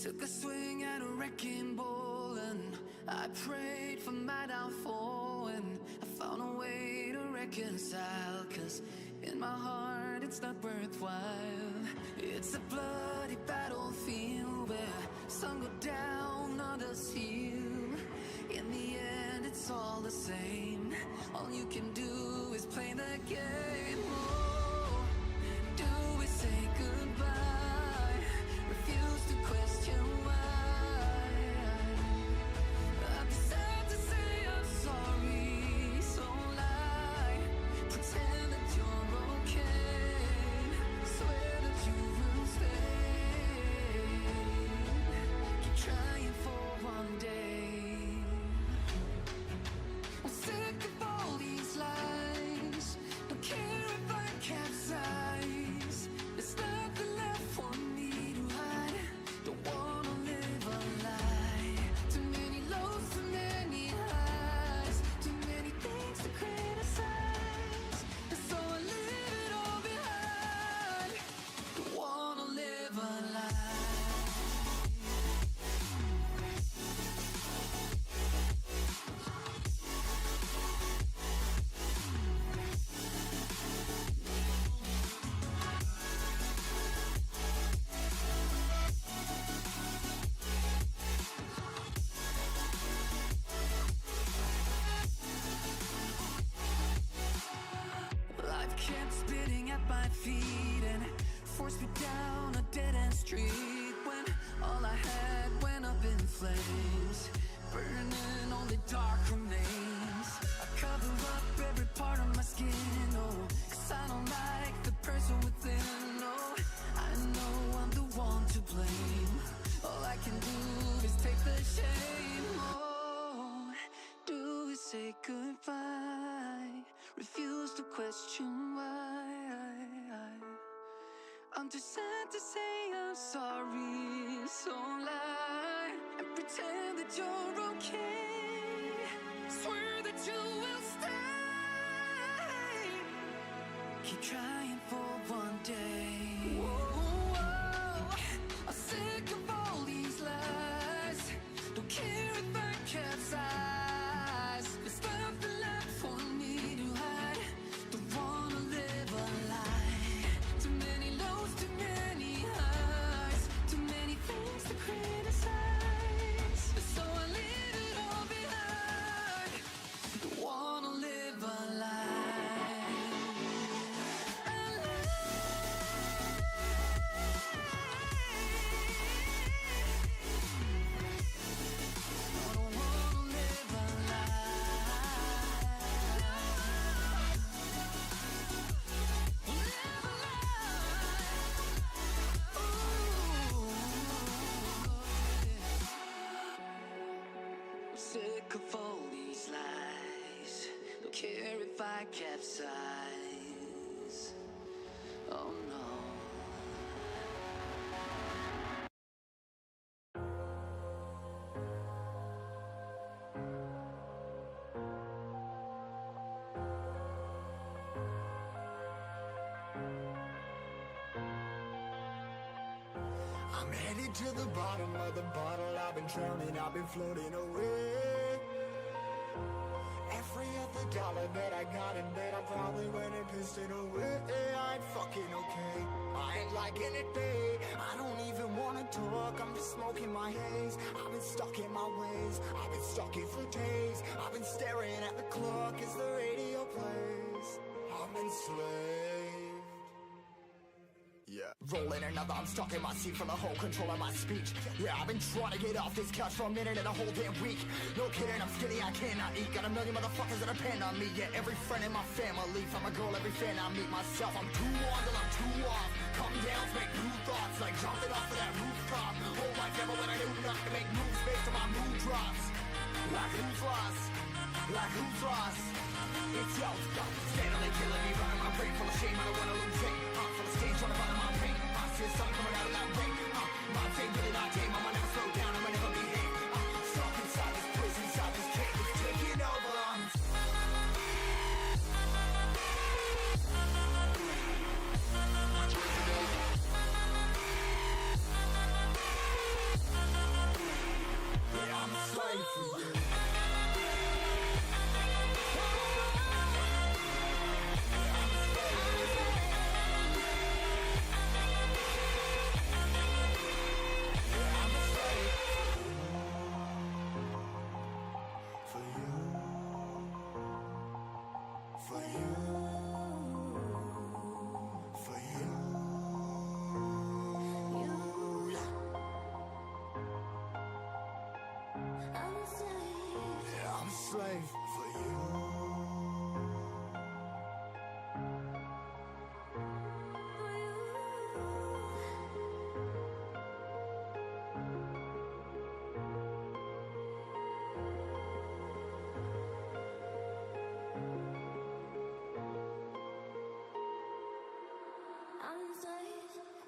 Took a swing at a wrecking ball and I prayed for my downfall, and I found a way to reconcile, 'cause in my heart it's not worthwhile. It's a bloody battlefield where some go down, others heal. In the end it's all the same. All you can do is play the game. Oh, do we say goodbye? Refuse to question why. I'd be sad to say I'm sorry, so lie. Pretend that you're okay. Swear that you will stay. Keep trying for one day. I'm sick of all these lies. Don't care if I capsize. There's nothing left for me to hide. Don't wanna live a lie. Too many lows, too many highs. Too many things to criticize. And so I leave it all behind. Don't wanna live a lie. Life kept spitting at my feet and forced me down a dead-end street, when all I had went up in flames, burning only dark remains. I cover up every part of my skin, oh, 'cause I don't like the person within. Oh, I know I'm the one to blame. All I can do is take the shame. Oh, do we say goodbye? Refuse to question why. I'm too sad to say I'm sorry, so lie and pretend that you're okay. Swear that you will stay. Keep trying for one day. Whoa, I'm sick of all these lies. Don't care if I capsize. There's nothing left for me to hide. Don't wanna live a lie. Too many lows, too many highs. Too many things to criticize. So I leave it all behind. Don't wanna live a lie. A lie. I don't wanna live a lie. Live a lie. Ooh. I'm sick of all these lies. Don't care if I capsize. Oh no. I'm headed to the bottom of the bottle. I've been drowning, I've been floating away. Every other dollar that I got in bed, I probably went and pissed it away. I ain't fucking okay, I ain't liking it, babe. I don't even wanna talk, I'm just smoking my haze. I've been stuck in my ways, I've been stuck here for days. I've been staring at the clock as the radio plays. I'm enslaved. Yeah. Rolling another, I'm stuck in my seat for the whole control of my speech. Yeah, I've been trying to get off this couch for a minute and a whole damn week. No kidding, I'm skinny, I cannot eat. Got a million motherfuckers that depend on me. Yeah, every friend in my family, from a girl, every fan I meet myself. I'm too on till I'm too off. Come down, make new thoughts, like jumping off of that rooftop. Whole life never when I knew not to make moves based on my mood drops. Like who's lost? Like who's lost? It's yo, steadily killing me, running my brain full of shame. I don't wanna lose it. Full of stage, trying to find my pain. I see the sun coming out of that rain. My day really not game. I'ma never slow down. I'ma never behave. Stuck inside this prison, inside this cage. It's taking over.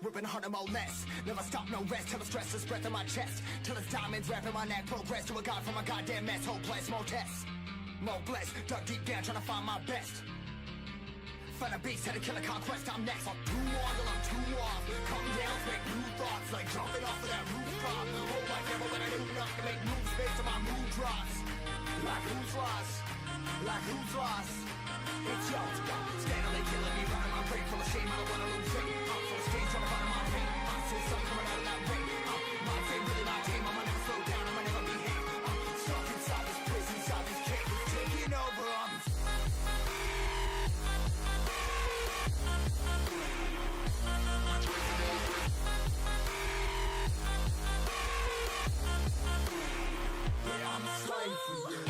Ripping harder, more less. Never stop, no rest. Till the stress is breath in my chest. Till it's diamonds wrapping my neck. Progress to a god from a goddamn mess. Hopeless, more tests. More blessed. Dug deep down, trying to find my best. Find a beast, had to kill a conquest. I'm next. I'm too on till I'm too off. Come down, make new thoughts. Like jumping off of that rooftop. Hold my devil when I do nothing to make moves based on my mood drops. Like who's lost? Like who's lost? It's yours, steadily killing me, running my brain full of shame. I don't wanna lose it. I'm so stage trying to run my pain. I see something coming out of that rain. My team, really my team. I'ma never slow down. I'ma never behave. I'm stuck inside this prison, inside this cage. It's taking over. I'm a slave for you.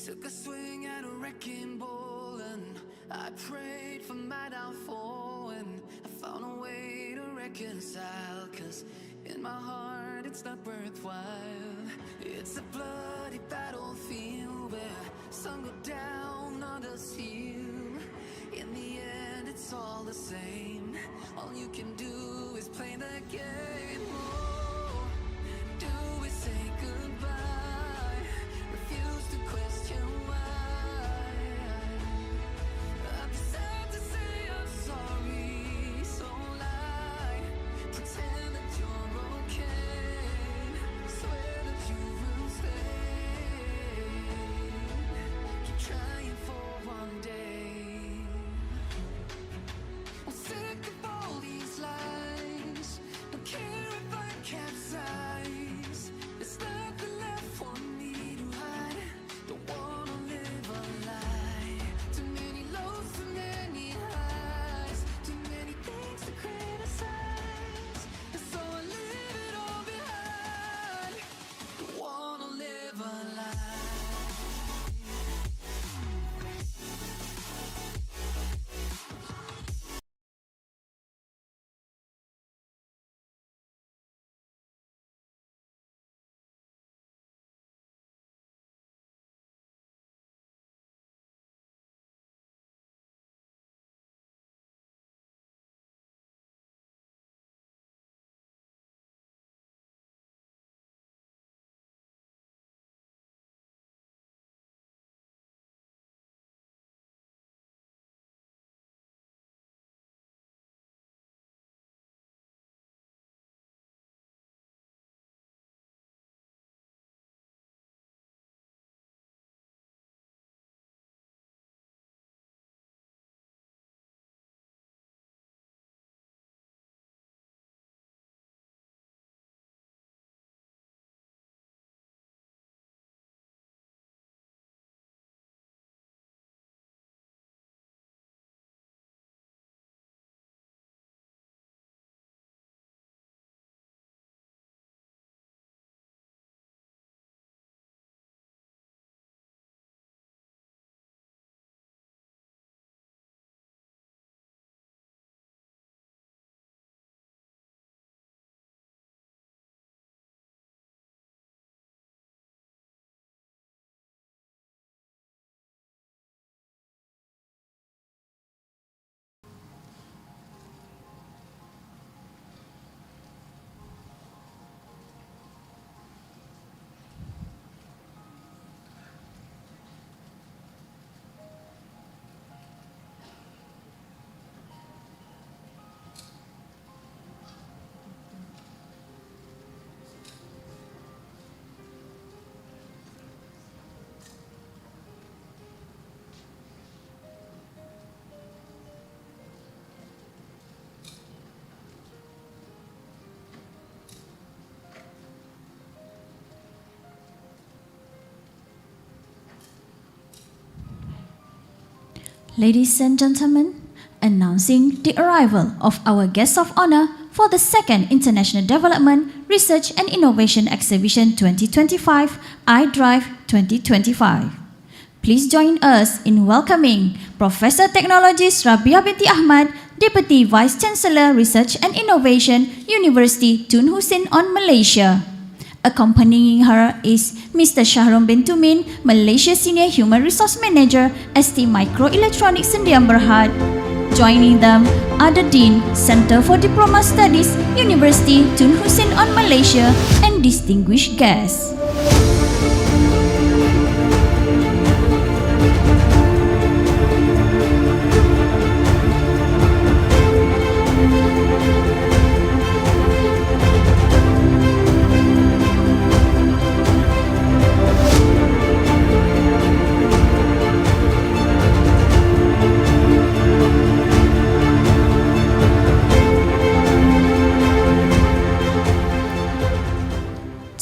Took a swing at a wrecking ball and I prayed for my downfall, and I found a way to reconcile, 'cause in my heart it's not worthwhile. It's a bloody battlefield where some go down, others heal. In the end it's all the same. All you can do is play the game. Oh, do we say goodbye? Refuse to question why. I'm sad to say I'm sorry, so lie. Pretend that you're okay. Swear that you will stay. Keep trying for one day. I'm sick of all these lies. Don't care if I capsize. There's nothing left for me to hide. Don't wanna live a lie. Too many lows, too many highs. Too many things to criticize. And so I leave it all behind. Don't wanna live a lie. Ladies and gentlemen, announcing the arrival of our guest of honor for the second International Development, Research and Innovation Exhibition 2025, iDRIVE 2025. Please join us in welcoming Professor Technologist Rabia Binti Ahmad, Deputy Vice Chancellor Research and Innovation, University Tun Hussein on Malaysia. Accompanying her is Mr. Shahrum bin Tumin, Malaysia Senior Human Resource Manager, ST Microelectronics Sendian Berhad. Joining them are the Dean, Centre for Diploma Studies, University Tun Hussein on Malaysia, and distinguished guests.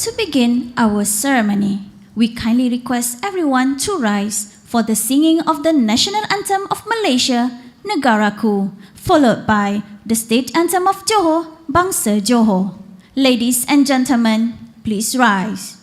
To begin our ceremony, we kindly request everyone to rise for the singing of the national anthem of Malaysia, Negaraku, followed by the state anthem of Johor, Bangsa Johor. Ladies and gentlemen, please rise.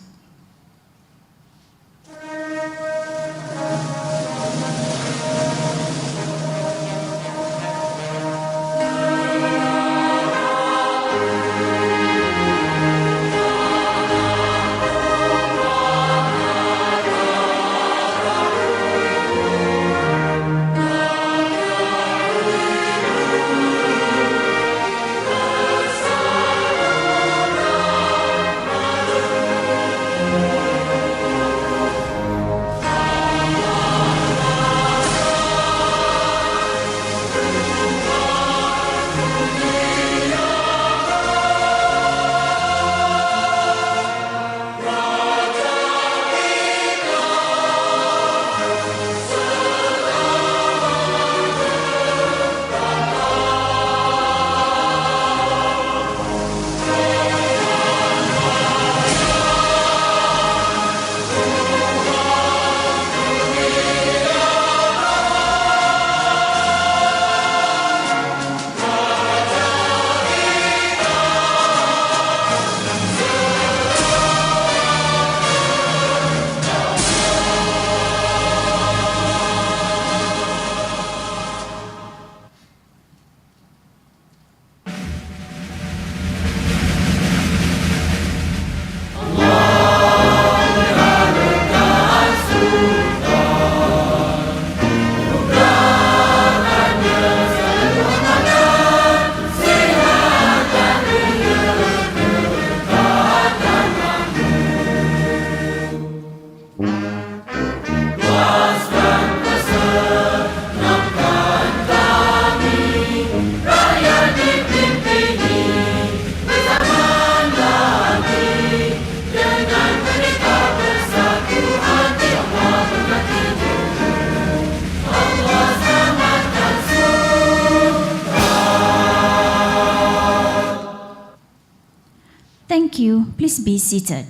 Thank you. Please be seated.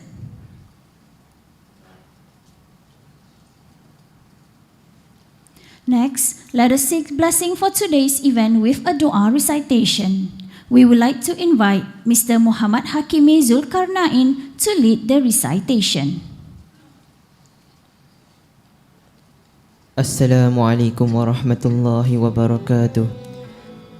Next, let us seek blessing for today's event with a dua recitation. We would like to invite Mr. Muhammad Hakimi Zulkarnain to lead the recitation. Assalamualaikum warahmatullahi wabarakatuh.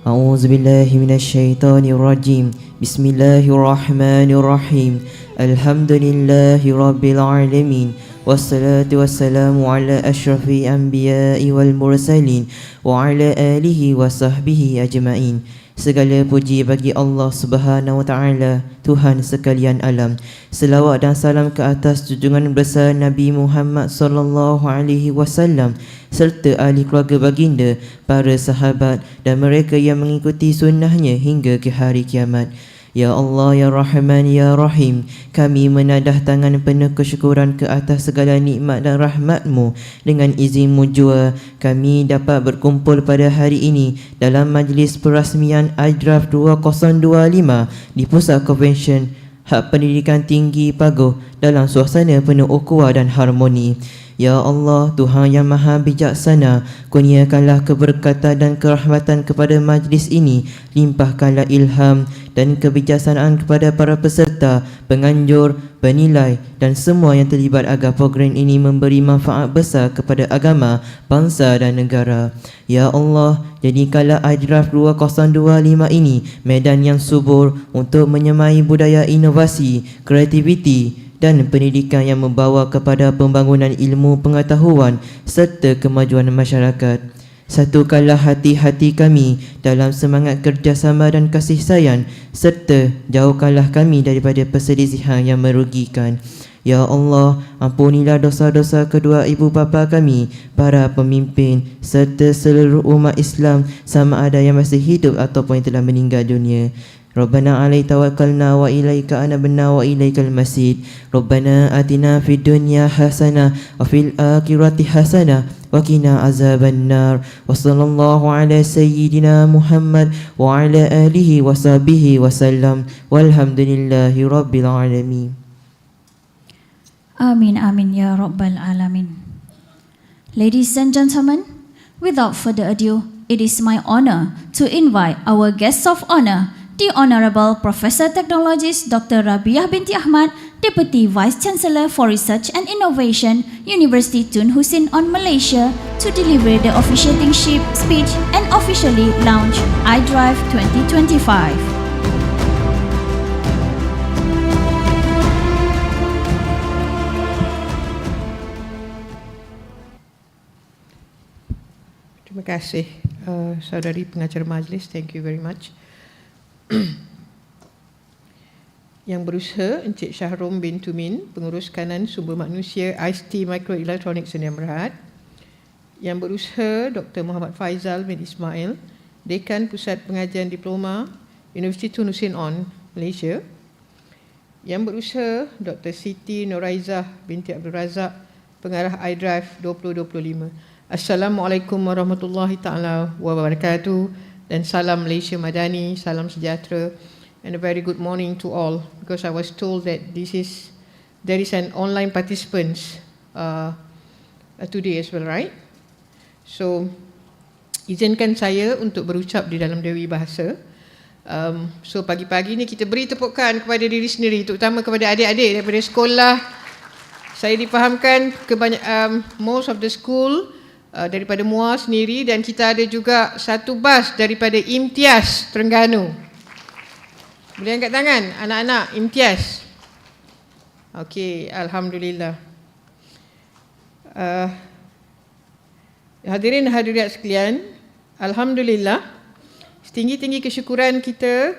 A'udzu billahi minasyaitonir rajim. Bismillahirrahmanirrahim. Alhamdulillahi rabbil alamin. Wassalatu wassalamu ala asyrafil anbiya'i wal mursalin wa ala alihi wa sahbihi ajma'in. Segala puji bagi Allah Subhanahu wa taala, Tuhan sekalian alam. Selawat dan salam ke atas junjungan besar Nabi Muhammad sallallahu alaihi wasallam serta ahli keluarga baginda, para sahabat dan mereka yang mengikuti sunnahnya hingga ke hari kiamat. Ya Allah, Ya Rahman, Ya Rahim, kami menadah tangan penuh kesyukuran ke atas segala nikmat dan rahmat-Mu. Dengan izin-Mu jua, kami dapat berkumpul pada hari ini dalam majlis perasmian iDRIVE 2025 di Pusat Convention Hak Pendidikan Tinggi Paguh dalam suasana penuh ukhuwah dan harmoni. Ya Allah, Tuhan yang Maha Bijaksana, kurniakanlah keberkatan dan kerahmatan kepada majlis ini. Limpahkanlah ilham dan kebijaksanaan kepada para peserta, penganjur, penilai dan semua yang terlibat agar program ini memberi manfaat besar kepada agama, bangsa dan negara. Ya Allah, jadikanlah iDRIVE 2025 ini medan yang subur untuk menyemai budaya inovasi, kreativiti dan pendidikan yang membawa kepada pembangunan ilmu pengetahuan serta kemajuan masyarakat. Satukanlah hati-hati kami dalam semangat kerjasama dan kasih sayang serta jauhkanlah kami daripada perselisihan yang merugikan. Ya Allah, ampunilah dosa-dosa kedua ibu bapa kami, para pemimpin serta seluruh umat Islam sama ada yang masih hidup ataupun yang telah meninggal dunia. Rabbana alaik tawakkalna wa ilaika anabna wa ilaikal masir. Rabbana atina fid dunya hasanah wa fil akhirati hasanah wa qina azaban nar. Wa sallallahu ala sayyidina Muhammad wa ala alihi wa sahbihi wa sallam. Walhamdulillahi rabbil alamin. Amin, amin, ya Rabbal Alamin. Ladies and gentlemen, without further ado, it is my honor to invite our guest of honor, the Honorable Professor Technologist Dr. Rabiah binti Ahmad, Deputy Vice Chancellor for Research and Innovation, University Tun Hussein on Malaysia, to deliver the officiating speech and officially launch iDRIVE 2025. Terima kasih saudari pengacara majlis, thank you very much. Yang berusaha Encik Syahrom bin Tumin, Pengurus Kanan Sumber Manusia ICT Microelectronics Sdn Bhd. Yang berusaha Dr. Muhammad Faizal bin Ismail, Dekan Pusat Pengajian Diploma Universiti Tun Hussein on Malaysia. Yang berusaha Dr. Siti Noraizah binti Abdul Razak, Pengarah iDRIVE 2025. Assalamualaikum warahmatullahi taala wabarakatuh dan salam Malaysia Madani, salam sejahtera and a very good morning to all, because I was told that there is an online participants today as well, right? So izinkan saya untuk berucap di dalam Dewi Bahasa. So pagi-pagi ni kita beri tepukan kepada diri sendiri, terutama kepada adik-adik daripada sekolah. Saya difahamkan most of the school daripada MUA sendiri, dan kita ada juga satu bas daripada Imtiaz Terengganu. Boleh angkat tangan anak-anak Imtiaz? Okey, alhamdulillah. Hadirin hadirat sekalian, alhamdulillah, setinggi-tinggi kesyukuran kita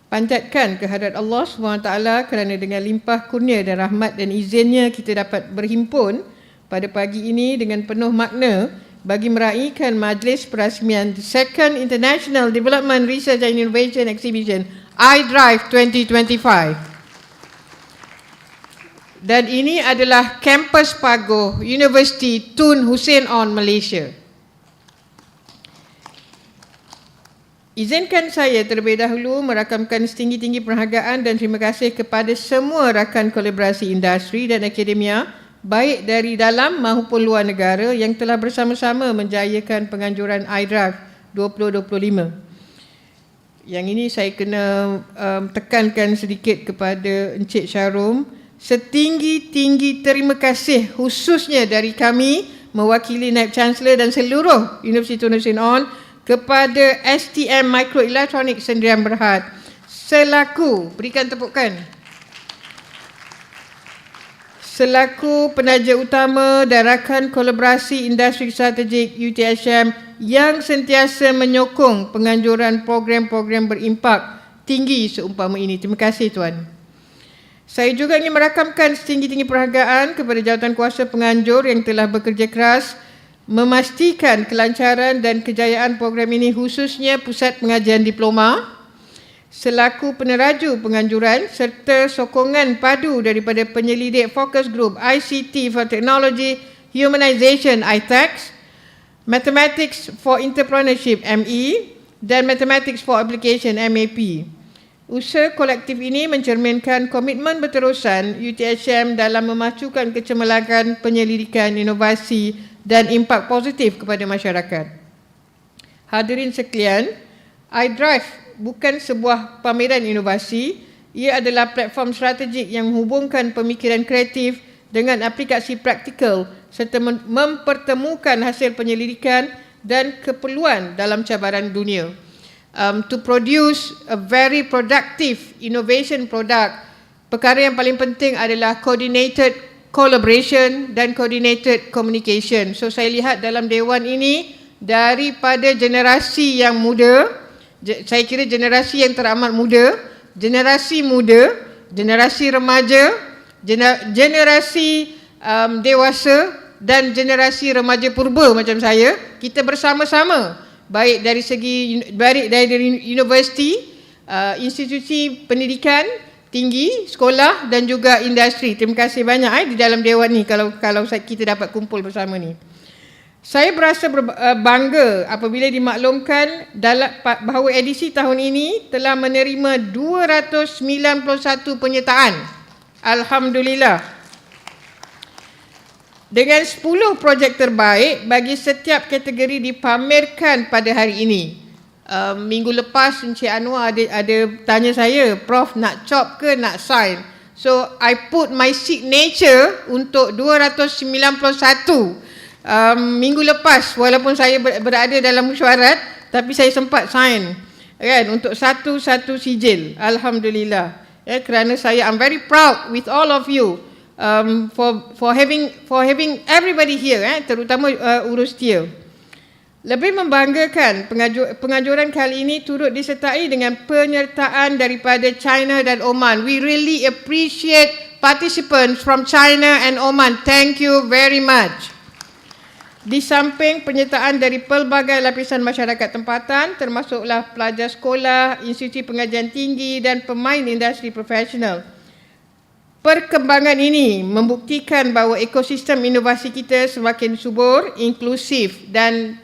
panjatkan kehadrat Allah SWT kerana dengan limpah kurnia dan rahmat dan izinnya kita dapat berhimpun pada pagi ini dengan penuh makna bagi meraihkan majlis perasmian The Second International Development Research and Innovation Exhibition iDRIVE 2025. Dan ini adalah kampus Paguh Universiti Tun Hussein on Malaysia. Izinkan saya terlebih dahulu merakamkan setinggi-tinggi penghargaan dan terima kasih kepada semua rakan kolaborasi industri dan akademia, baik dari dalam maupun luar negara yang telah bersama-sama menjayakan penganjuran iDRIVE 2025. Yang ini saya kena tekankan sedikit kepada Encik Syahrum. Setinggi-tinggi terima kasih khususnya dari kami mewakili Naib Chancellor dan seluruh Universiti Tun Hussein On kepada STM Microelectronics Sdn Bhd selaku, berikan tepukan, selaku penaja utama dan rakan kolaborasi industri strategik UTHM yang sentiasa menyokong penganjuran program-program berimpak tinggi seumpama ini. Terima kasih Tuan. Saya juga ingin merakamkan setinggi-tinggi penghargaan kepada jawatankuasa penganjur yang telah bekerja keras memastikan kelancaran dan kejayaan program ini, khususnya Pusat Pengajian Diploma selaku peneraju penganjuran serta sokongan padu daripada penyelidik Focus Group ICT for Technology Humanization ITEX, Mathematics for Entrepreneurship ME dan Mathematics for Application MAP. Usaha kolektif ini mencerminkan komitmen berterusan UTHM dalam memacukan kecemerlangan penyelidikan inovasi dan impak positif kepada masyarakat. Hadirin sekalian, iDRIVE bukan sebuah pameran inovasi, ia adalah platform strategik yang menghubungkan pemikiran kreatif dengan aplikasi praktikal serta mempertemukan hasil penyelidikan dan keperluan dalam cabaran dunia. To produce a very productive innovation product, perkara yang paling penting adalah coordinated collaboration dan coordinated communication. So saya lihat dalam dewan ini daripada generasi yang muda, saya kira generasi yang teramat muda, generasi muda, generasi remaja, generasi dewasa dan generasi remaja purba macam saya, kita bersama-sama baik dari universiti, institusi pendidikan tinggi, sekolah dan juga industri. Terima kasih banyak di dalam dewan ni kalau kita dapat kumpul bersama ni. Saya berasa bangga apabila dimaklumkan bahawa edisi tahun ini telah menerima 291 penyertaan. Alhamdulillah. Dengan 10 projek terbaik bagi setiap kategori dipamerkan pada hari ini. Minggu lepas Encik Anwar ada tanya saya, Prof nak chop ke nak sign? So I put my signature untuk 291 minggu lepas, walaupun saya berada dalam mesyuarat, tapi saya sempat sign kan, untuk satu-satu sijil. Alhamdulillah. Kerana I'm very proud with all of you for having everybody here, terutama urus setia. Lebih membanggakan, penganjuran kali ini turut disertai dengan penyertaan daripada China dan Oman. We really appreciate participants from China and Oman. Thank you very much. Di samping penyertaan dari pelbagai lapisan masyarakat tempatan, termasuklah pelajar sekolah, institusi pengajian tinggi dan pemain industri profesional. Perkembangan ini membuktikan bahawa ekosistem inovasi kita semakin subur, inklusif dan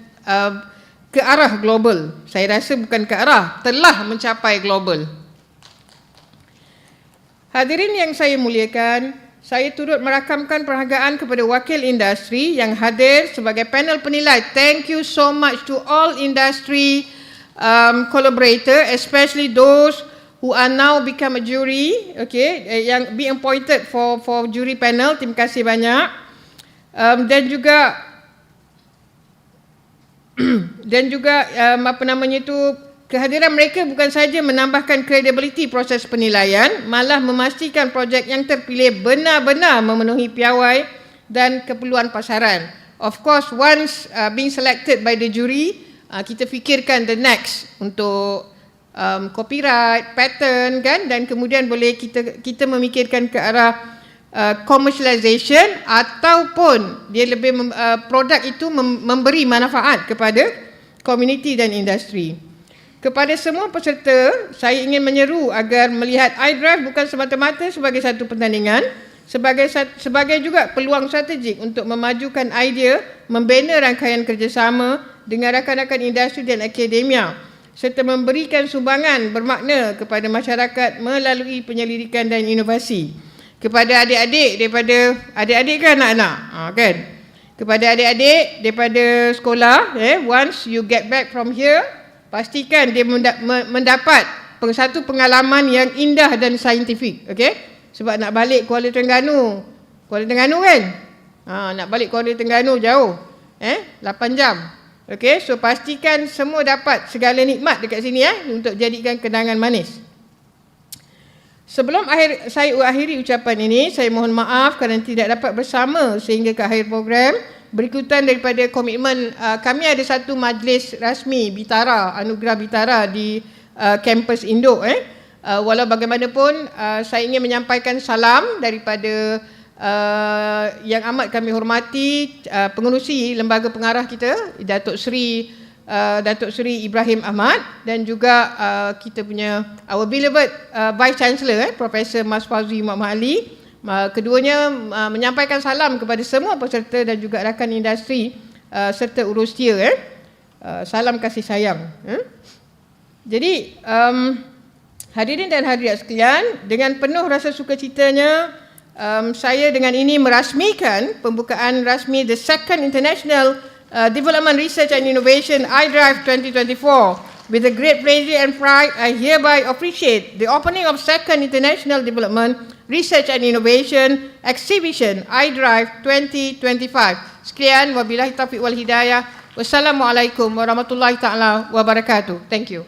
ke arah global. Saya rasa bukan ke arah, telah mencapai global. Hadirin yang saya muliakan, saya turut merakamkan penghargaan kepada wakil industri yang hadir sebagai panel penilai. Thank you so much to all industry collaborator, especially those who are now become a jury, yang being appointed for jury panel. Terima kasih banyak. Dan juga kehadiran mereka bukan saja menambahkan kredibiliti proses penilaian, malah memastikan projek yang terpilih benar-benar memenuhi piawai dan keperluan pasaran. Of course, once being selected by the jury, kita fikirkan the next untuk copyright, patent kan, dan kemudian boleh kita memikirkan ke arah commercialization ataupun dia lebih produk itu memberi manfaat kepada komuniti dan industri. Kepada semua peserta, saya ingin menyeru agar melihat iDRIVE bukan semata-mata sebagai satu pertandingan, sebagai juga peluang strategik untuk memajukan idea, membina rangkaian kerjasama dengan rakan-rakan industri dan akademia serta memberikan sumbangan bermakna kepada masyarakat melalui penyelidikan dan inovasi. Kepada adik-adik daripada, adik-adik kan anak-anak, kan? Kepada adik-adik daripada sekolah, once you get back from here, pastikan dia mendapat satu pengalaman yang indah dan saintifik, okey? Sebab nak balik Kuala Terengganu kan? Nak balik Kuala Terengganu jauh, 8 jam. Okey, so pastikan semua dapat segala nikmat dekat sini untuk jadikan kenangan manis. Sebelum saya akhiri ucapan ini, saya mohon maaf kerana tidak dapat bersama sehingga ke akhir program. Berikutan daripada komitmen kami ada satu majlis rasmi Bitara, Anugerah Bitara di kampus Induk. Walau bagaimanapun, saya ingin menyampaikan salam daripada yang amat kami hormati pengerusi lembaga pengarah kita, Datuk Seri Ibrahim Ahmad, dan juga kita punya our beloved Vice Chancellor Profesor Mas Fauzi Muhammad Ali. Keduanya menyampaikan salam kepada semua peserta dan juga rakan industri serta urusia. Salam kasih sayang. Jadi hadirin dan hadirat sekalian, dengan penuh rasa sukacitanya saya dengan ini merasmikan pembukaan rasmi The Second International Development Research and Innovation iDRIVE 2024. With a great pleasure and pride, I hereby appreciate the opening of Second International Development Research and Innovation Exhibition iDRIVE 2025. Sekian, wabillahi taufiq wal hidayah. Wassalamualaikum warahmatullahi taala wabarakatuh. Thank you.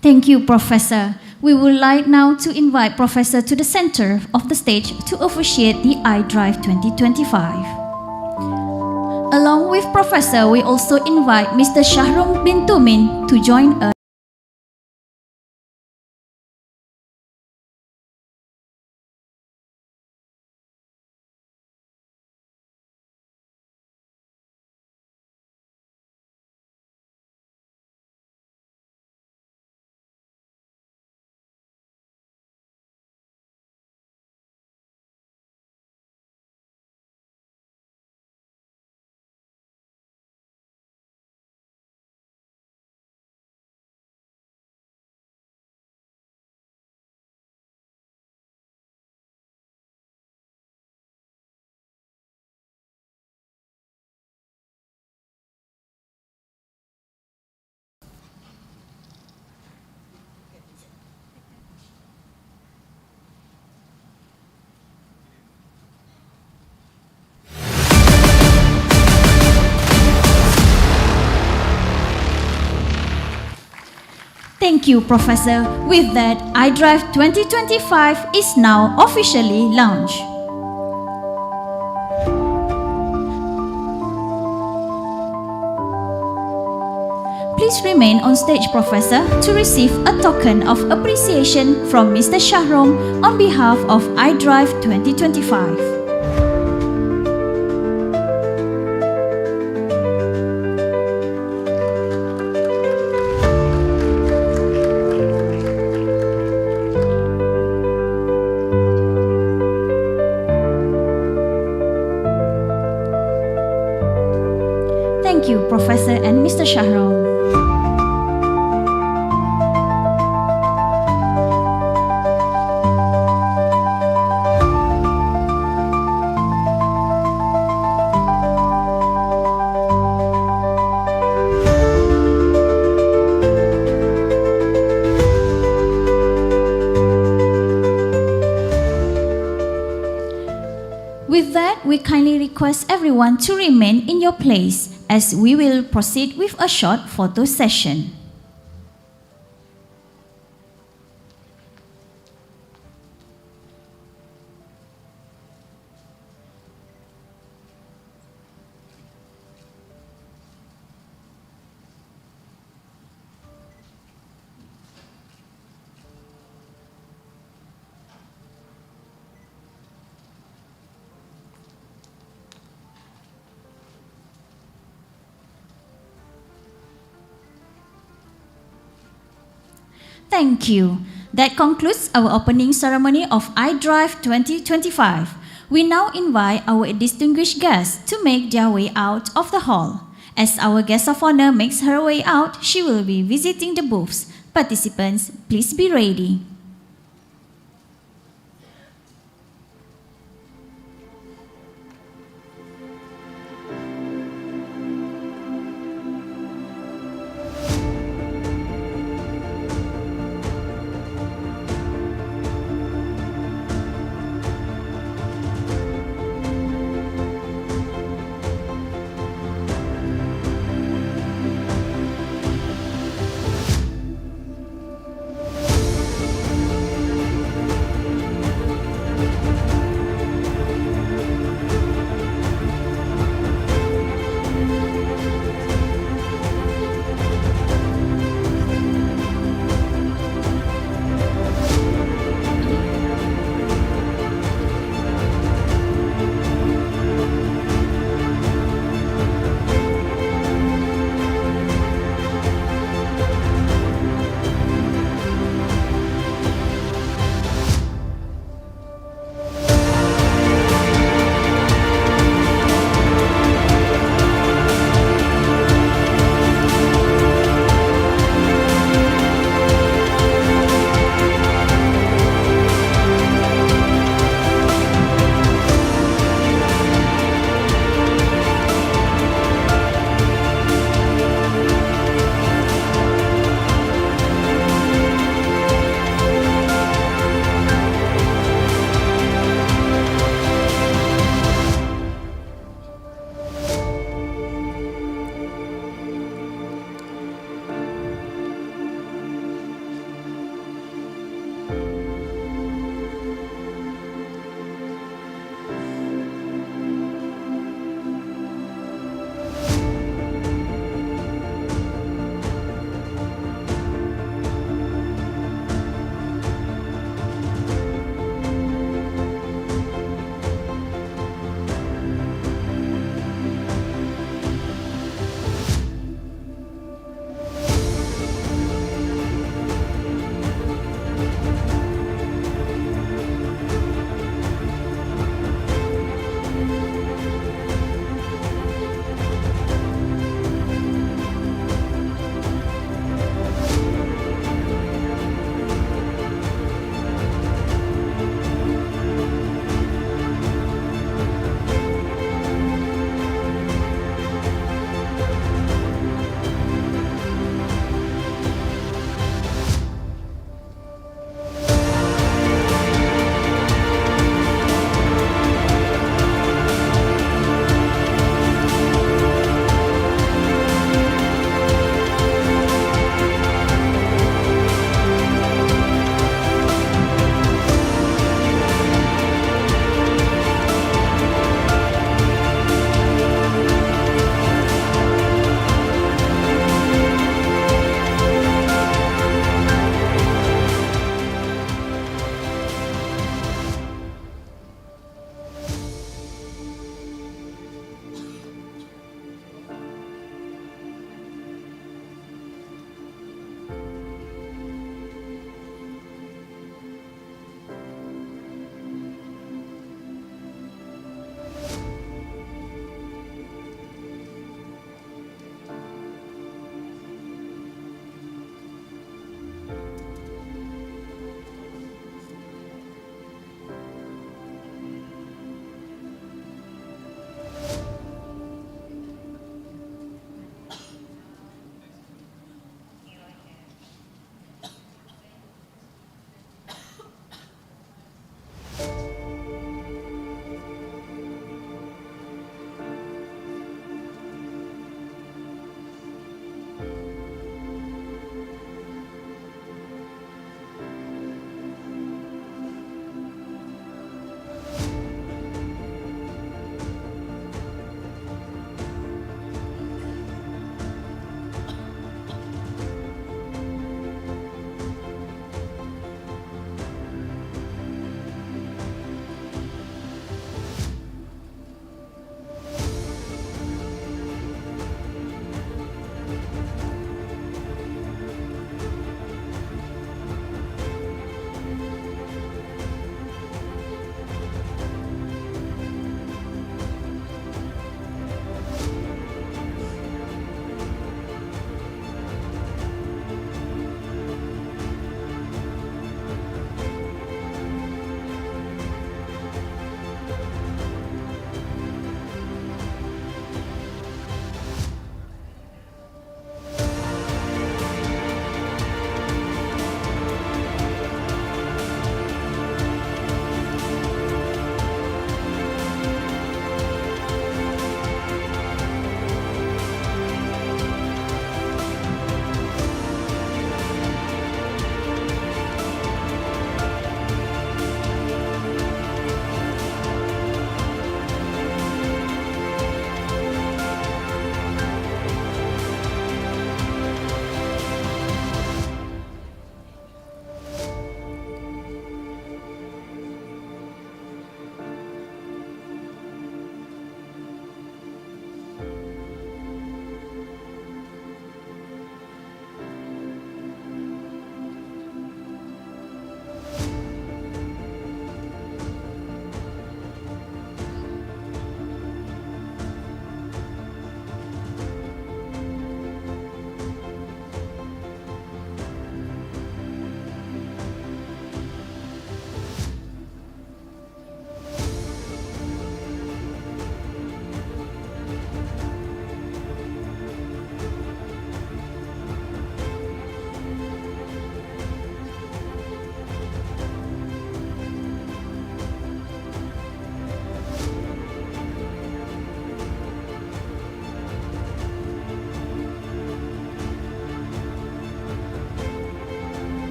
Thank you, Professor. We would like now to invite Professor to the center of the stage to officiate the iDRIVE 2025. Along with Professor, we also invite Mr. Shahrum bin Tumin to join us. Thank you, Professor. With that, iDRIVE 2025 is now officially launched. Please remain on stage, Professor, to receive a token of appreciation from Mr. Shahrum on behalf of iDRIVE 2025. Thank you, Professor and Mr. Shahrum. With that, we kindly request everyone to remain in your place as we will proceed with a short photo session. Thank you. That concludes our opening ceremony of iDRIVE 2025. We now invite our distinguished guests to make their way out of the hall. As our guest of honor makes her way out, she will be visiting the booths. Participants, please be ready.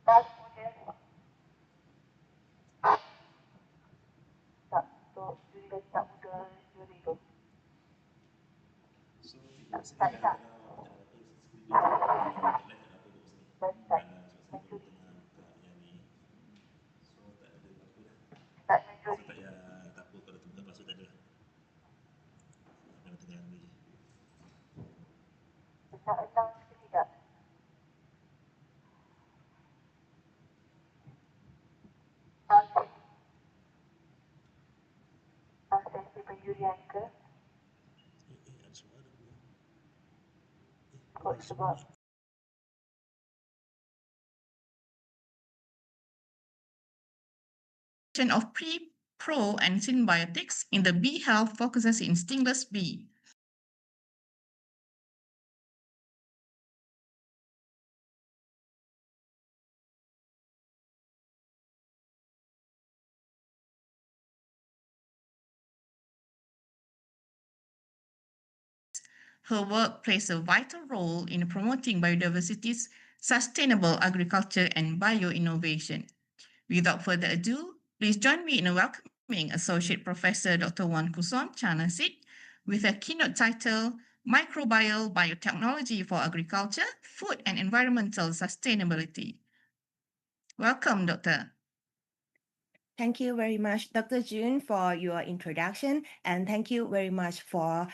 Of pre, pro, and symbiotics in the bee health focuses in stingless bee. Her work plays a vital role in promoting biodiversity, sustainable agriculture, and bio-innovation. Without further ado, please join me in welcoming Associate Professor Dr. Wan Kuson Chanasit with a keynote title, Microbial Biotechnology for Agriculture, Food and Environmental Sustainability. Welcome, Doctor. Thank you very much, Dr. Jun, for your introduction, and thank you very much for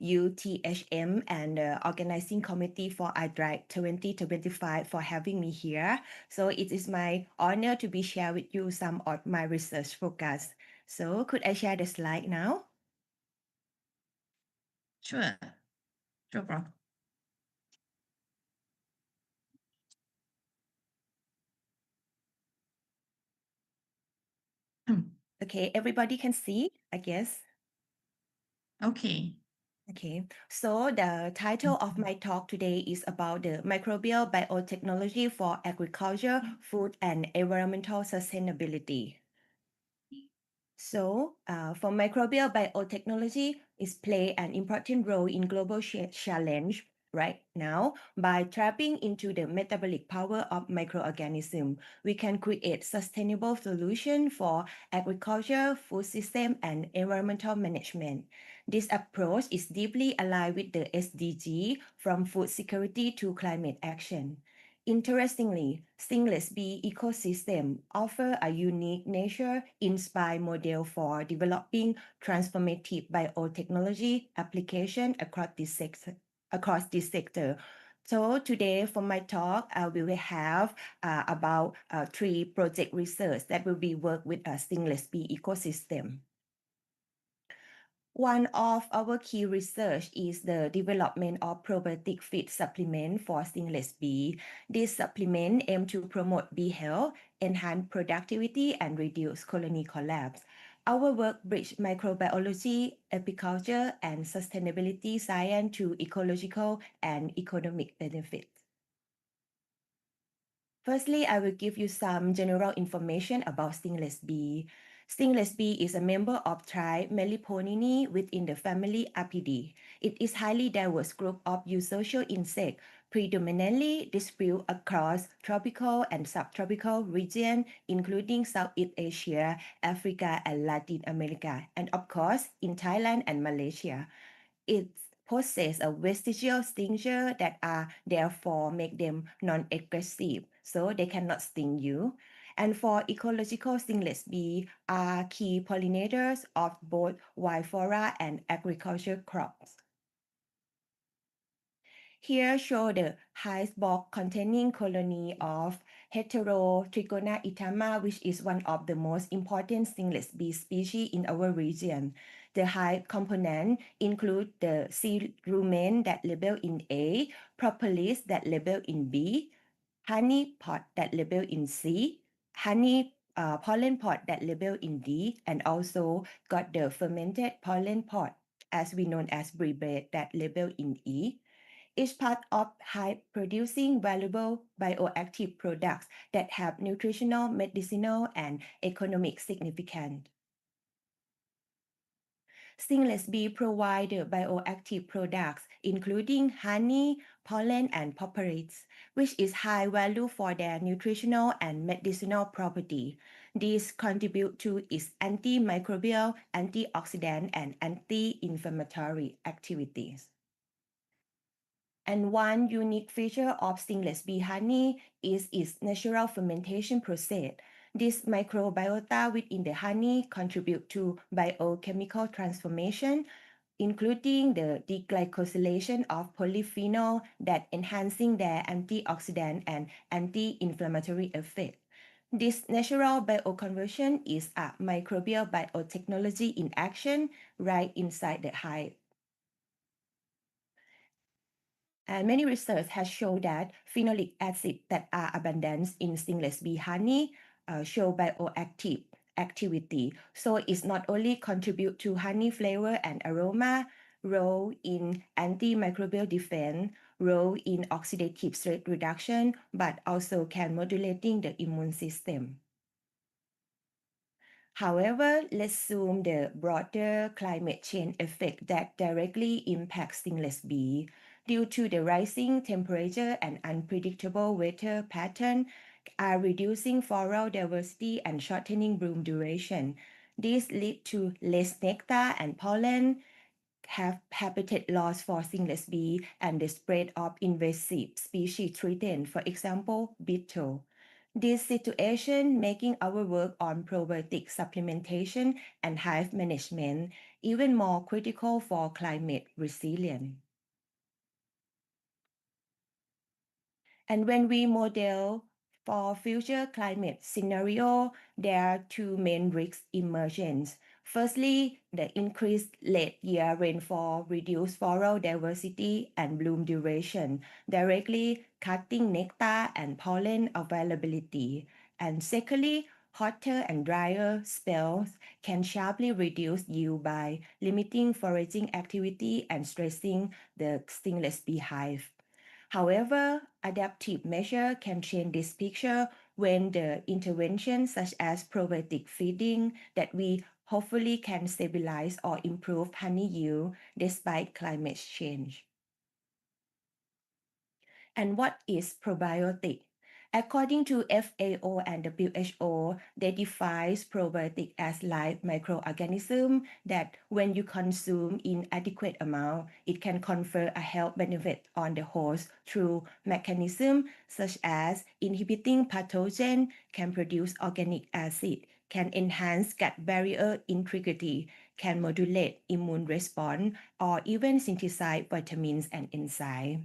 UTHM and the organizing committee for iDRIVE 2025 for having me here. So it is my honor to be share with you some of my research focus. So could I share the slide now? Sure. Sure, Prof. Okay, everybody can see, I guess. Okay. Okay, so the title of my talk today is about the microbial biotechnology for agriculture, food, and environmental sustainability. So, for microbial biotechnology is play an important role in global challenge right now. By tapping into the metabolic power of microorganisms, we can create sustainable solution for agriculture, food system, and environmental management. This approach is deeply aligned with the SDG from food security to climate action. Interestingly, stingless bee ecosystem offer a unique nature-inspired model for developing transformative biotechnology application across this sector. So today for my talk, we will have about 3 project research that will be work with a stingless bee ecosystem. One of our key research is the development of probiotic feed supplement for stingless bee. This supplement aim to promote bee health, enhance productivity, and reduce colony collapse. Our work bridge microbiology, apiculture, and sustainability science to ecological and economic benefits. Firstly, I will give you some general information about stingless bee. Stingless bee is a member of tribe Meliponidae within the family Apidae. It is highly diverse group of eusocial insects, predominantly distributed across tropical and subtropical regions, including Southeast Asia, Africa, and Latin America, and of course in Thailand and Malaysia. It possess a vestigial stinger that are therefore make them non-aggressive, so they cannot sting you. And for ecological stingless bee are key pollinators of both wild flora and agriculture crops. Here show the hive box containing colony of Heterotrigona itama, which is one of the most important stingless bee species in our region. The hive component include the seed rumen that label in A, propolis that label in B, honey pot that label in C, honey pollen pot that label in D, and also got the fermented pollen pot, as we known as bee bread, that label in E. Each part of hive producing valuable bioactive products that have nutritional, medicinal, and economic significance. Stingless bee provide bioactive products, including honey, pollen, and popperids, which is high value for their nutritional and medicinal property. These contribute to its antimicrobial, antioxidant, and anti-inflammatory activities. And one unique feature of stingless bee honey is its natural fermentation process. This microbiota within the honey contribute to biochemical transformation, including the deglycosylation of polyphenol that enhancing their antioxidant and anti-inflammatory effect. This natural bioconversion is a microbial biotechnology in action right inside the hive. And many research has shown that phenolic acid that are abundant in stingless bee honey show bioactive activity. So it's not only contribute to honey flavor and aroma, role in antimicrobial defense, role in oxidative stress reduction, but also can modulating the immune system. However, let's zoom the broader climate change effect that directly impacts stingless bee. Due to the rising temperature and unpredictable weather pattern are reducing floral diversity and shortening bloom duration. This lead to less nectar and pollen, habitat loss for stingless bee, and the spread of invasive species threatened, for example, beetle. This situation making our work on probiotic supplementation and hive management even more critical for climate resilience. And when we model for future climate scenario, there are two main risks emergence. Firstly, the increased late year rainfall, reduced floral diversity and bloom duration, directly cutting nectar and pollen availability. And secondly, hotter and drier spells can sharply reduce yield by limiting foraging activity and stressing the stingless bee hive. However, adaptive measure can change this picture when the interventions such as probiotic feeding that we hopefully can stabilize or improve honey yield despite climate change. And what is probiotic? According to FAO and WHO, they define probiotic as live microorganism that when you consume in adequate amount, it can confer a health benefit on the host through mechanisms such as inhibiting pathogen, can produce organic acid, can enhance gut barrier integrity, can modulate immune response, or even synthesize vitamins and enzymes.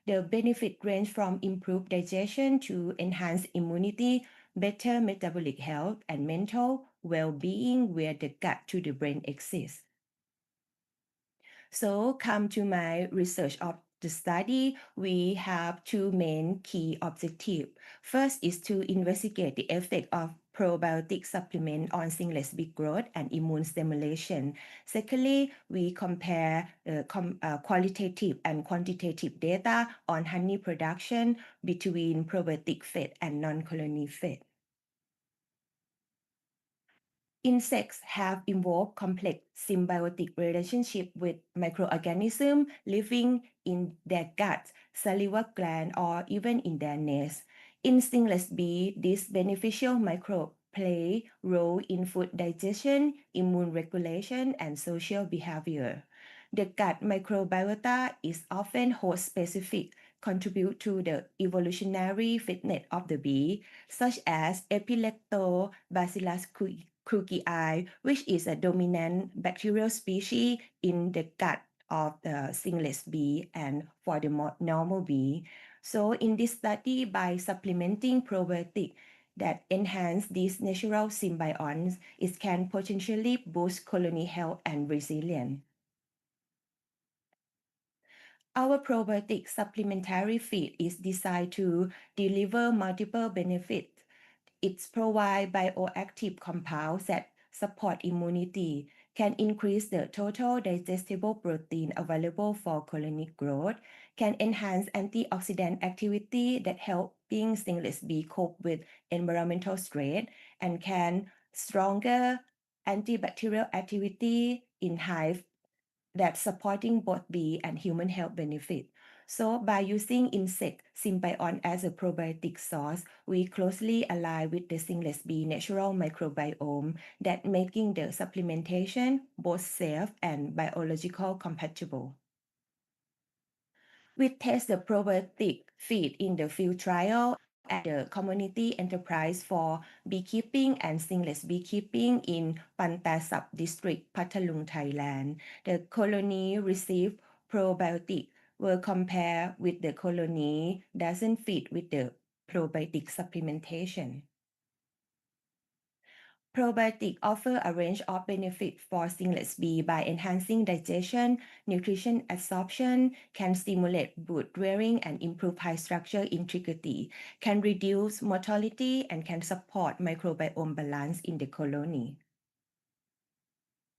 The benefit range from improved digestion to enhanced immunity, better metabolic health, and mental well-being where the gut to the brain exists. So come to my research of the study, we have two main key objectives. First is to investigate the effect of probiotic supplement on stingless bee growth and immune stimulation. Secondly, we compare qualitative and quantitative data on honey production between probiotic fed and non-colony fed. Insects have involved complex symbiotic relationship with microorganisms living in their gut, saliva gland, or even in their nest. In stingless bee, these beneficial microbes play role in food digestion, immune regulation, and social behavior. The gut microbiota is often host-specific, contribute to the evolutionary fitness of the bee, such as Epileptobacillus krugii, which is a dominant bacterial species in the gut of the stingless bee and for the normal bee. So in this study, by supplementing probiotic that enhance these natural symbionts, it can potentially boost colony health and resilience. Our probiotic supplementary feed is designed to deliver multiple benefits. It provides bioactive compounds that support immunity, can increase the total digestible protein available for colony growth, can enhance antioxidant activity that helping stingless bee cope with environmental stress, and can stronger antibacterial activity in hive that supporting both bee and human health benefit. So by using insect symbiont as a probiotic source, we closely align with the stingless bee natural microbiome that making the supplementation both safe and biological compatible. We test the probiotic feed in the field trial at the community enterprise for beekeeping and stingless beekeeping in Panta Sub-district, Pathalung, Thailand. The colony received probiotic were compared with the colony doesn't feed with the probiotic supplementation. Probiotic offer a range of benefits for stingless bee by enhancing digestion, nutrition absorption, can stimulate brood rearing and improve hive structure integrity, can reduce mortality, and can support microbiome balance in the colony.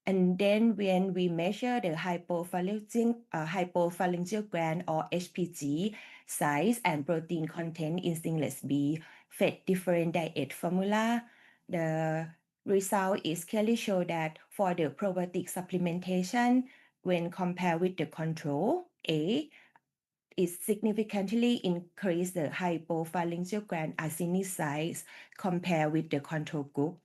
And then when we measure the hypopharyngeal gland or HPG size and protein content in stingless bee fed different diet formula, the result is clearly show that for the probiotic supplementation, when compared with the control A, it significantly increased the hypopharyngeal gland acini size compared with the control group.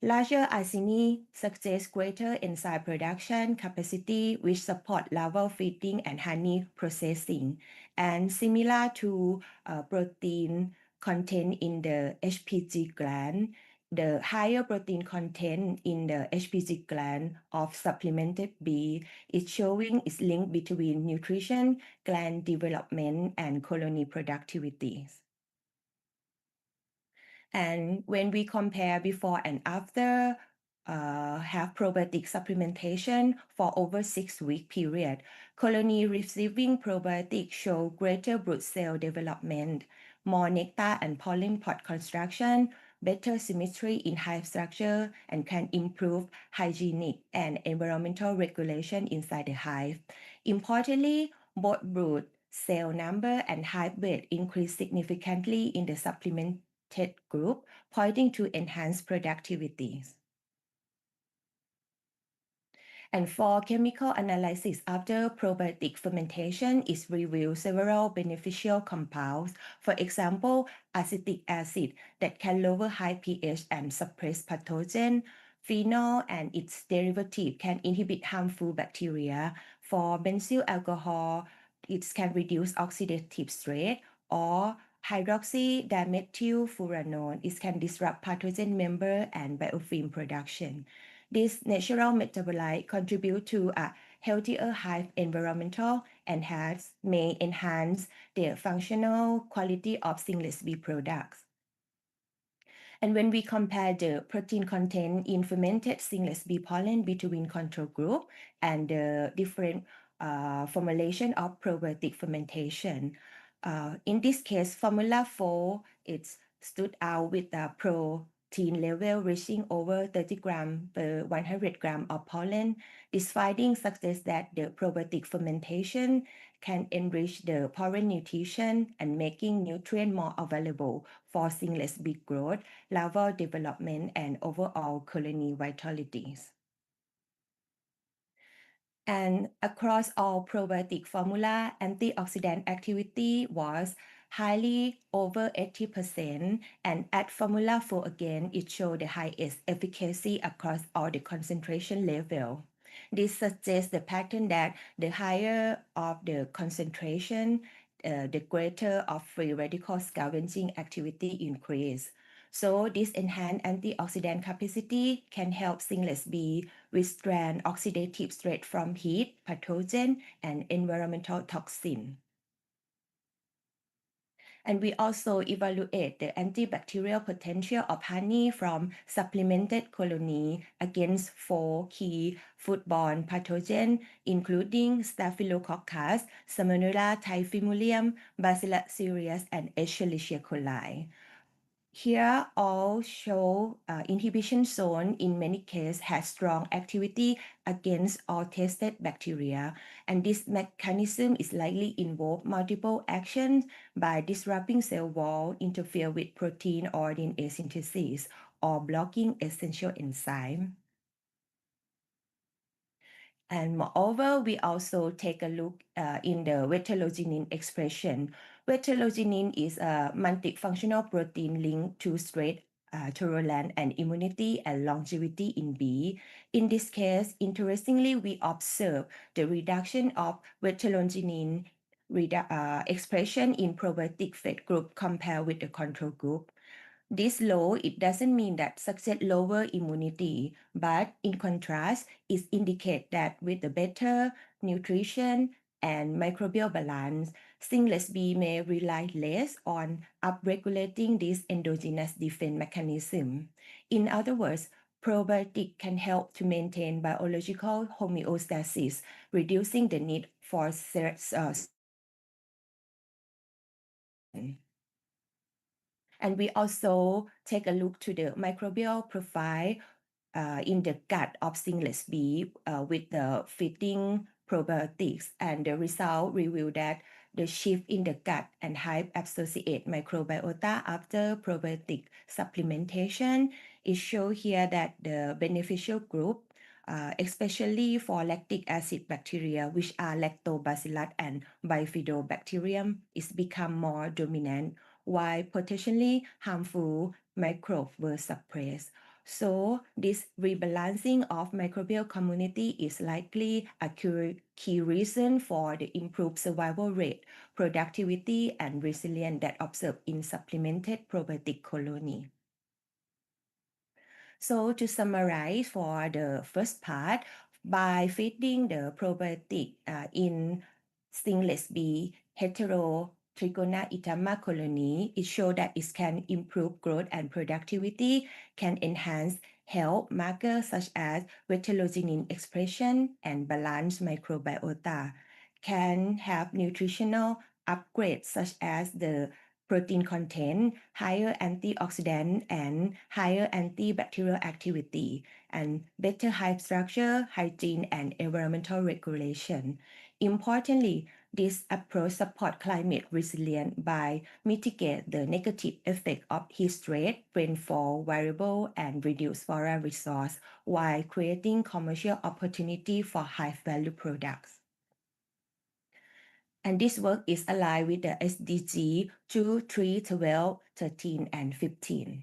Larger acini suggests greater enzyme production capacity, which support larval feeding and honey processing. And similar to protein content in the HPG gland, the higher protein content in the HPG gland of supplemented bee is showing its link between nutrition, gland development, and colony productivity. And when we compare before and after have probiotic supplementation for over 6-week period, colony receiving probiotic show greater brood cell development, more nectar and pollen pod construction, better symmetry in hive structure, and can improve hygienic and environmental regulation inside the hive. Importantly, both brood cell number and hive weight increase significantly in the supplement group, pointing to enhanced productivity. And for chemical analysis after probiotic fermentation is revealed several beneficial compounds, for example, acetic acid that can lower high pH and suppress pathogen, phenol and its derivative can inhibit harmful bacteria, for benzyl alcohol, it can reduce oxidative stress, or hydroxydimethylfuranone, it can disrupt pathogen member and biofilm production. This natural metabolite contribute to a healthier hive environmental and may enhance the functional quality of stingless bee products. And when we compare the protein content in fermented stingless bee pollen between control group and the different formulation of probiotic fermentation, in this case, Formula 4, it stood out with a protein level reaching over 30 grams per 100 grams of pollen. This finding suggests that the probiotic fermentation can enrich the pollen nutrition and making nutrient more available for stingless bee growth, larval development, and overall colony vitalities. And across all probiotic formula, antioxidant activity was highly over 80%, and at formula 4 again, it showed the highest efficacy across all the concentration level. This suggests the pattern that the higher of the concentration, the greater of free radical scavenging activity increase. So this enhanced antioxidant capacity can help stingless bee withstand oxidative stress from heat, pathogen, and environmental toxin. And we also evaluate the antibacterial potential of honey from supplemented colony against 4 key foodborne pathogens, including Staphylococcus, Salmonella typhimurium, Bacillus cereus, and Escherichia coli. Here all show inhibition zone in many cases has strong activity against all tested bacteria, and this mechanism is likely involve multiple actions by disrupting cell wall, interfere with protein or DNA synthesis, or blocking essential enzyme. And moreover, we also take a look in the heterogenein expression. Heterogenein is a multifunctional protein linked to stress tolerance and immunity and longevity in bee. In this case, interestingly, we observe the reduction of heterogenein expression in probiotic fed group compared with the control group. This low, it doesn't mean that success lower immunity, but in contrast, it indicates that with the better nutrition and microbial balance, stingless bee may rely less on upregulating this endogenous defense mechanism. In other words, probiotic can help to maintain biological homeostasis, reducing the need for and we also take a look to the microbial profile in the gut of stingless bee with the feeding probiotics, and the result revealed that the shift in the gut and hive associate microbiota after probiotic supplementation is shown here that the beneficial group, especially for lactic acid bacteria, which are lactobacillus and bifidobacterium, is become more dominant, while potentially harmful microbes were suppressed. So this rebalancing of microbial community is likely a key reason for the improved survival rate, productivity, and resilience that observed in supplemented probiotic colony. So to summarize for the first part, by feeding the probiotic in stingless bee Heterotrigona itama colony, it showed that it can improve growth and productivity, can enhance health markers such as heterogenein expression and balanced microbiota, can have nutritional upgrades such as the protein content, higher antioxidant and higher antibacterial activity, and better hive structure, hygiene, and environmental regulation. Importantly, this approach supports climate resilience by mitigate the negative effect of heat stress, rainfall variable, and reduce flora resource, while creating commercial opportunity for high value products. And this work is aligned with the SDG 2, 3, 12, 13, and 15.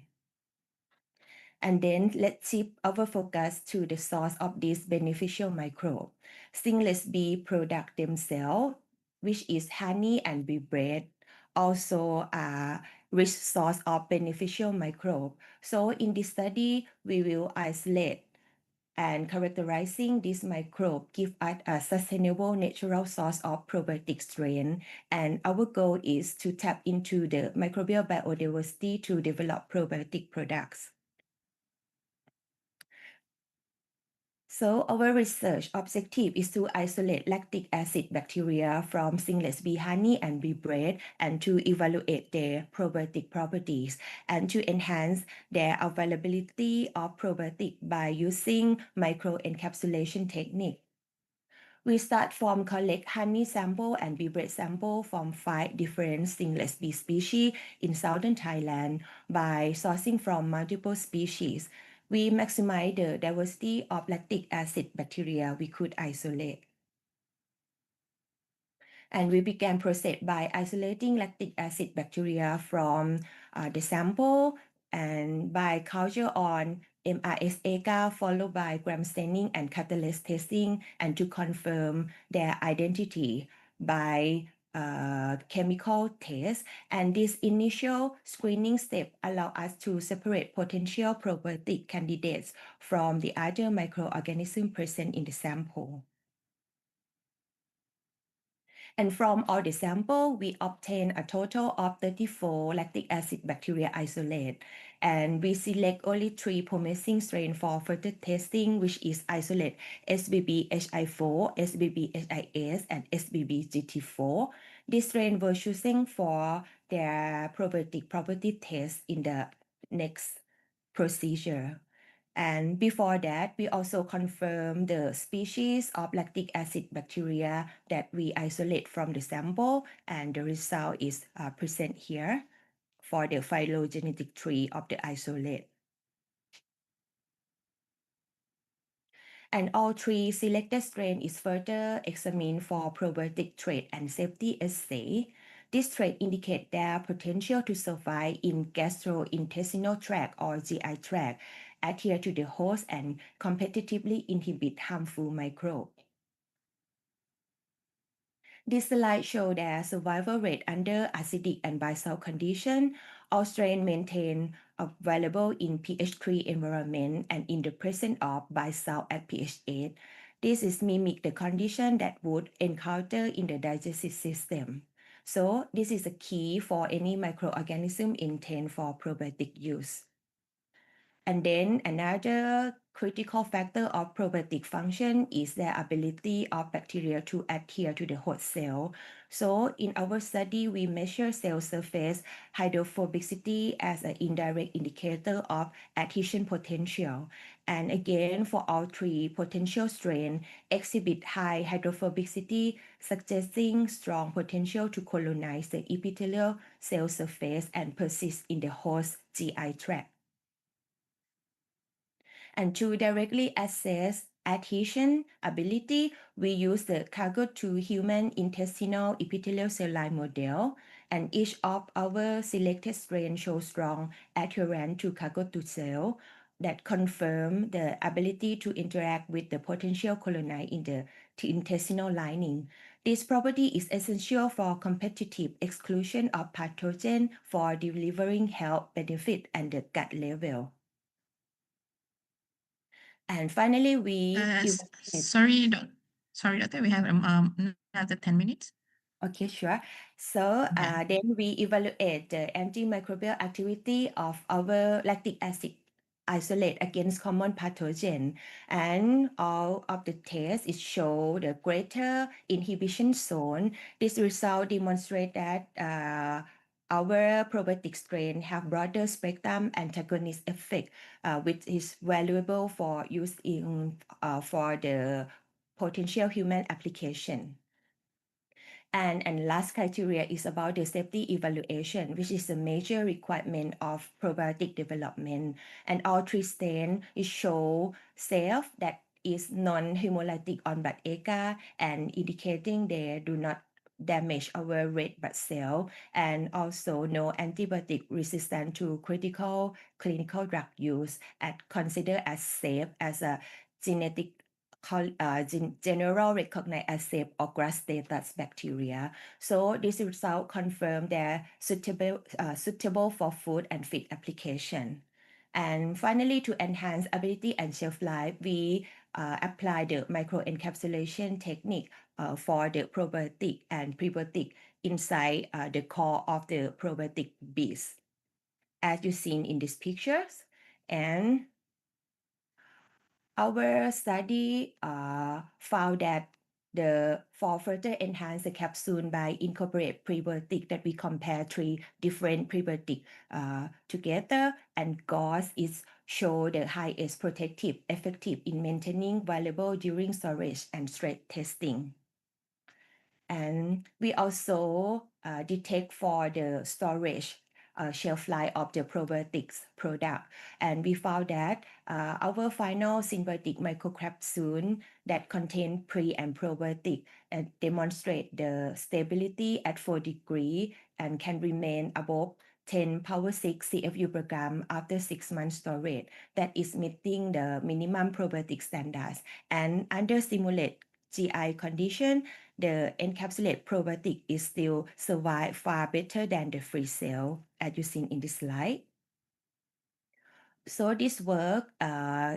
And then let's shift our focus to the source of this beneficial microbe. Stingless bee product themselves, which is honey and bee bread, also are rich source of beneficial microbe. So in this study, we will isolate and characterizing this microbe give us a sustainable natural source of probiotic strain. And our goal is to tap into the microbial biodiversity to develop probiotic products. So our research objective is to isolate lactic acid bacteria from stingless bee honey and bee bread and to evaluate their probiotic properties and to enhance their availability of probiotic by using microencapsulation technique. We start from collect honey sample and bee bread sample from 5 different stingless bee species in southern Thailand by sourcing from multiple species. We maximize the diversity of lactic acid bacteria we could isolate. And we began process by isolating lactic acid bacteria from the sample and by culture on MRSA followed by gram staining and catalase testing and to confirm their identity by chemical test. And this initial screening step allow us to separate potential probiotic candidates from the other microorganisms present in the sample. And from all the sample, we obtain a total of 34 lactic acid bacteria isolate. And we select only 3 promising strains for further testing, which is isolate SBB-HI4, SBB-HIS, and SBB-GT4. These strains were chosen for their probiotic property test in the next procedure. And before that, we also confirm the species of lactic acid bacteria that we isolate from the sample, and the result is present here for the phylogenetic tree of the isolate. And all three selected strains is further examined for probiotic trait and safety assay. This trait indicate their potential to survive in gastrointestinal tract or GI tract, adhere to the host, and competitively inhibit harmful microbes. This slide shows their survival rate under acidic and base-salt condition. All strains maintain available in pH 3 environment and in the presence of base-salt at pH 8. This is mimic the condition that would encounter in the digestive system. So this is a key for any microorganism intended for probiotic use. And then another critical factor of probiotic function is their ability of bacteria to adhere to the host cell. So in our study, we measure cell surface hydrophobicity as an indirect indicator of adhesion potential. And again, for all three potential strains exhibit high hydrophobicity, suggesting strong potential to colonize the epithelial cell surface and persist in the host GI tract. And to directly assess adhesion ability, we use the cargo-2 human intestinal epithelial cell line model, and each of our selected strains shows strong adherence to cargo-2 cell that confirm the ability to interact with the potential coloni in the intestinal lining. This property is essential for competitive exclusion of pathogen for delivering health benefit at the gut level. And finally, we Sorry, doctor, we have another 10 minutes. Okay, sure. So Yeah. then we evaluate the antimicrobial activity of our lactic acid isolate against common pathogen, and all of the tests it show the greater inhibition zone. This result demonstrate that our probiotic strain have broader spectrum antagonist effect, which is valuable for use in for the potential human application. And last criteria is about the safety evaluation, which is a major requirement of probiotic development. And all three strains show safe, that is non-hemolytic on blood agar, and indicating they do not damage our red blood cell, and also no antibiotic resistant to critical clinical drug use, and considered as safe as a genetic general recognized as safe or grass status bacteria. So this result confirm they're suitable for food and feed application. And finally, to enhance ability and shelf life, we apply the microencapsulation technique for the probiotic and prebiotic inside the core of the probiotic beads, as you seen in these pictures. And our study found that for further enhance the capsule by incorporate prebiotic, that we compare three different prebiotic together, and gauze is show the highest protective effective in maintaining valuable during storage and stress testing. And we also detect for the storage shelf life of the probiotics product, and we found that our final synthetic microcapsule that contain pre and probiotic and demonstrate the stability at 4 degrees and can remain above 10 power 6 CFU per gram after 6 months storage, that is meeting the minimum probiotic standards. And under simulate GI condition, the encapsulated probiotic is still survive far better than the free cell, as you seen in this slide. So this work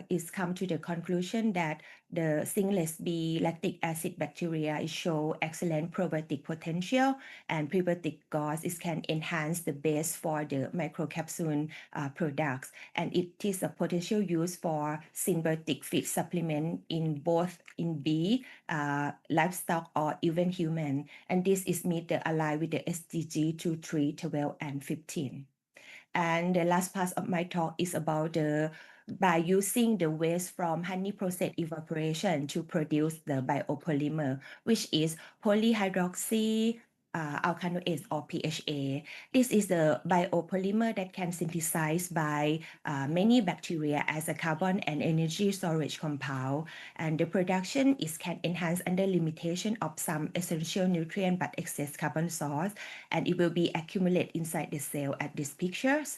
is come to the conclusion that the Singlet B lactic acid bacteria show excellent probiotic potential, and prebiotic gauze can enhance the base for the microcapsule products, and it is a potential use for symbiotic feed supplement in both in bee, livestock, or even human, and this is meet the align with the SDG 2, 3, 12, and 15. And the last part of my talk is about by using the waste from honey process evaporation to produce the biopolymer, which is polyhydroxy alkanoates or PHA. This is a biopolymer that can synthesize by many bacteria as a carbon and energy storage compound. And the production is can enhance under limitation of some essential nutrient but excess carbon source, and it will be accumulate inside the cell at these pictures.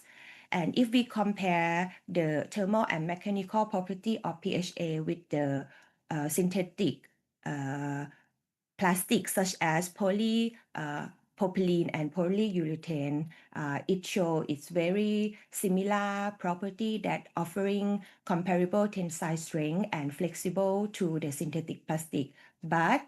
And if we compare the thermal and mechanical property of PHA with the synthetic plastics such as propylene and polyurethane, it shows its very similar property that offering comparable tensile strength and flexible to the synthetic plastic. But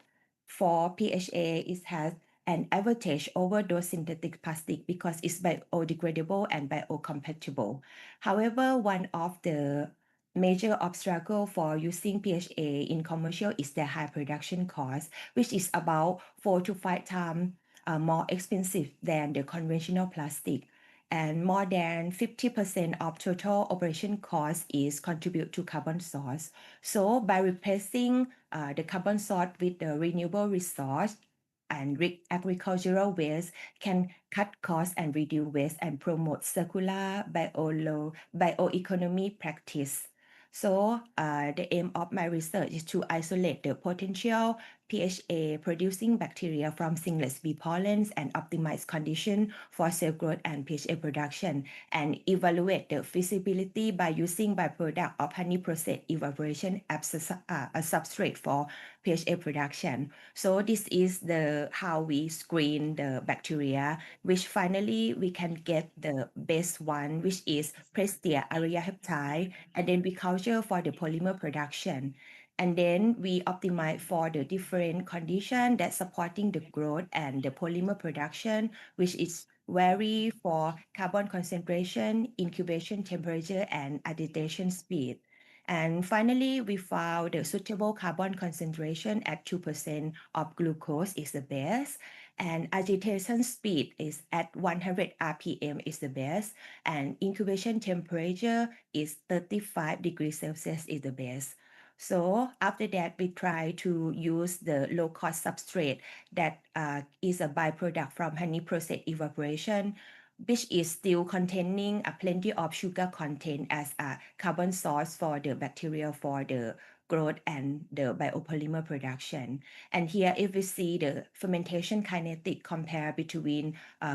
for PHA, it has an advantage over those synthetic plastic because it's biodegradable and biocompatible. However, one of the major obstacle for using PHA in commercial is the high production cost, which is about 4 to 5 times more expensive than the conventional plastic. And more than 50% of total operation cost is contribute to carbon source. So by replacing the carbon source with the renewable resource and agricultural waste can cut costs and reduce waste and promote circular bioeconomy practice. So the aim of my research is to isolate the potential PHA producing bacteria from singlet bee pollens and optimize condition for cell growth and PHA production, and evaluate the feasibility by using byproduct of honey process evaporation as a substrate for PHA production. So this is the how we screen the bacteria, which finally we can get the best one, which is Prestia aryaheptide, and then we culture for the polymer production. And then we optimize for the different condition that supporting the growth and the polymer production, which is vary for carbon concentration, incubation temperature, and agitation speed. And finally, we found the suitable carbon concentration at 2% of glucose is the best, and agitation speed is at 100 RPM is the best, and incubation temperature is 35 degrees Celsius is the best. So after that, we try to use the low-cost substrate that is a byproduct from honey process evaporation, which is still containing a plenty of sugar content as a carbon source for the bacteria for the growth and the biopolymer production. And here, if we see the fermentation kinetic compare between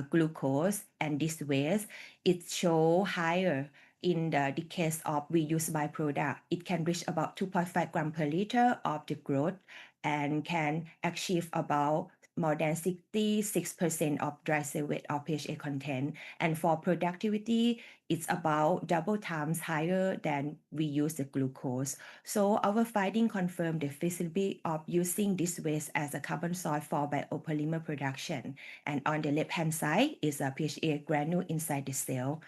glucose and this waste, it show higher in the case of we use byproduct. It can reach about 2.5 gram per liter of the growth and can achieve about more than 66% of dry cell weight of PHA content. And for productivity, it's about double times higher than we use the glucose. So our finding confirmed the feasibility of using this waste as a carbon source for biopolymer production. And on the left-hand side is a PHA granule inside the cell.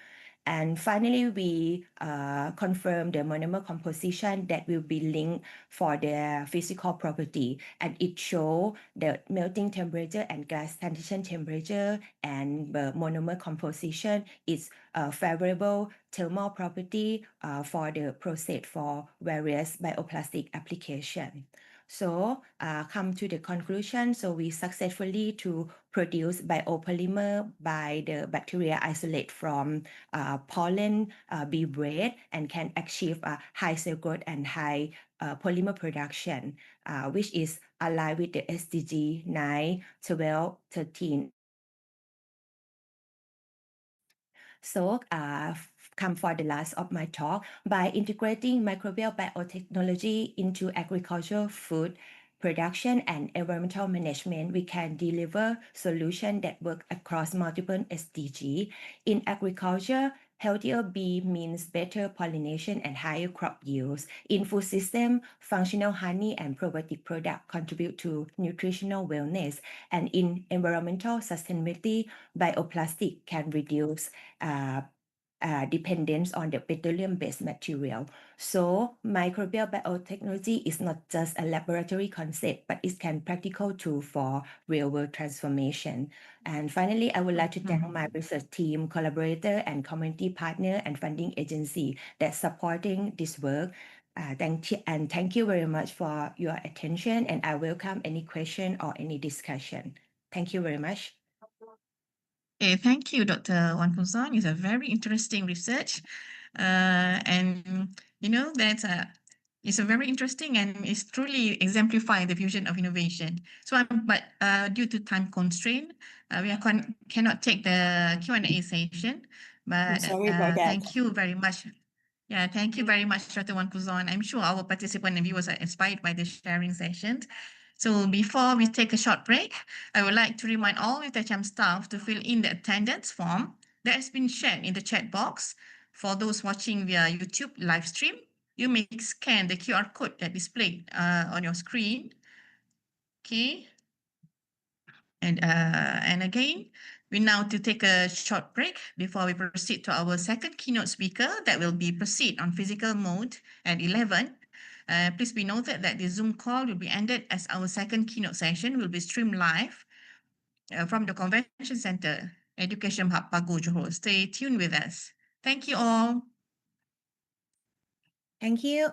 And finally, we confirm the monomer composition that will be linked for their physical property. And it shows the melting temperature and gas transition temperature and the monomer composition is favorable thermal property for the process for various bioplastic application. So come to the conclusion. So we successfully to produce biopolymer by the bacteria isolate from pollen bee bread and can achieve a high cell growth and high polymer production, which is aligned with the SDG 9, 12, 13. So come for the last of my talk. By integrating microbial biotechnology into agriculture, food production, and environmental management, we can deliver solutions that work across multiple SDG. In agriculture, healthier bee means better pollination and higher crop yields. In food system, functional honey and probiotic products contribute to nutritional wellness. And in environmental sustainability, bioplastic can reduce dependence on the petroleum-based material. So microbial biotechnology is not just a laboratory concept, but it can practical tool for real-world transformation. And finally, I would like to thank my research team, collaborator, and community partner and funding agency that supporting this work. Thank you very much for your attention, and I welcome any question or any discussion. Thank you very much. Thank you, Dr. Wan Kuzon. It's a very interesting research. And you know that it's a very interesting and it's truly exemplifying the vision of innovation. So, but due to time constraint, we cannot take the Q&A session. But sorry about that. thank you very much. Yeah, thank you very much, Dr. Wan Kuzon. I'm sure our participants and viewers are inspired by the sharing sessions. So before we take a short break, I would like to remind all UTHM staff to fill in the attendance form that has been shared in the chat box. For those watching via YouTube live stream, you may scan the QR code that displayed on your screen. Okay. And again, we now to take a short break before we proceed to our second keynote speaker that will be proceed on physical mode at 11. Please be noted that the Zoom call will be ended as our second keynote session will be streamed live from the Convention Centre, Education Hub Pago Johor. Stay tuned with us. Thank you all. Thank you.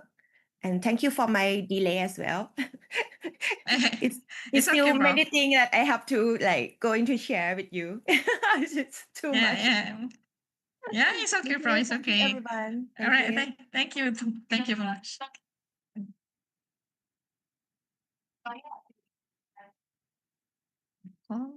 And thank you for my delay as well. it's It's still okay, bro. many things that I have to like going to share with you. It's too much. Yeah, it's okay, bro. It's Thank you, okay. everyone. All right. Thank you. Thank you very much. Oh.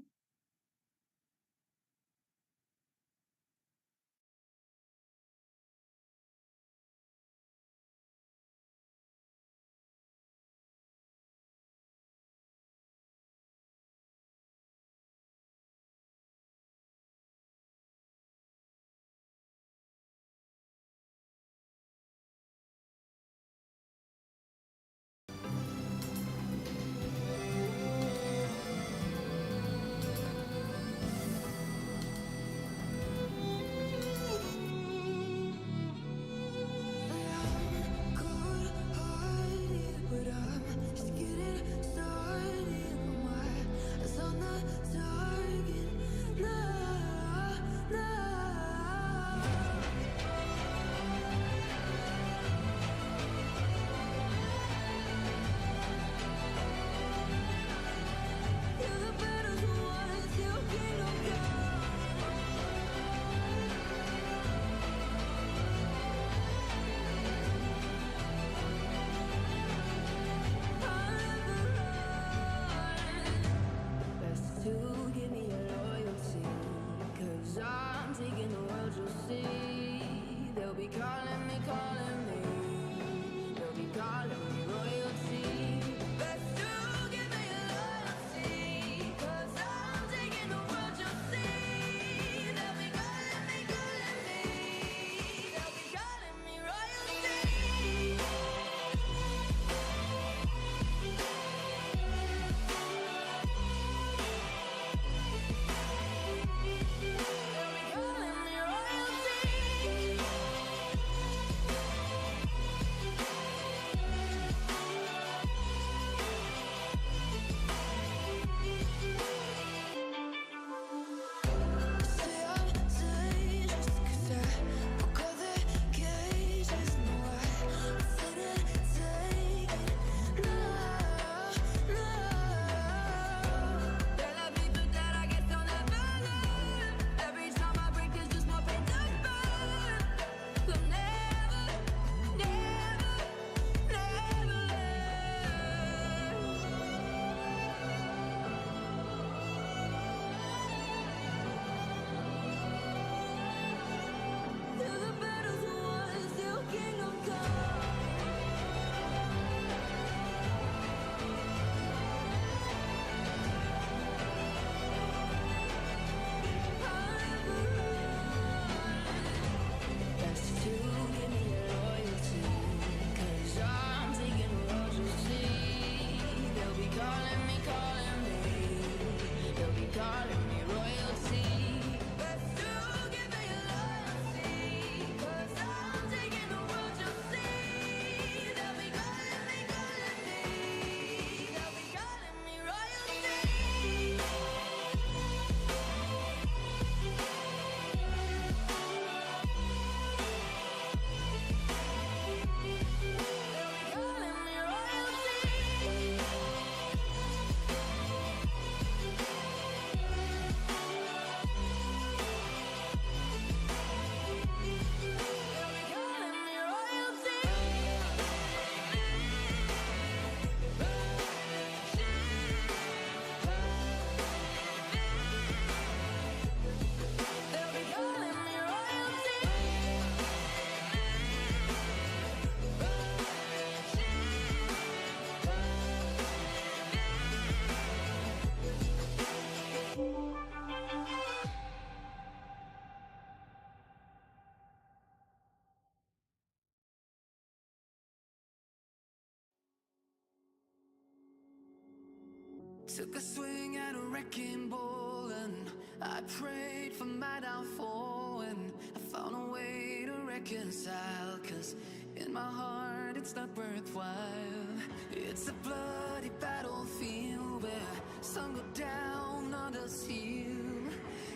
Took a swing at a wrecking ball and I prayed for my downfall, and I found a way to reconcile, 'cause in my heart it's not worthwhile. It's a bloody battlefield where some go down, others heal.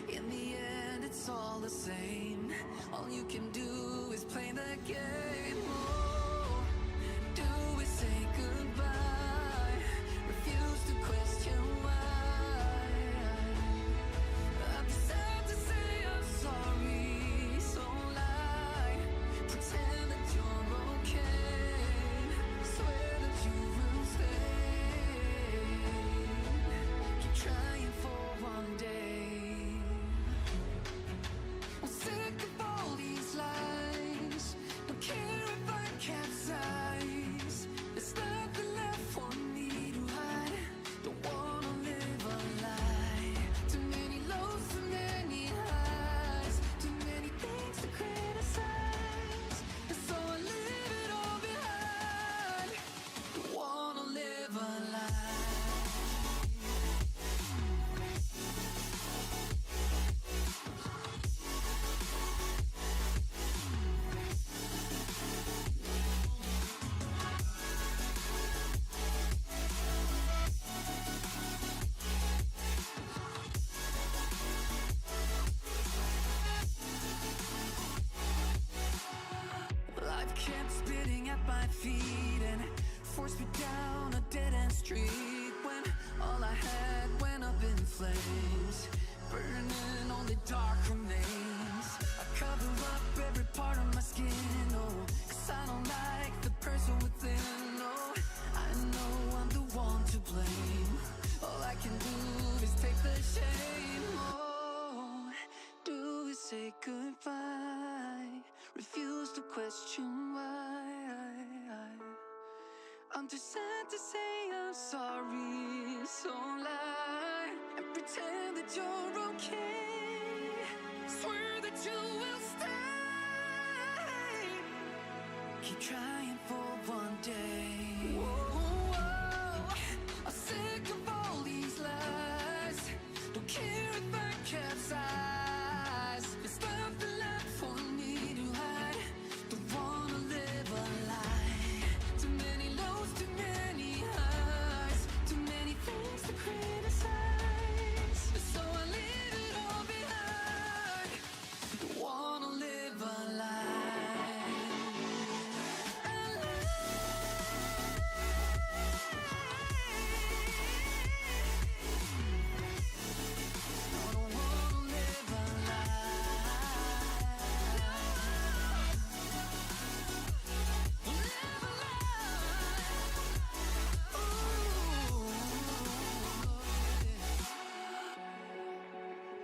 In the end it's all the same. All you can do is play the game. Oh, do we say goodbye? Refuse to question why. I'm sad to say I'm sorry, so lie. Pretend that you're okay. Swear that you will stay. Keep trying for one day. I'm sick of all these lies. Don't care if I capsize. There's nothing left for me to hide. Don't wanna live a lie. Too many lows, too many highs. Too many things to criticize. And so I leave it all behind. Don't wanna live a lie. Life kept spitting at my feet and forced me down a dead-end street when all I had went up in flames, burning only dark remains. I cover up every part of my skin, oh, 'cause I don't like the person within. Oh, I know I'm the one to blame. All I can do is take the shame. Oh, do we say goodbye? Refuse to question why. I'm too sad to say I'm sorry, so lie and pretend that you're okay. Swear that you will stay. Keep trying for one day. Whoa, I'm sick of all these lies. Don't care if I capsize. There's nothing left for me to hide. Don't wanna live a lie. Too many lows, too many highs. Too many things to criticize. So I leave it all behind. Don't wanna live a lie. A lie. I don't wanna live a lie. Live a lie. Ooh.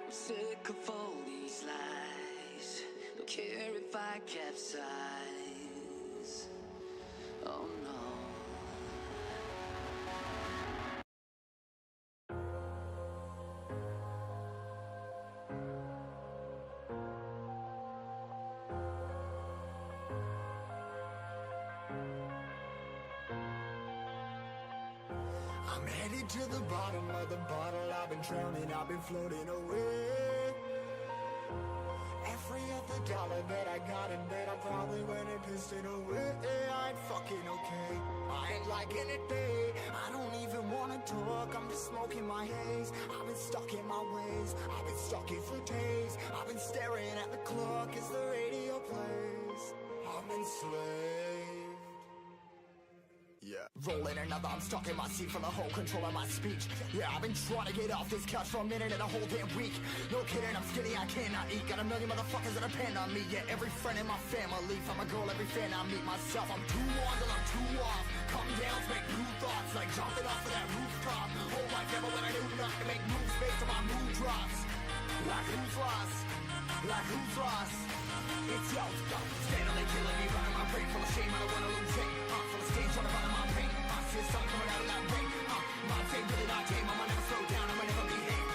I'm sick of all these lies. Don't care if I capsize. Oh no. I'm headed to the bottom of the bottle. I've been drowning, I've been floating away. Every other dollar that I got in bed, I probably went and pissed it away. I ain't fucking okay. I ain't liking it, babe. I don't even wanna talk. I'm just smoking my haze. I've been stuck in my ways. I've been stuck here for days. I've been staring at the clock as the radio plays. I'm enslaved. Yeah, rolling another, I'm stuck in my seat for the whole control of my speech. Yeah, I've been trying to get off this couch for a minute and a whole damn week. No kidding, I'm skinny, I cannot eat. Got a million motherfuckers that depend on me. Yeah, every friend in my family, from a girl, every fan I meet myself. I'm too on till I'm too off. Come down to make new thoughts, like jumping off of that rooftop. Whole life never when I knew not to make moves based on my mood drops. Like who's lost? Like who's lost? It's yo, stand on they killing me, running my brain full of shame, I don't wanna lose it. Full of stage, trying to run my pain. See the sun coming out of that rain. My fame really not tame, I'ma never slow down, I'ma never behave.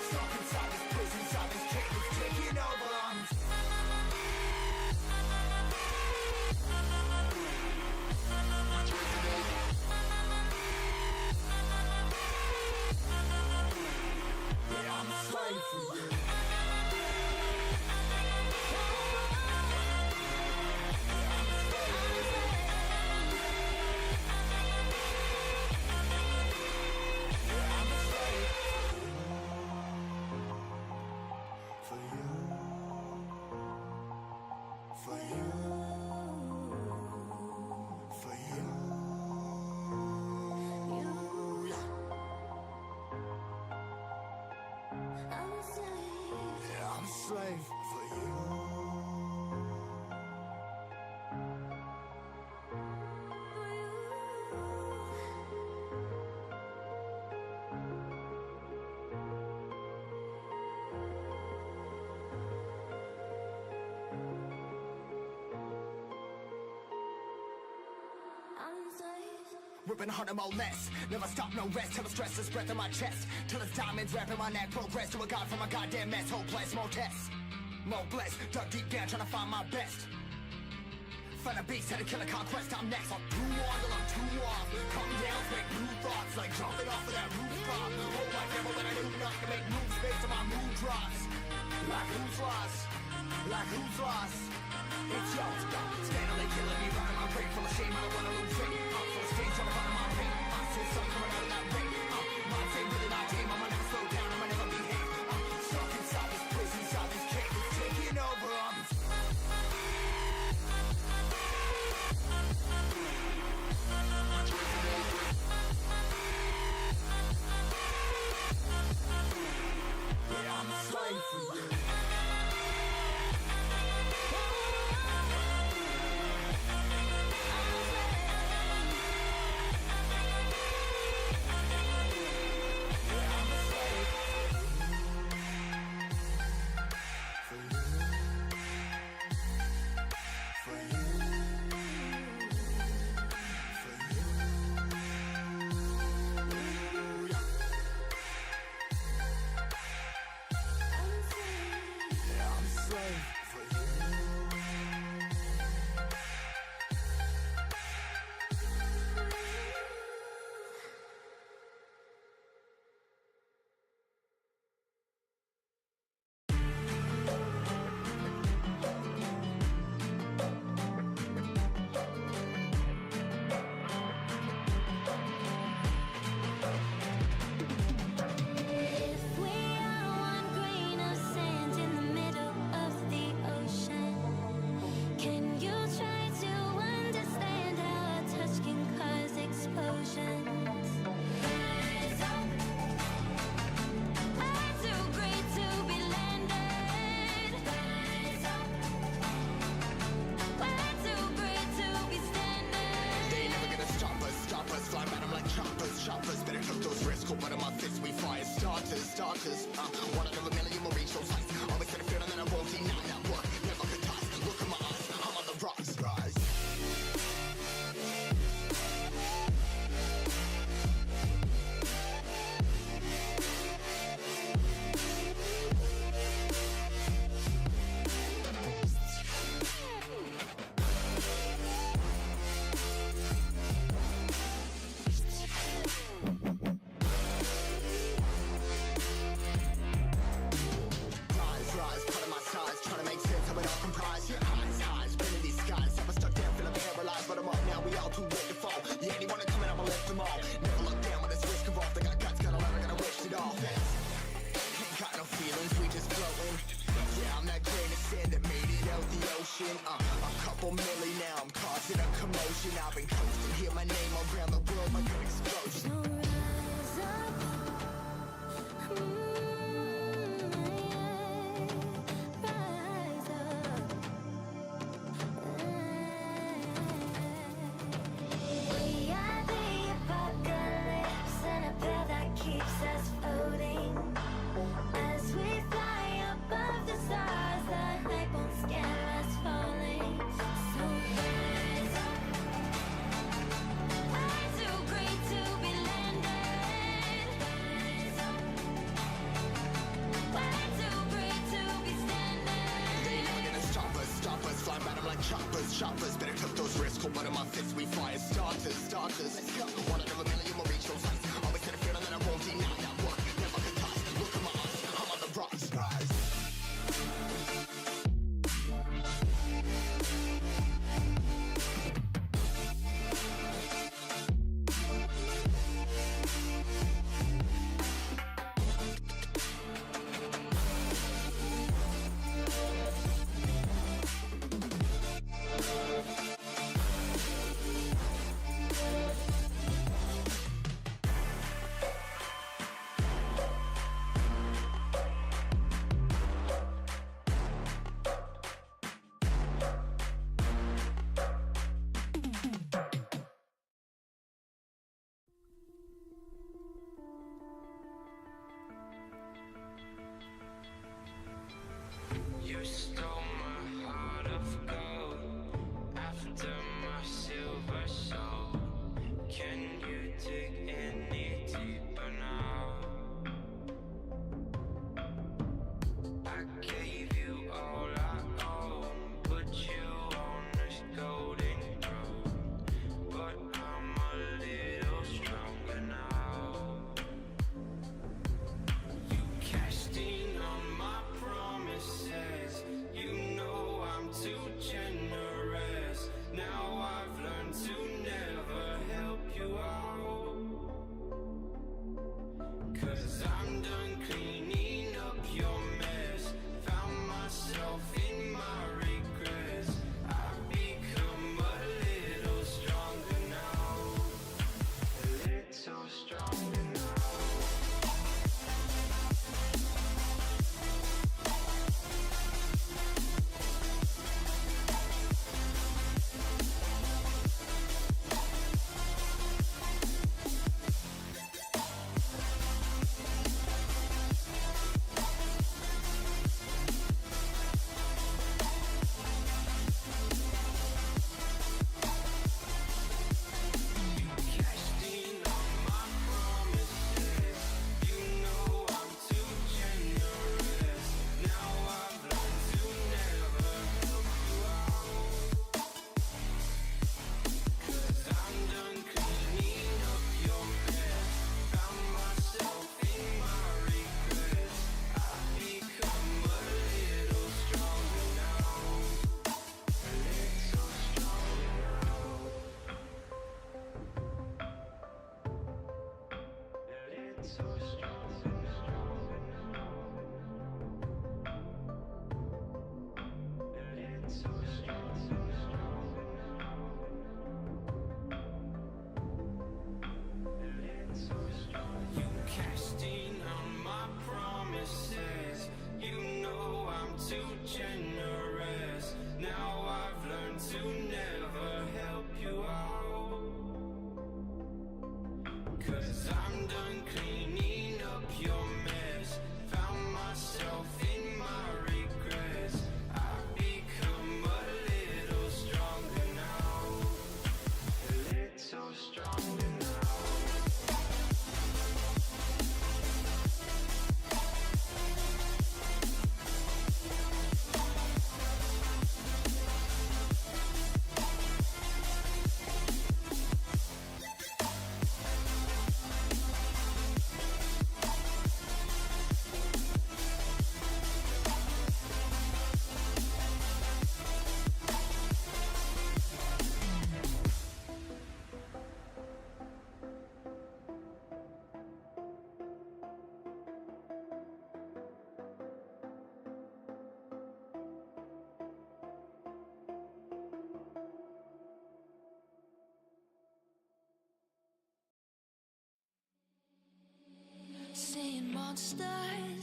Stuck inside this prison, inside this cage, it's taking over. slave for you. Ripping harder, more less. Never stop, no rest. Till the stress is breath in my chest. Till it's diamonds wrapping my neck. Progress to a god from a goddamn mess. Hopeless, more tests. More blessed. Dug deep down, trying to find my best. Find a beast, had to kill a conquest. I'm next. I'm too on till I'm too off. Calm down, make new thoughts. Like jumping off of that rooftop. Hold my devil when I do not to make moves based on my mood drops. Like who's lost? Like who's lost? It's yours. Steadily killing me, running my brain full of shame. I don't wanna lose it. I'm full of stage, trying to find my pain. I see something coming out of that rain. My team, really my team. I'ma never slow down. I'ma never behave. I'm stuck inside this prison, inside this cage. It's taking over. I'm a slave for you. Choppers, better cook those risks. Cold blood in my fists, we fire starters. One out of a million will reach those heights. Always had a feeling that I won't deny that work. Never could toss. Look in my eyes, I'm on the rocks. Rise. A couple milli now, I'm causing a commotion. I've been coasting, hear my name around the world like an explosion. So rise up, rise up. We are the apocalypse, and a pill that keeps us floating. As we fly above the stars, the night won't scare us falling. So rise up. I'm too great to be landed. Rise up. We're too great to be standing. They never gonna stop us, fly by them like choppers, better cook those risks. Cold blood in my fists, we fire starters. Let's go. One out of a million will reach those heights. Always had a feeling that I won't deny that work. Never could toss. Look in my eyes, I'm on the rocks. Rise.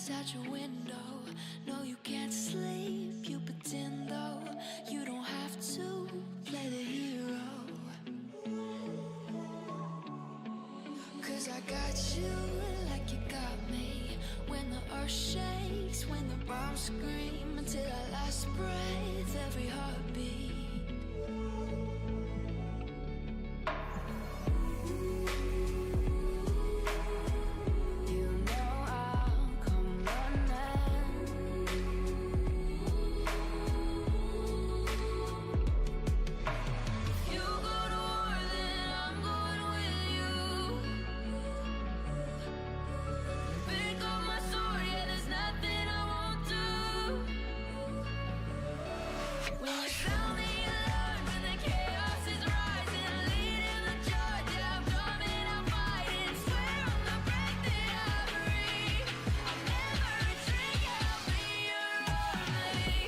outside your window. No, you can't sleep, you pretend though. You don't have to play the hero. 'Cause I got you like you got me. When the earth shakes, when the bombs scream, until our last breath, every heartbeat. You know I'll come running. If you go to war, then I'm going with you. Pick up my sword, yeah, there's nothing I won't do. When you sound the alarm, when the chaos is rising, leading the charge, yeah, I'm coming, I'm fighting. Swear on the breath that I breathe, I'll never retreat, yeah, I'll be your army.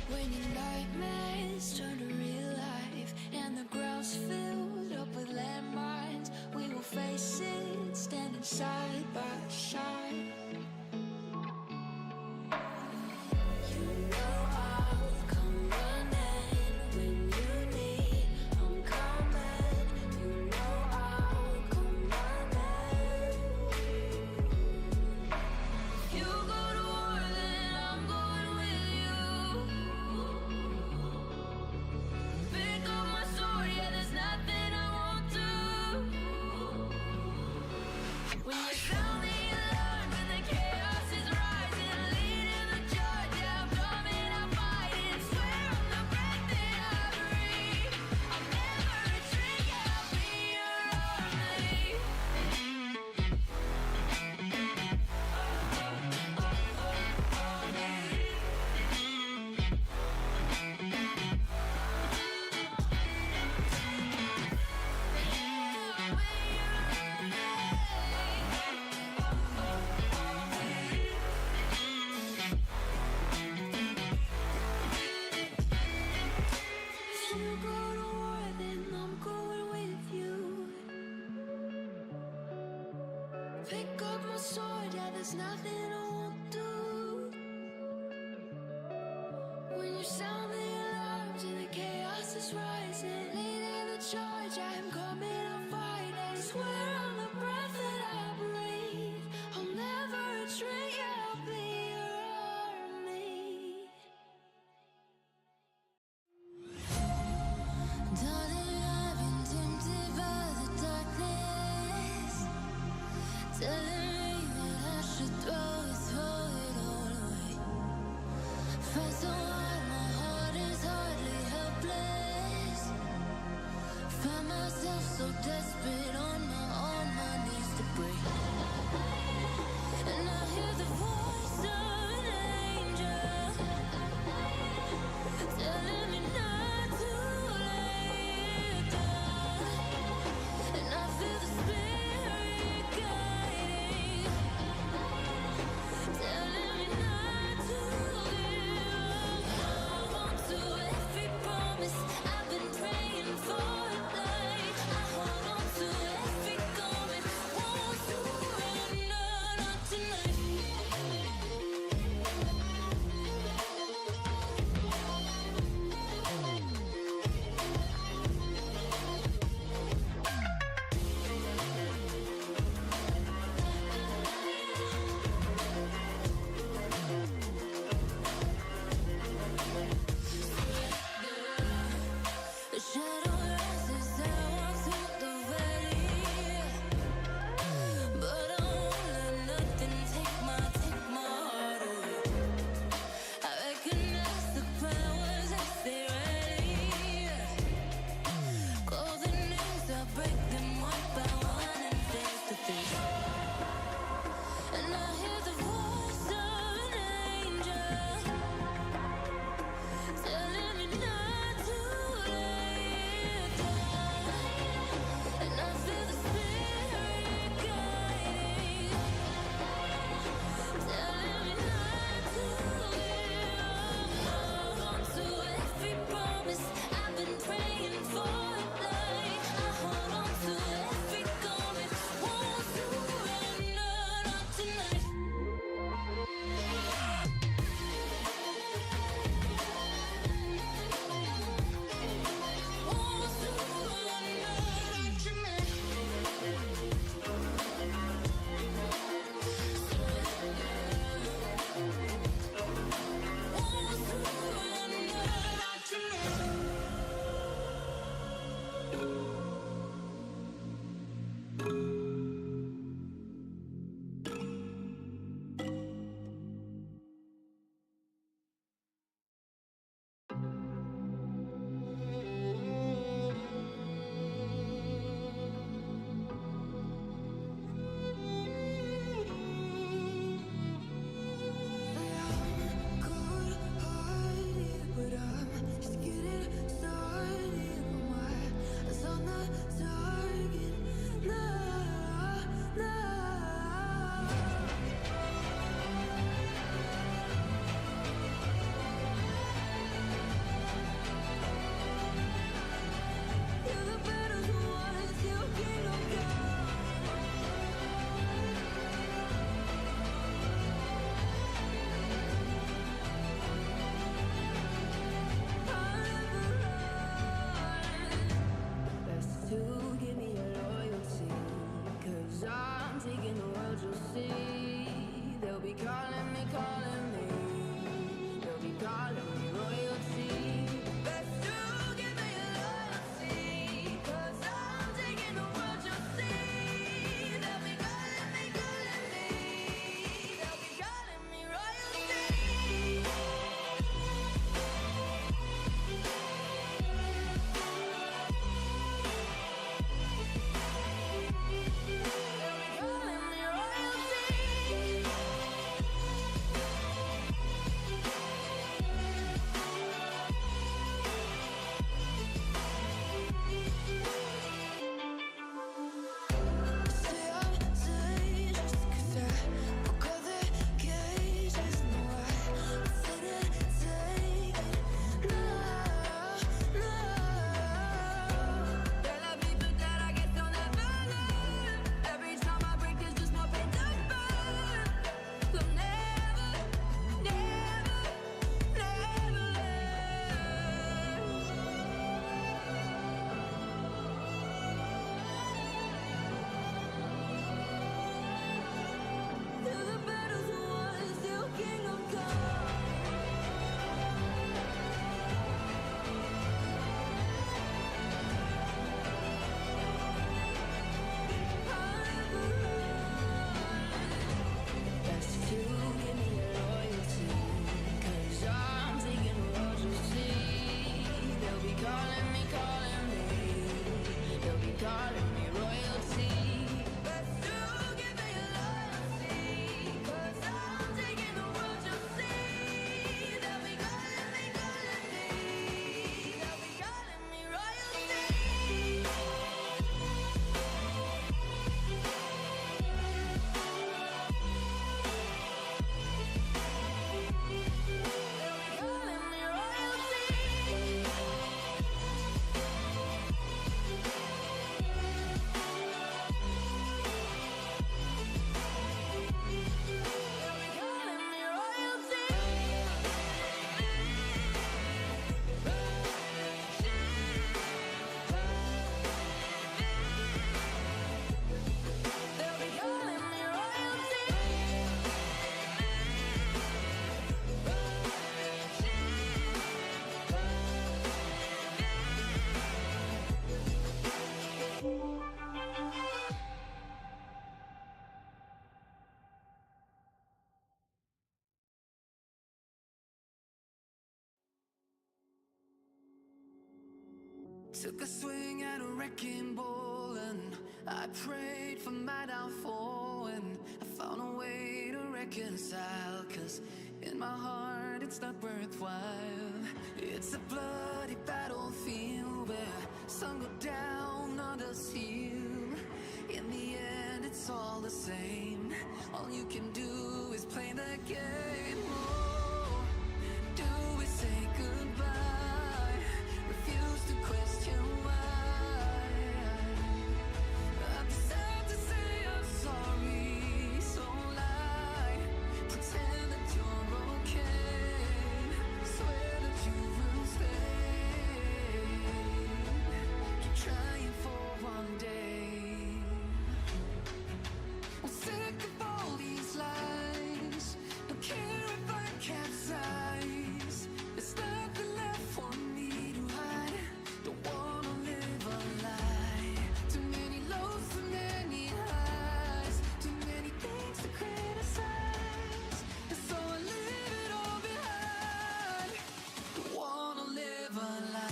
When your nightmares turn to real life and the ground's filled up with landmines, we will face it standing side by side. You know I'll come running when you need. I'm coming. You know I'll come running. If you go to war, then I'm going with you. Pick up my sword, yeah, there's nothing I won't do. When you sound the alarm, when the chaos is rising, leading the charge, yeah, I'm coming, I'm fighting. Swear on the breath that I breathe, I'll never retreat, yeah, I'll be your army. If you go to war, then I'm going with you. Pick up my sword, yeah, there's nothing I won't do. When you sound the alarms and the chaos is rising, leading the charge, I'm coming, I'm fighting. Swear on the breath that I breathe, I'll never retreat, yeah, I'll be your army. Darling, I've been tempted by the darkness, telling me that I should throw it all away. Fight so hard, my heart Took a swing at a wrecking ball and I prayed for my downfall, and I found a way to reconcile, 'cause in my heart it's not worthwhile. It's a bloody battlefield where some go down, others heal. In the end it's all the same. All you can do is play the game. Oh, do we say goodbye? Refuse to question why. I'm sad to say I'm sorry, so lie. Pretend that you're okay. Swear that you will stay. Keep trying for one day. I'm sick of all these lies. Don't care if I capsize. There's nothing left for me to hide. Don't wanna live a lie. Too many lows, too many highs. Too many things to criticize. And so I leave it all behind. Don't wanna live a lie.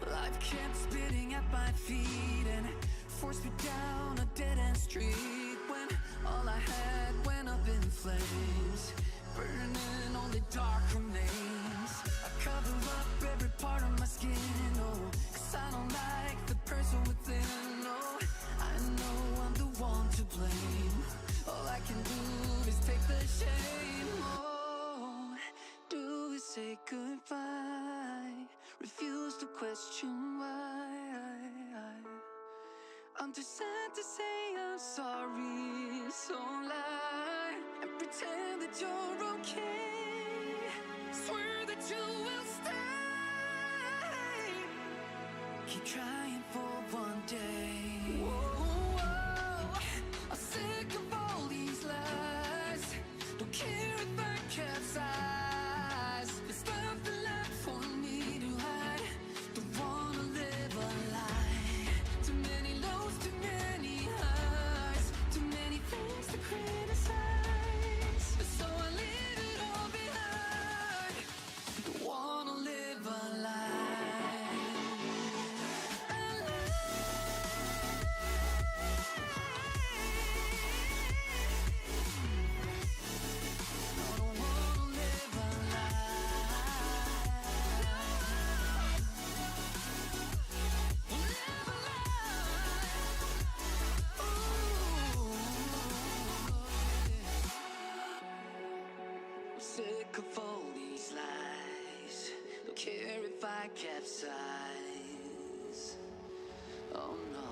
Life kept spitting at my feet and forced me down a dead-end street, when all I had went up in flames, burning only dark remains. I cover up every part of my skin, oh, 'cause I don't like the person within. Oh, I know I'm the one to blame. All I can do is take the shame. Oh, do we say goodbye? Refuse to question why. I'm too sad to say I'm sorry, so lie and pretend that you're okay. Swear that you will stay. Keep trying for one day. Whoa, I'm sick of all these lies. Don't care if I capsize. There's nothing left for me to hide. Don't wanna live a lie. Too many lows, too many highs. Too many things to criticize. So I leave it all behind. Don't wanna live a lie. A lie. No, don't wanna live a lie. Live a lie. Ooh. I'm sick of all these lies. Don't care if I capsize. Oh no.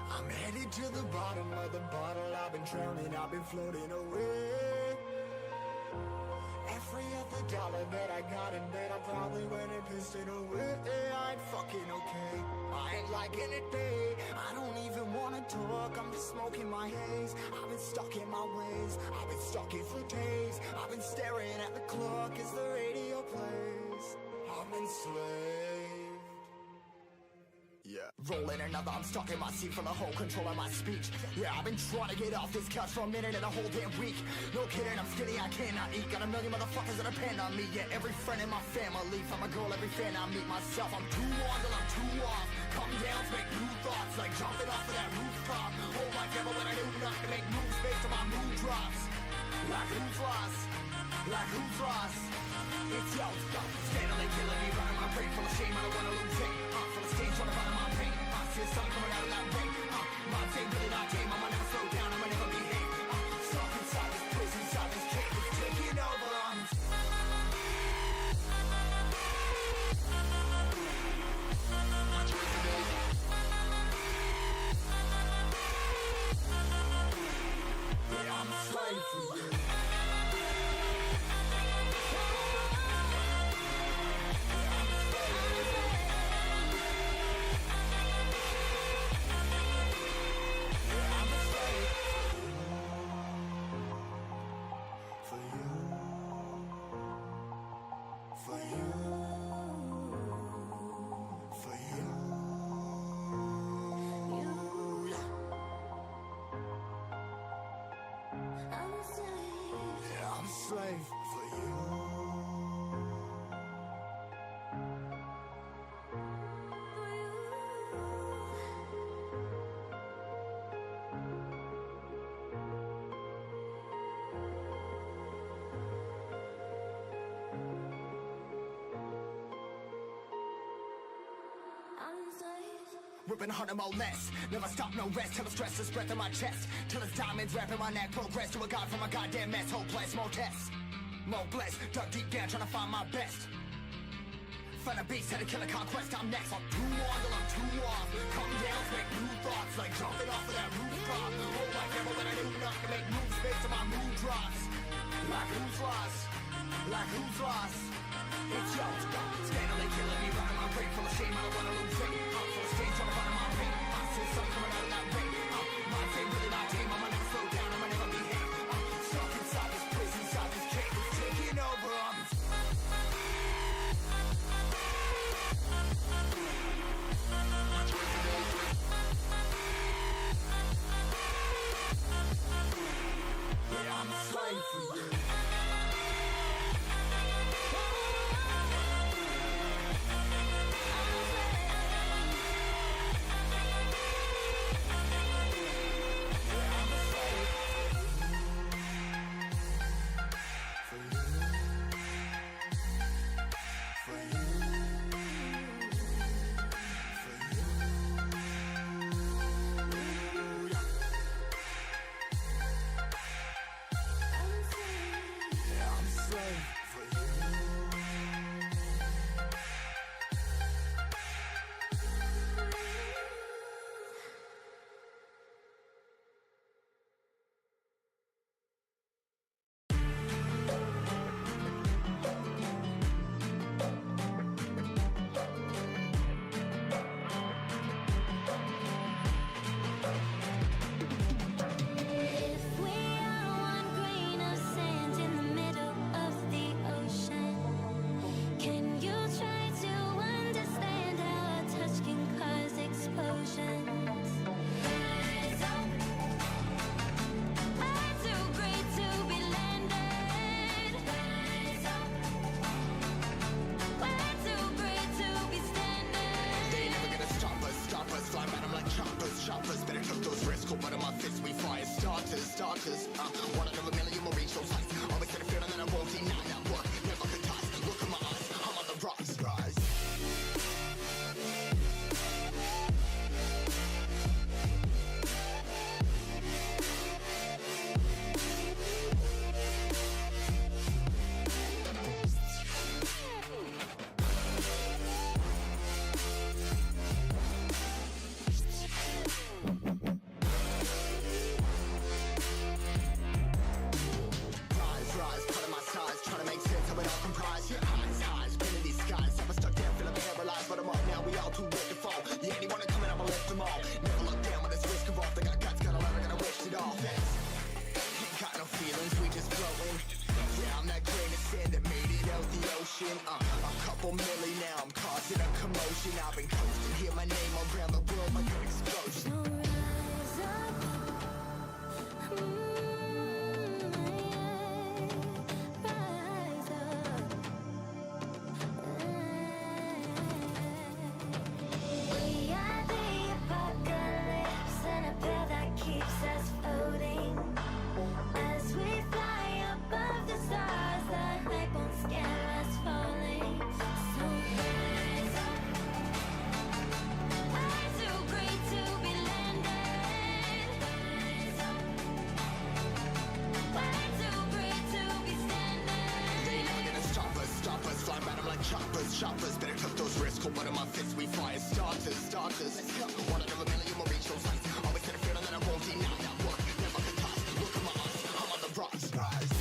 I'm headed to the bottom of the bottle. I've been drowning, I've been floating away. Every other dollar that I got in bed, I probably went and pissed it away. I ain't fucking okay. I ain't liking it, babe. I don't even wanna talk. I'm just smoking my haze. I've been stuck in my ways. I've been stuck in for days. I've been staring at the clock as the radio plays. I'm enslaved. Yeah, rolling another, I'm stuck in my seat for the whole control of my speech. Yeah, I've been trying to get off this couch for a minute and a whole damn week. No kidding, I'm skinny, I cannot eat. Got a million motherfuckers that depend on me. Yeah, every friend in my family, from a girl, every fan I meet myself. I'm too on till I'm too off. Come down to make new thoughts, like jumping off of that rooftop. Hold my camera when I do not to make moves based on my mood drops. Like who's lost? Like who's lost? It's yo, standing killing me, running my brain full of shame. I don't wanna lose it. Full of stage, trying to find my pain. See the sun coming out of that rain. My day really not game. I'ma never slow down. I'ma never behave. Stuck inside this prison, inside this cage. It's taking over. ripping harder, more less. Never stop, no rest, till the stress is breath in my chest. Till it's diamonds wrapping my neck, progress to a god from a goddamn mess. Hopeless, more tests, more blessed. Dug deep down, trying to find my best. Find a beast, had to kill a conquest, I'm next. I'm too on till I'm too off. Calm down, make new thoughts, like jumping off of that rooftop. Hold my camera when I do not to make moves based on my mood drops. Like who's lost? Like who's lost? It's yours, scandally killing me, running my brain full of shame, I don't wanna lose it. I'm full of stage, trying to find my pain. I see something coming out of that rain. My fame, really my team, I'ma never slow down, I'ma never be here. Stuck inside this prison, inside this cage, it's taking over, I'm a slave for you. If we are one grain of sand in the middle of the ocean, can you try to understand how a touch can cause explosions? Rise up. I'm too great to be landed. Rise up. We're too great to be standing. They ain't never gonna stop us, fly at 'em like choppers, better took those risks, cold blood in my fists, we fire starters, one out of a million will reach those heights, always had a feeling that I won't deny that work, never could toss, look in my eyes, I'm on the rocks, rise. Rise, cutting my size, trying to make sense of it all comprised. Yeah, highs, been in these skies. Never stuck down, feeling paralyzed, but I'm up now. We all too late to fall. Yeah, anyone coming up, I'll lift them all. Never look down when there's risk involved. They got guts, got a lot, I gotta wish it off. Ain't got no feelings, we just floating. Yeah, I'm that grain of sand that made it out the ocean. A couple milli now, I'm causing a commotion. I've been coasting, hear my name around the world like an explosion. So rise up. Rise up. We are the apocalypse, and a pill that keeps us floating. As we fly above the stars, the hype won't scare us falling. So rise up. I'm too great to be landed. Rise up. We're too great to be standing. They ain't never gonna stop us, fly at 'em like choppers, better took those risks, cold blood in my fists, we fire starters, one out of a million will reach those heights, always had a feeling that I won't deny that work, never could toss, look in my eyes, I'm on the rocks, rise.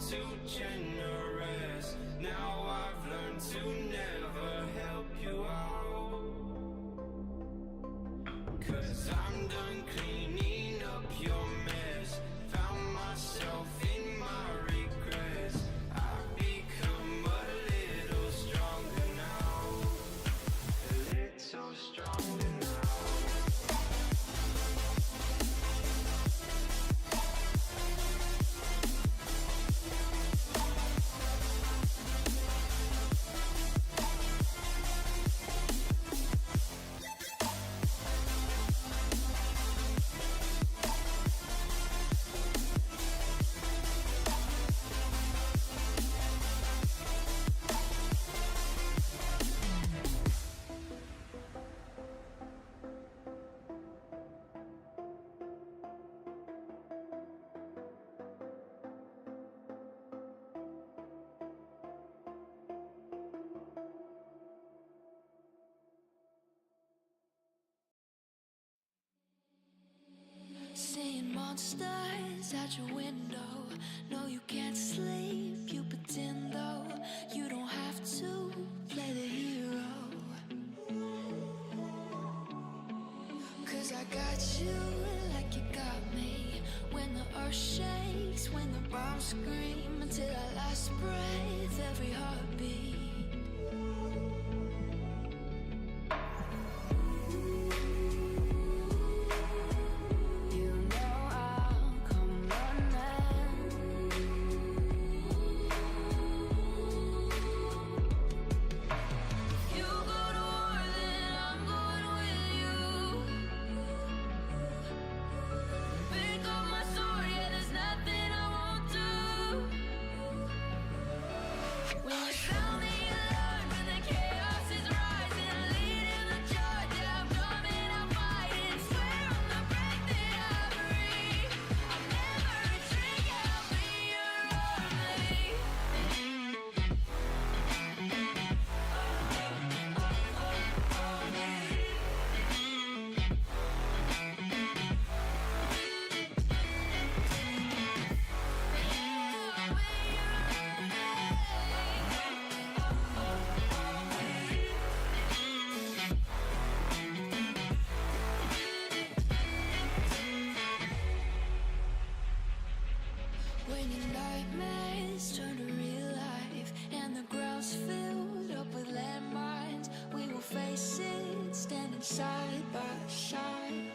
too generous. Now I've learned to never help you out. 'Cause I'm done cleaning up your mess. Found myself in my regrets. I've become a little stronger now. A little stronger now. Seeing monsters at your window. No, you can't sleep, you pretend though. You don't have to play the hero. 'Cause I got you like you got me. When the earth shakes, when the bombs scream, until our last breath, every heartbeat. You know I'll come running. You go to war, then I'm going with you. Pick up my sword, yeah, there's nothing I won't do. When you sound the alarm, when the chaos is rising, I lead in the charge, yeah, I'm coming, I'm fighting. Swear on the breath that I breathe, I'll never retreat, yeah, I'll be your army. When your nightmares turn to real life and the ground's filled up with landmines, we will face it standing side by side.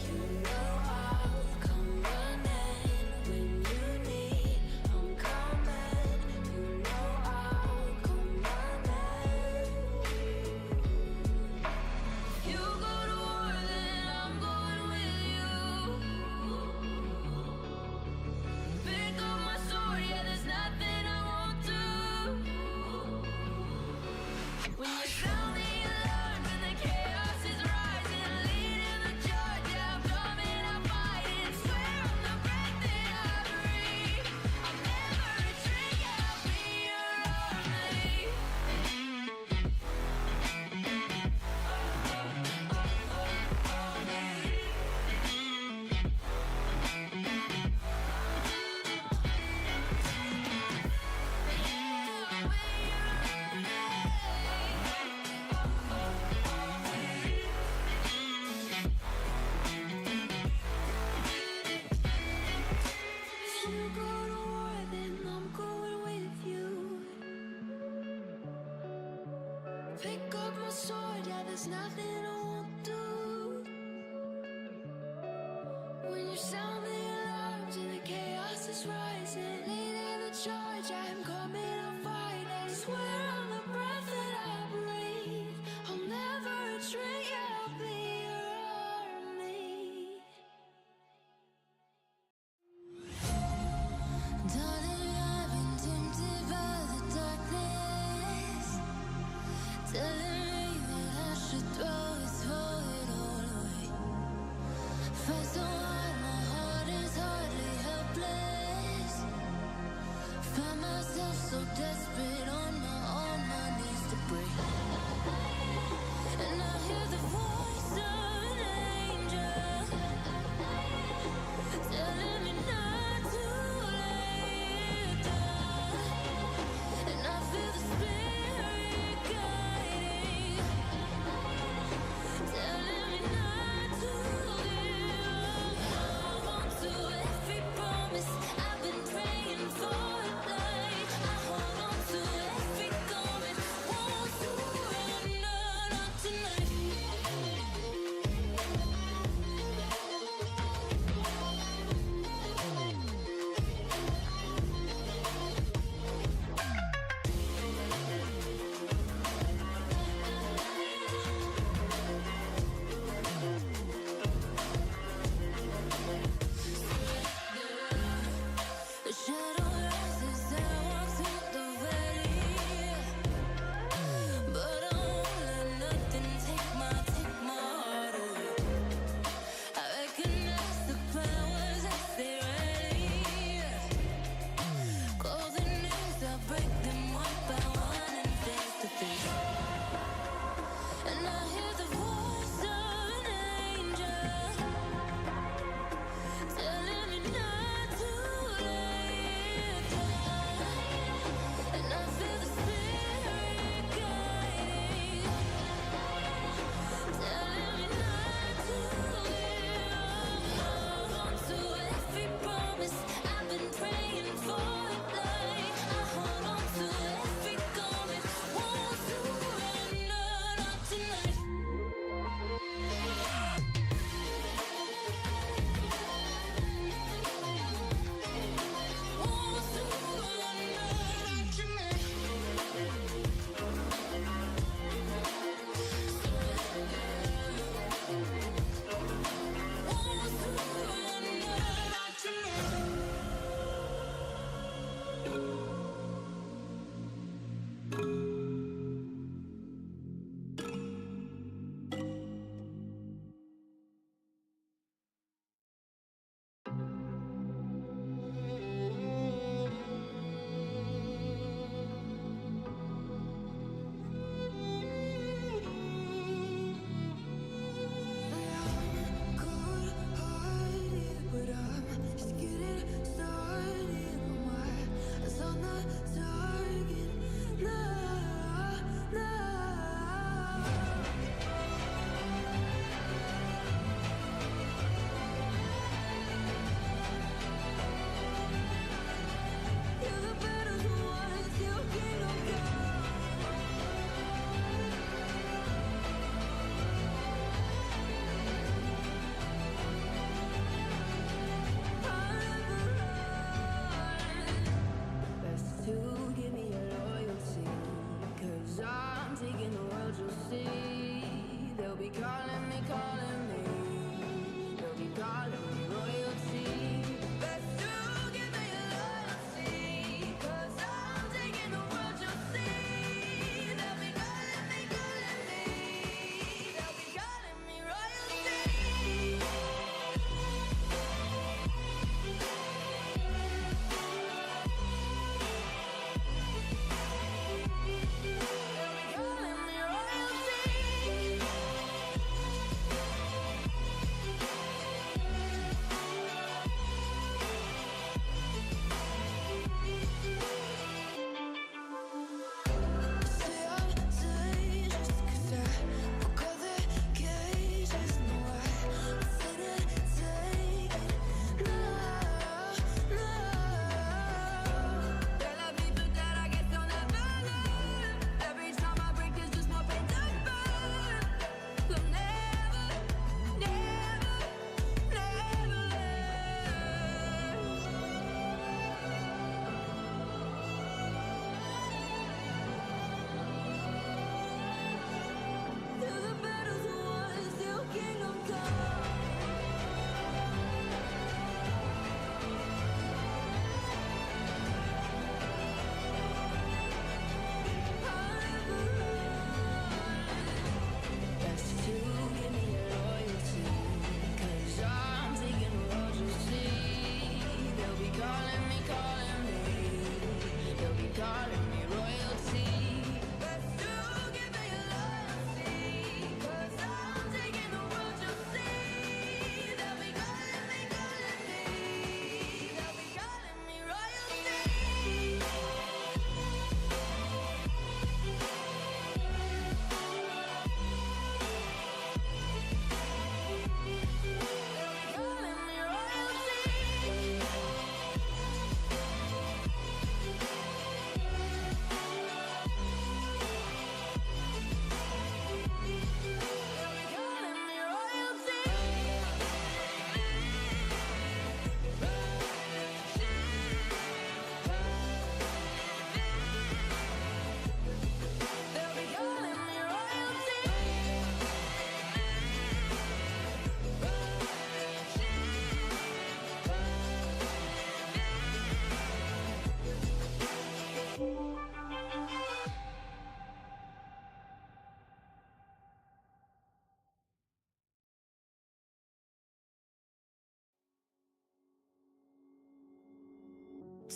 You know I'll come running when you need. I'm coming. You know I'll come running. You go to war, then I'm going with you. Pick up my sword, yeah, there's nothing I won't do. When you sound the alarm, when the chaos is rising, I lead in the charge, yeah, I'm coming, I'm fighting. Swear on the breath that I breathe, I'll never retreat, yeah, I'll be your army. If you go to war, then I'm going with you. Pick up my sword, yeah, there's nothing I won't do. When you sound the alarms and the chaos is rising, lead in the charge, I'm coming, I'm fighting. Swear on the breath that I breathe, I'll never retreat, yeah, I'll be your army. Darling, I've been tempted by the darkness, telling me that I should throw it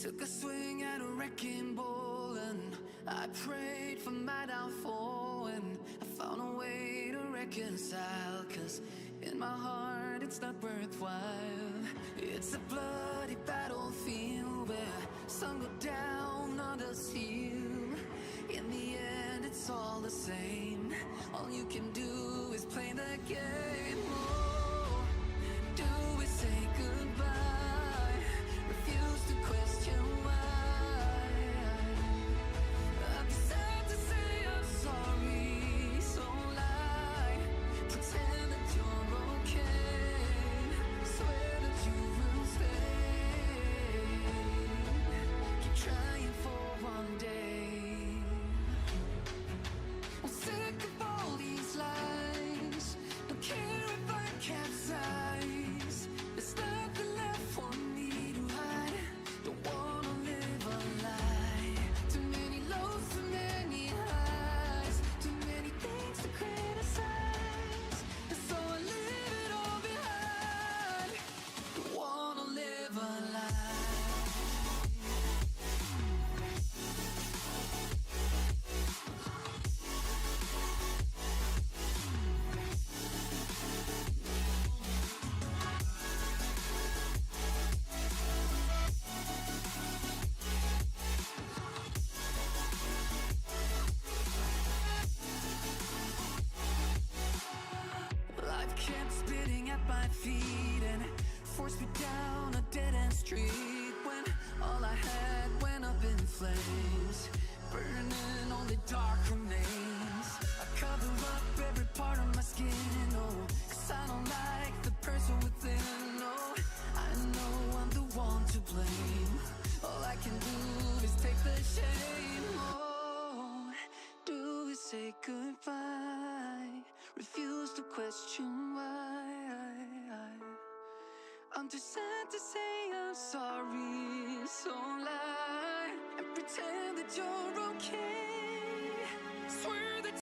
Took a swing at a wrecking ball and I prayed for my downfall, and I found a way to reconcile, 'cause in my heart it's not worthwhile. It's a bloody battlefield where some go down, others heal. In the end it's all the same. All you can do is play the game. Oh, do we say goodbye? Refuse to question why. I'm sad to say I'm sorry, so lie. Pretend that you're okay. Swear that you will stay. Keep trying for one day. I'm sick of all these lies. Don't care if I capsize. There's nothing left for me to hide. Don't wanna live a lie. Too many lows, too many highs. Too many things to criticize. And so I leave it all behind. Don't wanna live a lie. Life kept spitting at my feet and forced me down a dead-end street, when all I had went up in flames, burning only dark remains. I cover up every part of my skin, oh, 'cause I don't like the person within. Oh, I know I'm the one to blame. All I can do is take the shame. Oh, do we say goodbye? Refuse to question why. I'm too sad to say I'm sorry, so lie and pretend that you're okay. Swear that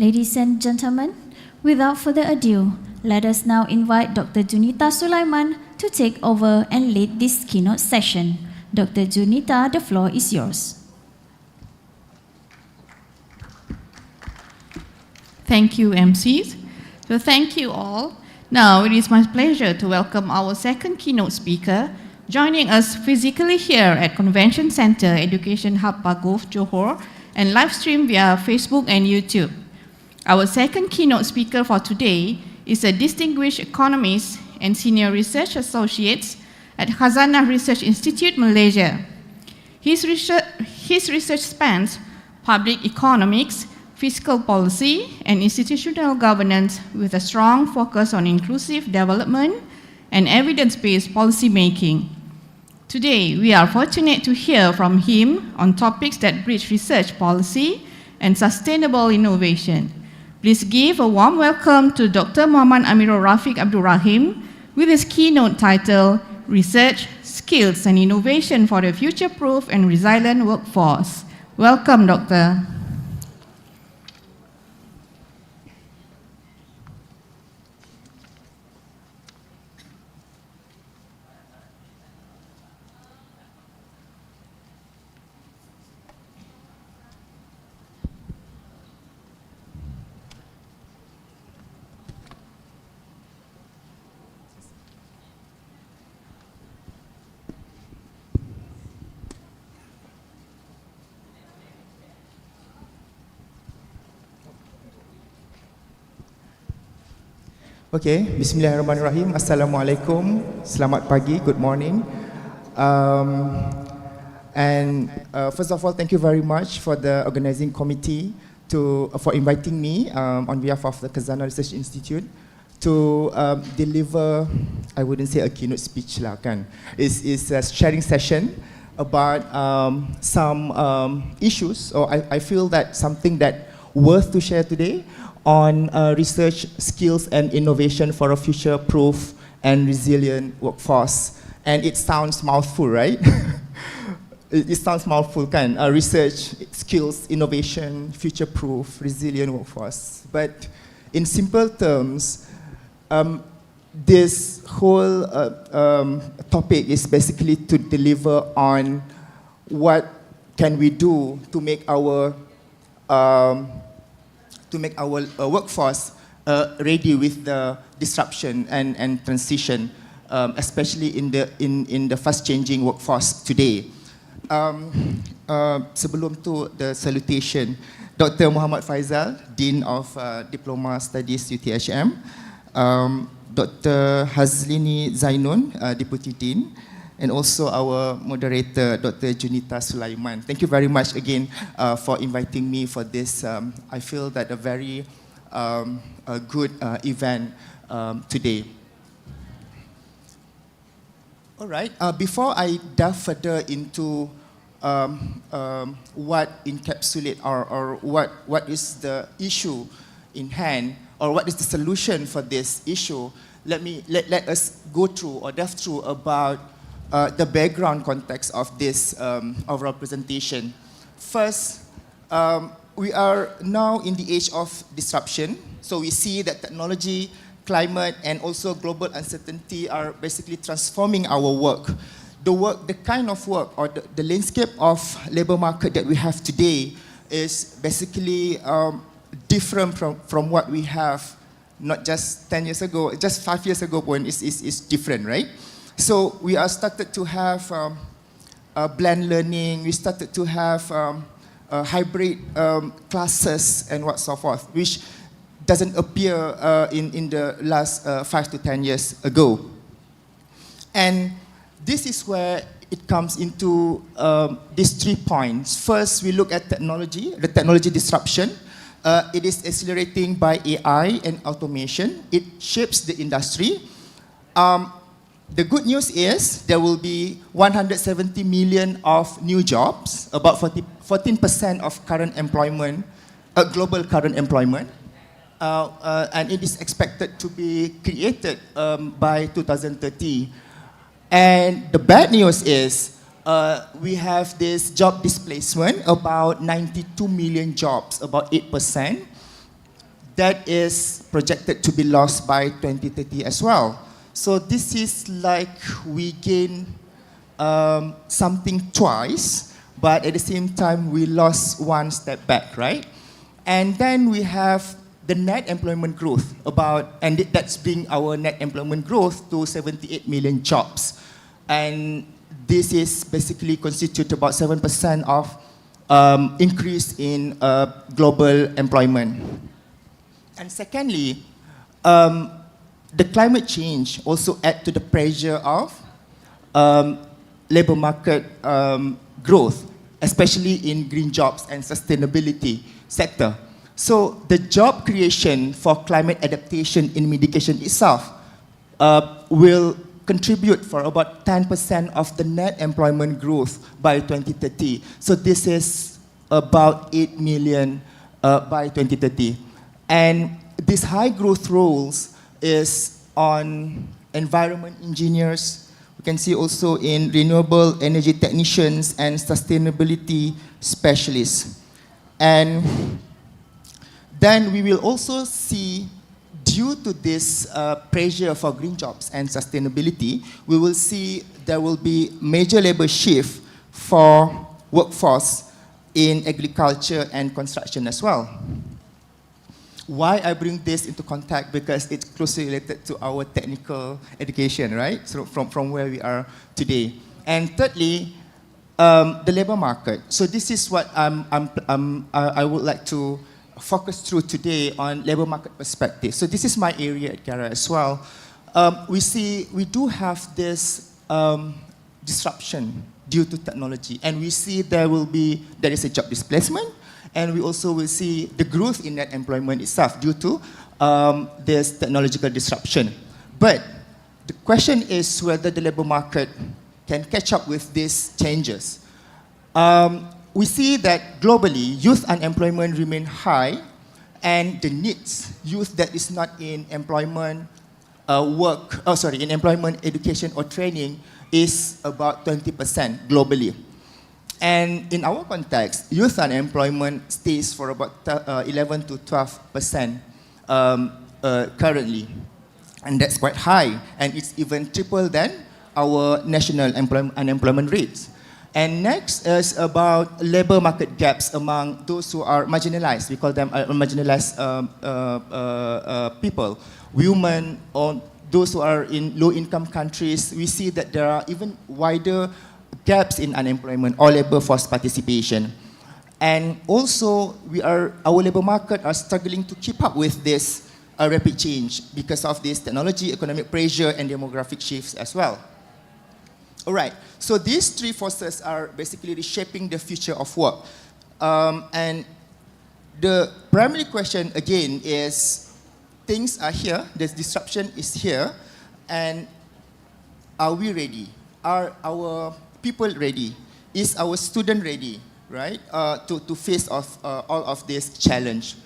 Ladies and gentlemen, without further ado, let us now invite Dr. Junita Sulaiman to take over and lead this keynote session. Dr. Junita, the floor is yours. Thank you, MCs. So thank you all. Now it is my pleasure to welcome our second keynote speaker, joining us physically here at Convention Centre Education Hub Pagov, Johor, and live stream via Facebook and YouTube. Our second keynote speaker for today is a distinguished economist and senior research associate at Khazanah Research Institute, Malaysia. His research spans public economics, fiscal policy, and institutional governance with a strong focus on inclusive development and evidence-based policy making. Today, we are fortunate to hear from him on topics that bridge research policy and sustainable innovation. Please give a warm welcome to Dr. Muhammad Amirul Rafiq Abdul Rahim with his keynote title, Research, Skills and Innovation for the Future-Proof and Resilient Workforce. Welcome, Doctor. Okay, Bismillahirrahmanirrahim. Assalamualaikum. Selamat pagi, good morning. First of all, thank you very much for the organizing committee for inviting me on behalf of the Khazanah Research Institute to deliver, I wouldn't say a keynote speech lah kan. It's a sharing session about some issues, or I feel that something that worth to share today on research, skills and innovation for a future-proof and resilient workforce. And it sounds mouthful, right? It sounds mouthful, kan? Research, skills, innovation, future-proof, resilient workforce. But in simple terms, this whole topic is basically to deliver on what can we do to make our workforce ready with the disruption and transition, especially in the fast-changing workforce today. Sebelum tu, the salutation, Dr. Muhammad Faizal, Dean of Diploma Studies UTHM, Dr. Hazlini Zainun, Deputy Dean, and also our moderator, Dr. Junita Sulaiman. Thank you very much again for inviting me for this. I feel that a very good event today. All right, before I delve further into what encapsulate or what is the issue in hand, or what is the solution for this issue, let us go through or delve through about the background context of this overall presentation. First, we are now in the age of disruption. So we see that technology, climate, and also global uncertainty are basically transforming our work. The kind of work or the landscape of labor market that we have today is basically different from what we have not just 10 years ago, just 5 years ago when it's different, right? So we are started to have blend learning, we started to have hybrid classes and what so forth, which doesn't appear in the last 5 to 10 years ago. And this is where it comes into these 3 points. First, we look at technology, the technology disruption. It is accelerating by AI and automation. It shapes the industry. The good news is there will be 170 million of new jobs, about 14% of current employment, global current employment. And it is expected to be created by 2030. And the bad news is we have this job displacement, about 92 million jobs, about 8%. that is projected to be lost by 2030 as well. So this is like we gain something twice, but at the same time we lost one step back, right? And then we have the net employment growth and that's bring our net employment growth to 78 million jobs. And this is basically constitute about 7% of increase in global employment. And secondly, the climate change also add to the pressure of labor market growth, especially in green jobs and sustainability sector. So the job creation for climate adaptation in mitigation itself will contribute for about 10% of the net employment growth by 2030. So this is about 8 million by 2030. And these high growth roles is on environment engineers. We can see also in renewable energy technicians and sustainability specialists. And then we will also see, due to this pressure for green jobs and sustainability, we will see there will be major labor shift for workforce in agriculture and construction as well. Why I bring this into contact? Because it's closely related to our technical education, right? So from where we are today. And thirdly, the labor market. So this is what I would like to focus through today on labor market perspective. So this is my area at Kara as well. We do have this disruption due to technology, and we see there is a job displacement, and we also will see the growth in net employment itself due to this technological disruption. But the question is whether the labor market can catch up with these changes. We see that globally, youth unemployment remain high, and the needs, youth that is not in employment, in employment, education, or training is about 20% globally. And in our context, youth unemployment stays for about 11 to 12% currently. And that's quite high, and it's even triple than our national unemployment rates. And next is about labor market gaps among those who are marginalized. We call them marginalized people, women, or those who are in low-income countries. We see that there are even wider gaps in unemployment or labor force participation. And also, our labor market are struggling to keep up with this rapid change because of this technology, economic pressure, and demographic shifts as well. All right, so these three forces are basically reshaping the future of work. And the primary question, again, is things are here, this disruption is here, and are we ready? Are our people ready? Is our student ready, right, to face all of this challenge?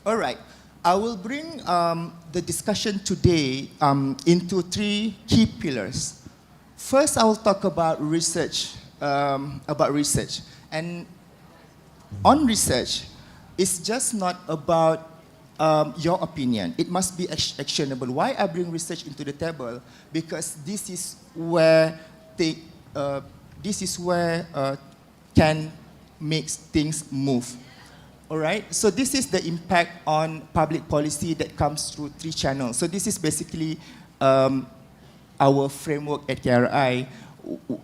All right. I will bring the discussion today into three key pillars. First, I will talk about research. And on research, it's just not about your opinion. It must be actionable. Why I bring research into the table? Because this is where can make things move. All right, so this is the impact on public policy that comes through three channels. So this is basically our framework at KRI,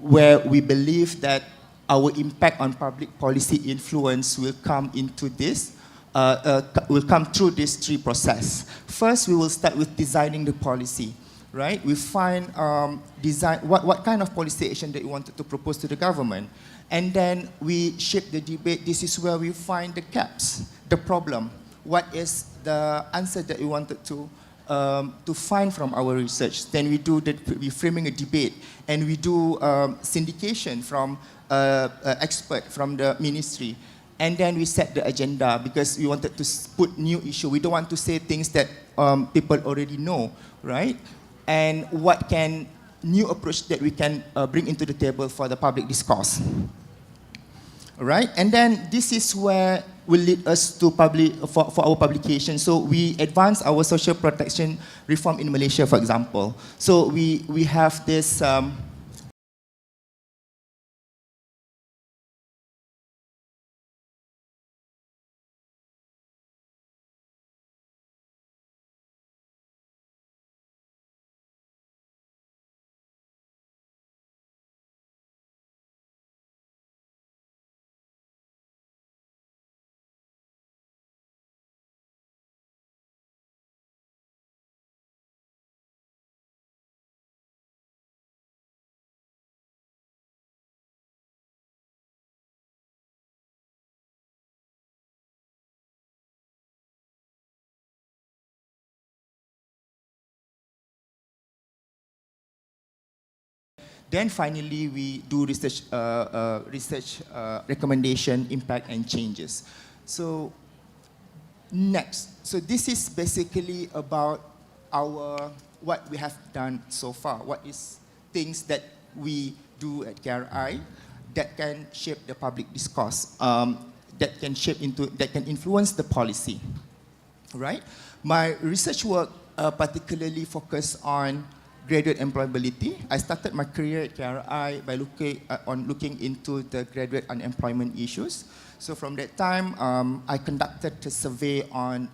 where we believe that our impact on public policy influence will come into this, will come through this three process. First, we will start with designing the policy, right? We find what kind of policy action that we wanted to propose to the government. And then we shape the debate. This is where we find the gaps, the problem. What is the answer that we wanted to find from our research? Then we framing a debate, and we do syndication from expert from the ministry. And then we set the agenda because we wanted to put new issue. We don't want to say things that people already know, right? And what new approach that we can bring into the table for the public discourse. Right? And then this is where will lead us to for our publication. So we advance our social protection reform in Malaysia, for example. So we have this. Then finally, we do research recommendation, impact, and changes. So next, so this is basically about what we have done so far. What is things that we do at KRI that can shape the public discourse, that can influence the policy, right? My research work particularly focused on graduate employability. I started my career at KRI by looking into the graduate unemployment issues. So from that time, I conducted a survey on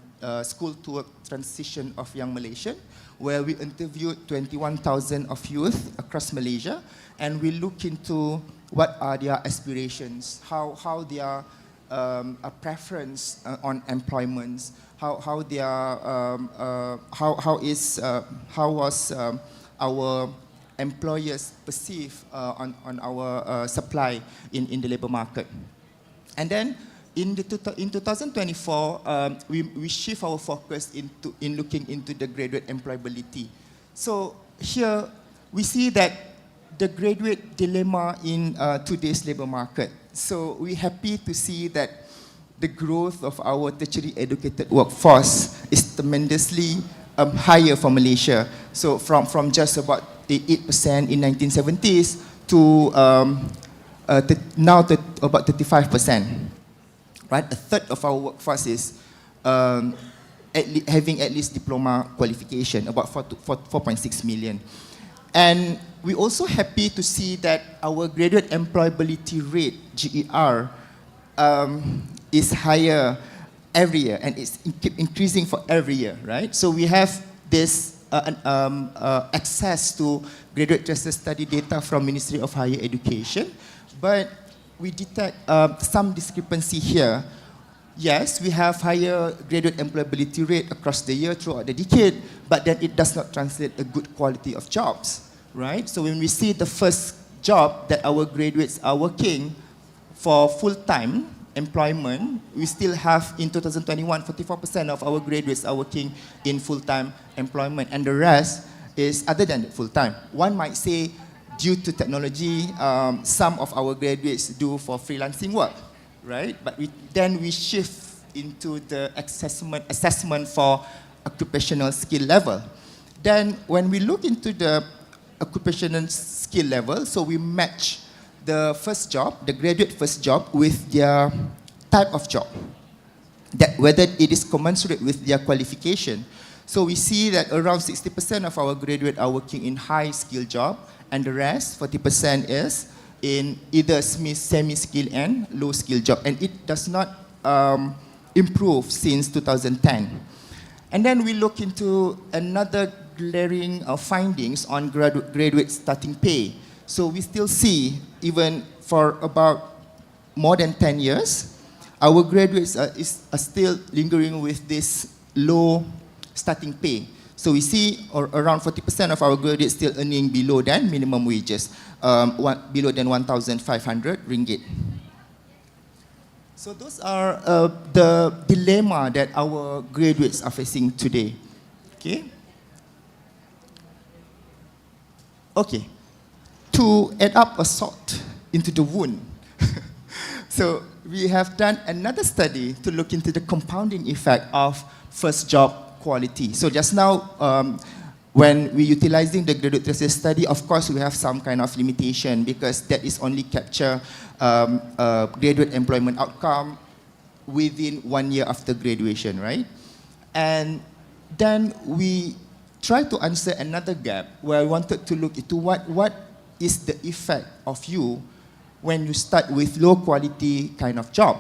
school to work transition of young Malaysians, where we interviewed 21,000 of youth across Malaysia, and we look into what are their aspirations, how their preference on employments, how was our employers perceive on our supply in the labor market. And then in 2024, we shift our focus in looking into the graduate employability. So here we see that the graduate dilemma in today's labor market. So we're happy to see that the growth of our tertiary educated workforce is tremendously higher for Malaysia. So from just about 8% in 1970s to now to about 35%. Right, a third of our workforce is having at least diploma qualification, about 4.6 million. And we're also happy to see that our graduate employability rate, GER, is higher every year, and it's increasing for every year, right? So we have this access to graduate transfer study data from Ministry of Higher Education, but we detect some discrepancy here. Yes, we have higher graduate employability rate across the year throughout the decade, but then it does not translate a good quality of jobs, right? So when we see the first job that our graduates are working for full-time employment, we still have in 2021, 44% of our graduates are working in full-time employment, and the rest is other than full-time. One might say, due to technology, some of our graduates do for freelancing work, right? But then we shift into the assessment for occupational skill level. Then when we look into the occupational skill level, so we match the first job, the graduate first job, with their type of job, that whether it is commensurate with their qualification. So we see that around 60% of our graduates are working in high-skill job, and the rest, 40%, is in either semi-skilled and low-skilled job. And it does not improve since 2010. And then we look into another glaring findings on graduate starting pay. So we still see, even for about more than 10 years, our graduates are still lingering with this low starting pay. So we see around 40% of our graduates still earning below than minimum wages, below than 1,500 ringgit. So those are the dilemma that our graduates are facing today. Okay. Okay. To add up a salt into the wound, so we have done another study to look into the compounding effect of first job quality. So just now, when we're utilizing the graduate thesis study, of course we have some kind of limitation because that is only capture graduate employment outcome within 1 year after graduation, right? And then we try to answer another gap where I wanted to look into what is the effect of you when you start with low quality kind of job.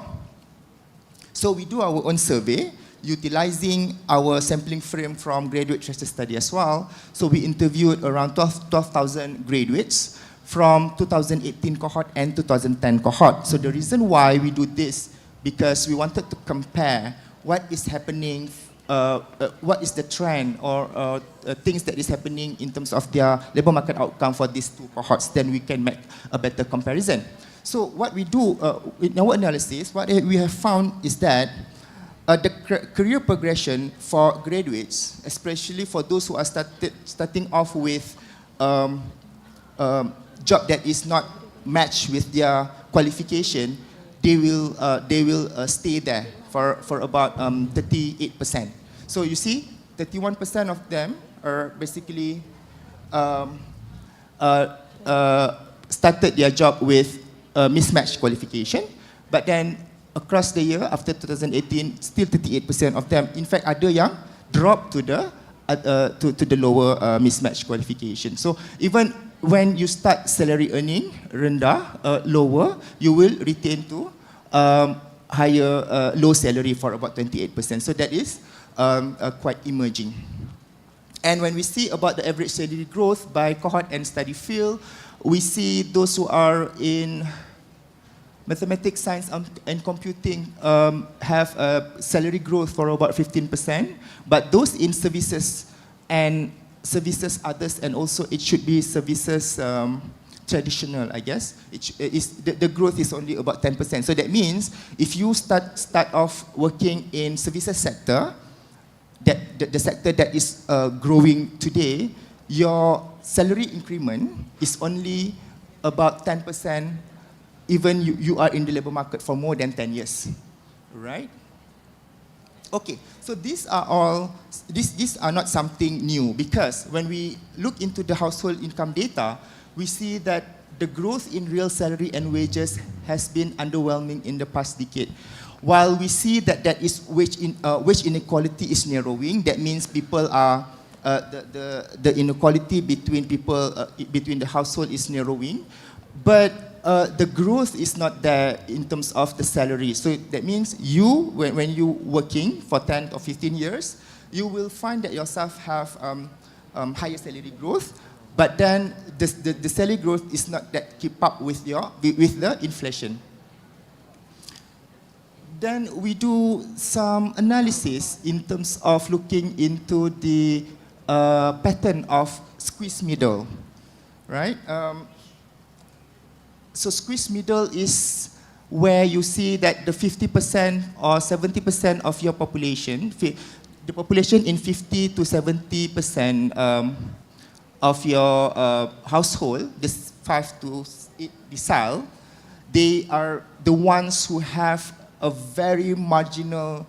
So we do our own survey, utilizing our sampling frame from graduate transfer study as well. So we interviewed around 12,000 graduates from 2018 cohort and 2010 cohort. So the reason why we do this, because we wanted to compare what is happening, what is the trend or things that is happening in terms of their labor market outcome for these two cohorts, then we can make a better comparison. So what we do in our analysis, what we have found is that the career progression for graduates, especially for those who are starting off with job that is not matched with their qualification, they will stay there for about 38%. So you see, 31% of them are basically started their job with mismatched qualification, but then across the year after 2018, still 38% of them, in fact, ada yang drop to the lower mismatched qualification. So even when you start salary earning rendah, lower, you will retain to higher low salary for about 28%. So that is quite emerging. And when we see about the average salary growth by cohort and study field, we see those who are in mathematics, science, and computing have a salary growth for about 15%, but those in services and services others, and also it should be services traditional, I guess, the growth is only about 10%. So that means if you start off working in services sector, the sector that is growing today, your salary increment is only about 10%, even you are in the labor market for more than 10 years, right? Okay, so these are not something new, because when we look into the household income data, we see that the growth in real salary and wages has been underwhelming in the past decade. While we see that is wage inequality is narrowing, that means people are the inequality between people between the household is narrowing, but the growth is not there in terms of the salary. So that means you, when you working for 10 or 15 years, you will find that yourself have higher salary growth, but then the salary growth is not that keep up with the inflation. Then we do some analysis in terms of looking into the pattern of squeeze middle, right? So squeeze middle is where you see that the 50% or 70% of your population, the population in 50 to 70% of your household, this 5 to 8 decile, they are the ones who have a very marginal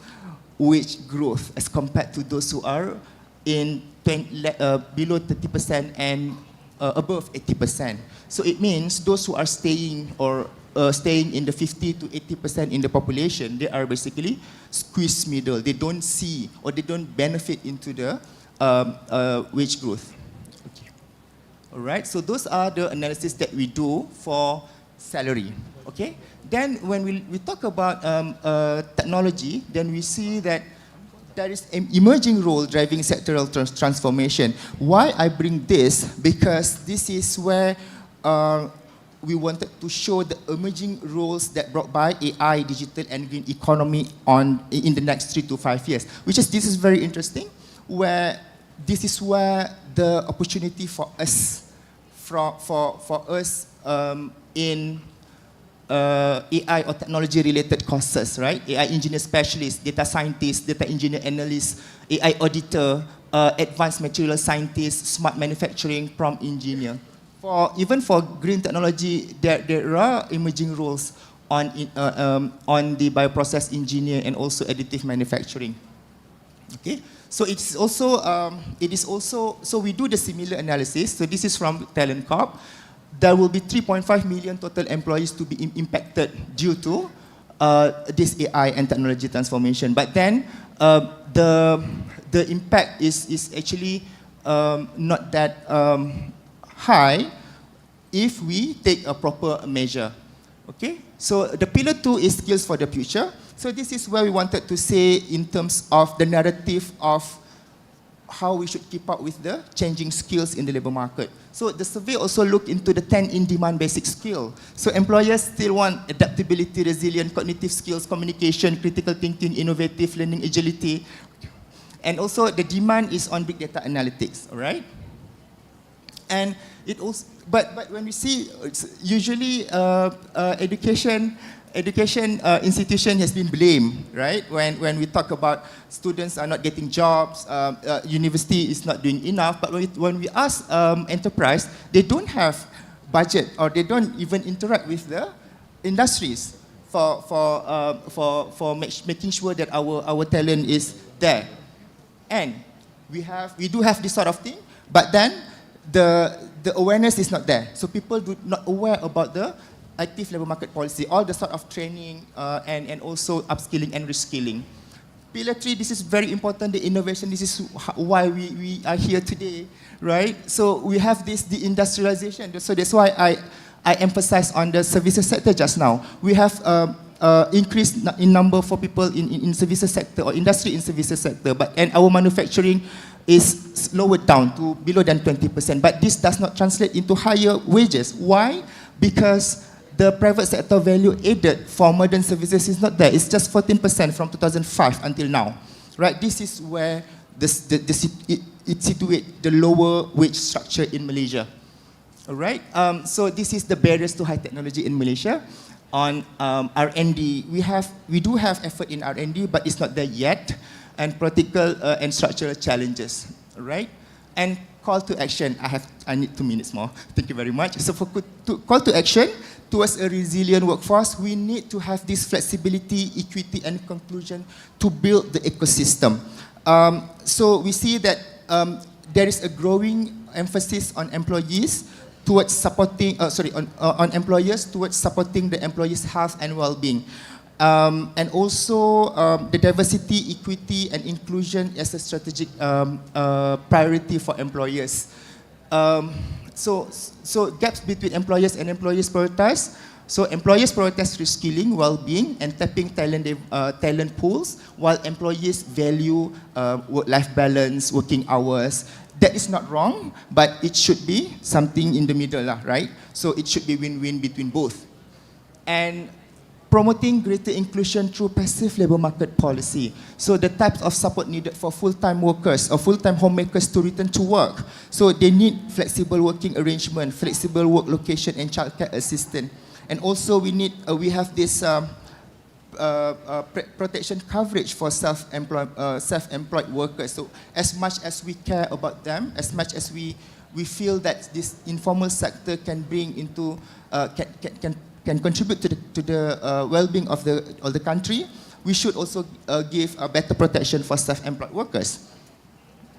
wage growth as compared to those who are in below 30% and above 80%. So it means those who are staying in the 50 to 80% in the population, they are basically squeezed middle. They don't see or they don't benefit into the wage growth. Okay. All right. So those are the analysis that we do for salary. Okay. Then when we talk about technology, then we see that there is an emerging role driving sectoral transformation. Why I bring this? Because this is where we wanted to show the emerging roles that brought by AI, digital and green economy in the next 3 to 5 years. This is very interesting, where this is where the opportunity for us, in AI or technology-related courses, right? AI engineer specialist, data scientist, data engineer analyst, AI auditor, advanced material scientist, smart manufacturing, prompt engineer. Even for green technology, there are emerging roles on the bioprocess engineer and also additive manufacturing. Okay, so it is also so we do the similar analysis. So this is from Talent Corp. There will be 3.5 million total employees to be impacted due to this AI and technology transformation. But then the impact is actually not that high if we take a proper measure. Okay, so the pillar 2 is skills for the future. So this is where we wanted to say in terms of the narrative of how we should keep up with the changing skills in the labor market. So the survey also looked into the 10 in-demand basic skills. So employers still want adaptability, resilience, cognitive skills, communication, critical thinking, innovative learning, agility. And also the demand is on big data analytics, all right? And it also, but when we see, usually education institution has been blamed, right? When we talk about students are not getting jobs, university is not doing enough. But when we ask enterprise, they don't have budget or they don't even interact with the industries for making sure that our talent is there. And we do have this sort of thing, but then the awareness is not there. So people do not aware about the active labour market policy, all the sort of training and also upskilling and reskilling. Pillar 3, this is very important, the innovation, this is why we are here today, right? So we have this deindustrialization, so that's why I emphasize on the services sector just now. We have increased in number for people in services sector or industry in services sector, and our manufacturing is lowered down to below than 20%, but this does not translate into higher wages. Why? Because the private sector value added for modern services is not there. It's just 14% from 2005 until now, right? This is where it situates the lower wage structure in Malaysia, all right? So this is the barriers to high technology in Malaysia. On R&D, we do have effort in R&D, but it's not there yet, and practical and structural challenges, all right? And call to action, I need 2 minutes more. Thank you very much. So for call to action, towards a resilient workforce, we need to have this flexibility, equity, and conclusion to build the ecosystem. So we see that there is a growing emphasis on employees towards supporting, on employers towards supporting the employees' health and well-being. And also the diversity, equity, and inclusion as a strategic priority for employers. So gaps between employers and employees prioritize. So employers prioritize reskilling, well-being, and tapping talent pools, while employees value work-life balance, working hours. That is not wrong, but it should be something in the middle, right? So it should be win-win between both. And promoting greater inclusion through passive labour market policy. So the types of support needed for full-time workers or full-time homemakers to return to work. So they need flexible working arrangement, flexible work location, and childcare assistance. And also we have this protection coverage for self-employed workers. So as much as we care about them, as much as we feel that this informal sector can bring into can contribute to the well-being of the country, we should also give a better protection for self-employed workers.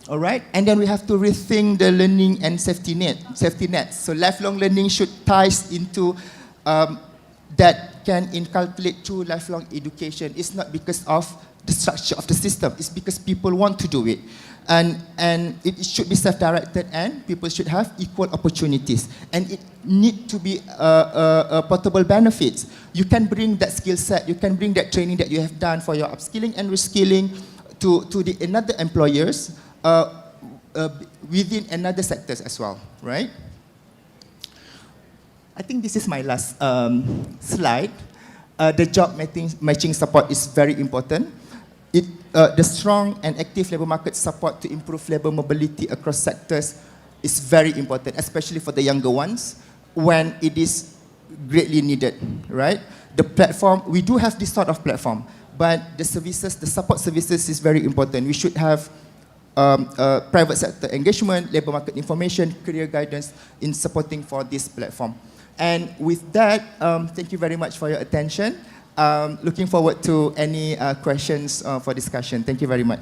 All right, and then we have to rethink the learning and safety nets. So lifelong learning should ties into that can inculcate through lifelong education. It's not because of the structure of the system. It's because people want to do it. And it should be self-directed, and people should have equal opportunities. And it need to be portable benefits. You can bring that skill set, you can bring that training that you have done for your upskilling and reskilling to another employers within another sectors as well, right? I think this is my last slide. The job matching support is very important. The strong and active labour market support to improve labour mobility across sectors is very important, especially for the younger ones, when it is greatly needed, right? The platform, we do have this sort of platform, but the services, the support services is very important. We should have private sector engagement, labour market information, career guidance in supporting for this platform. And with that, thank you very much for your attention. Looking forward to any questions for discussion. Thank you very much.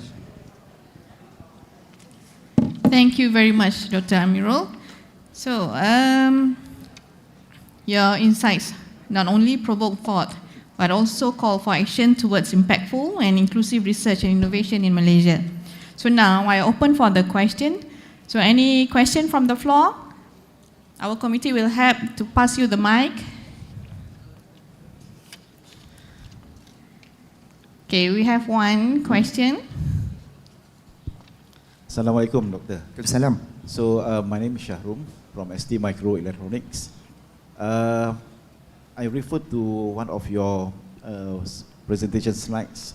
Thank you very much, Dr. Amirul. So, your insights not only provoke thought, but also call for action towards impactful and inclusive research and innovation in Malaysia. So now I open for the question. So any question from the floor? Our committee will help to pass you the mic. Okay, we have one question. Assalamualaikum, Doctor. Salam. So, my name is Shahrum from ST Microelectronics. I refer to one of your presentation slides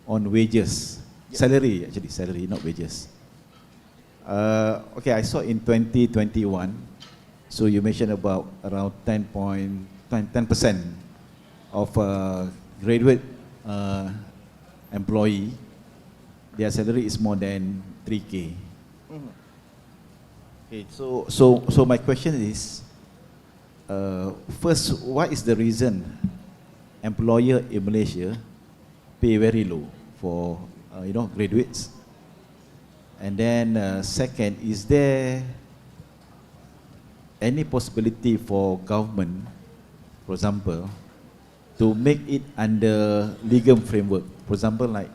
on wages, salary, not wages. Okay, I saw in 2021, so you mentioned about around 10% of graduate employee, their salary is more than 3K. Okay, so my question is, first, what is the reason employer in Malaysia pay very low for graduates? And then second, is there any possibility for government, for example, to make it under legal framework? For example, like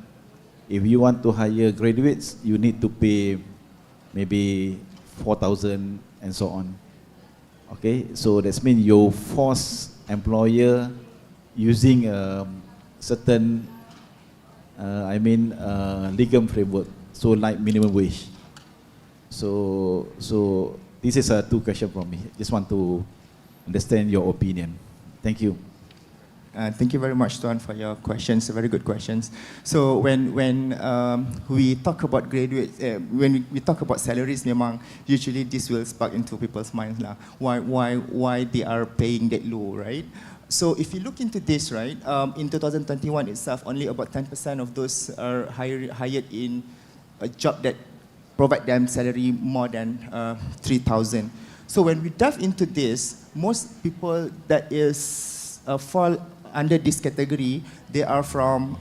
if you want to hire graduates, you need to pay maybe 4,000 and so on. Okay, so that means you force employer using certain, legal framework. So like minimum wage. So this is a two question from me. Just want to understand your opinion. Thank you. Thank you very much, Tuan, for your questions. Very good questions. So when we talk about graduates, when we talk about salaries, memang usually this will spark into people's minds lah. Why they are paying that low, right? So if you look into this, right, in 2021 itself, only about 10% of those are hired in a job that provide them salary more than 3,000. So when we dive into this, most people that is fall under this category, they are from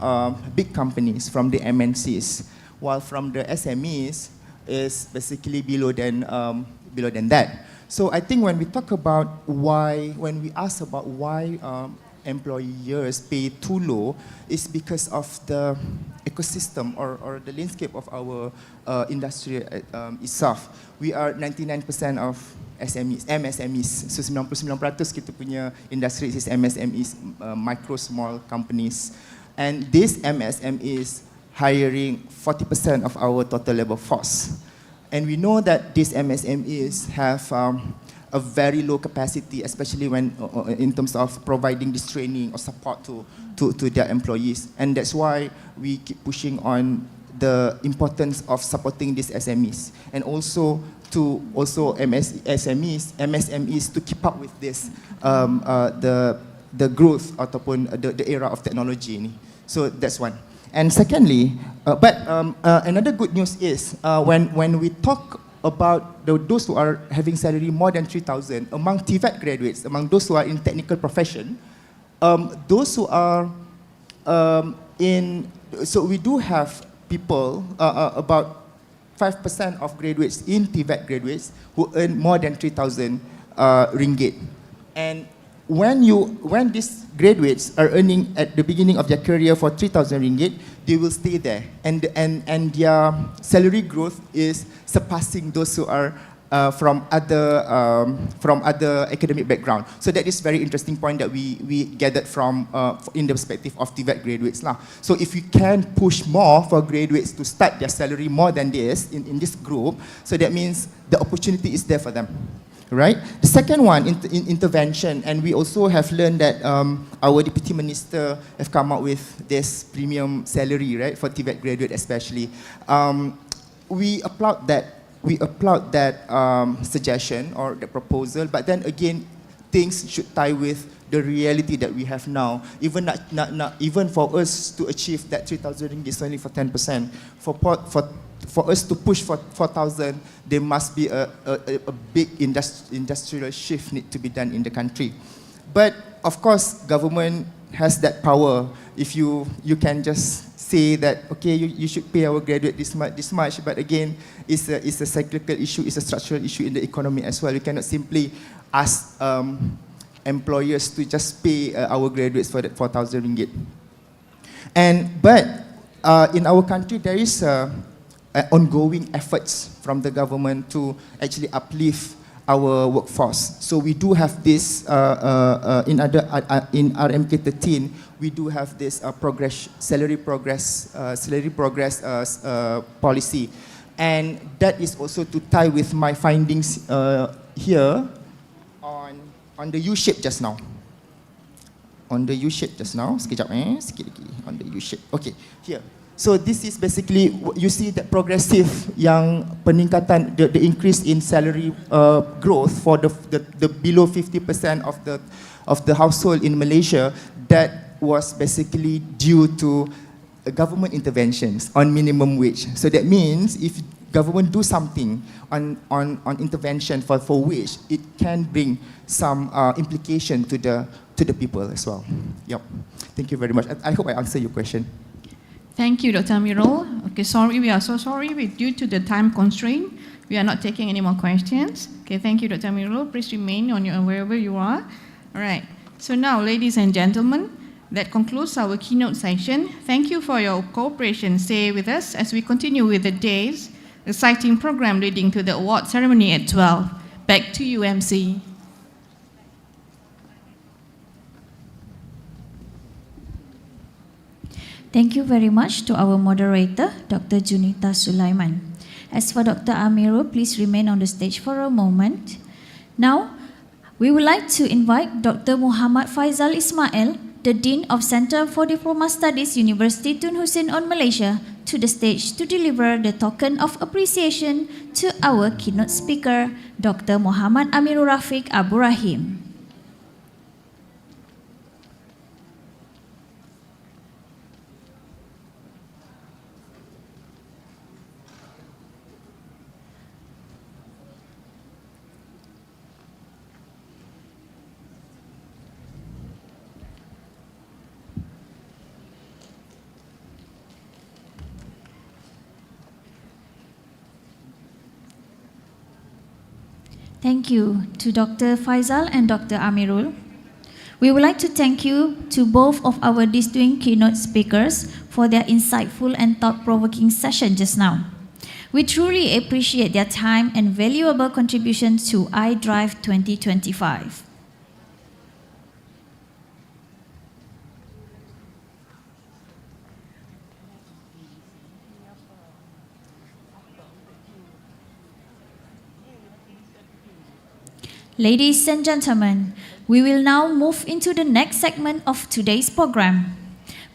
big companies, from the MNCs, while from the SMEs is basically below than that. So I think when we talk about why, when we ask about why employers pay too low, is because of the ecosystem or the landscape of our industry itself. We are 99% of SMEs, MSMEs. So 99% kita punya industry is MSMEs, micro small companies. And this MSMEs hiring 40% of our total labor force. And we know that these MSMEs have a very low capacity, especially when in terms of providing this training or support to their employees. And that's why we keep pushing on the importance of supporting these SMEs, and also to MSMEs to keep up with this the growth ataupun the era of technology ni. So that's one. And secondly, another good news is when we talk about those who are having salary more than 3,000 among TVET graduates, among those who are in technical profession, those who are so we do have people, about 5% of graduates in TVET graduates who earn more than 3,000 ringgit. And when these graduates are earning at the beginning of their career for 3,000 ringgit, they will stay there, and their salary growth is surpassing those who are from other academic background. So that is very interesting point that we gathered from in the perspective of TVET graduates lah. So if we can push more for graduates to start their salary more than this in this group, so that means the opportunity is there for them. Right? The second one, intervention, and we also have learned that our Deputy Minister have come up with this premium salary, right, for TVET graduate especially. We applaud that suggestion or the proposal, but then again, things should tie with the reality that we have now. Even for us to achieve that 3,000 ringgit is only for 10%. For us to push for 4,000, there must be a big industrial shift need to be done in the country. But of course, government has that power. If you can just say that, okay, you should pay our graduate this much, but again, it's a cyclical issue, it's a structural issue in the economy as well. You cannot simply ask employers to just pay our graduates for that 4,000 ringgit. But in our country, there is ongoing efforts from the government to actually uplift our workforce. So we do have this in RMK 13. We do have this salary progress policy, and that is also to tie with my findings here on the U-shape just now. On the U-shape just now, sekejap sikit lagi. On the U-shape, okay, here. So this is basically, you see that progressive yang peningkatan, the increase in salary growth for the below 50% of the household in Malaysia, that was basically due to government interventions on minimum wage. So that means if government do something on intervention for wage, it can bring some implication to the people as well. Yep. Thank you very much. I hope I answered your question. Thank you, Dr. Amirul. Okay, sorry, we are so sorry. Due to the time constraint, we are not taking any more questions. Okay, thank you, Dr. Amirul. Please remain on wherever you are. All right. So now, ladies and gentlemen, that concludes our keynote session. Thank you for your cooperation. Stay with us as we continue with the day's exciting program leading to the award ceremony at 12. Back to you, MC. Thank you very much to our moderator, Dr. Junita Sulaiman. As for Dr. Amirul, please remain on the stage for a moment. Now, we would like to invite Dr. Muhammad Faizal Ismail, the Dean of Centre for Diploma Studies, University Tun Hussein on Malaysia, to the stage to deliver the token of appreciation to our keynote speaker, Dr. Muhammad Amirul Rafiq Abu Rahim. Thank you to Dr. Faizal and Dr. Amirul. We would like to thank you to both of our distinguished keynote speakers for their insightful and thought-provoking session just now. We truly appreciate their time and valuable contributions to iDRIVE 2025. Ladies and gentlemen, we will now move into the next segment of today's program.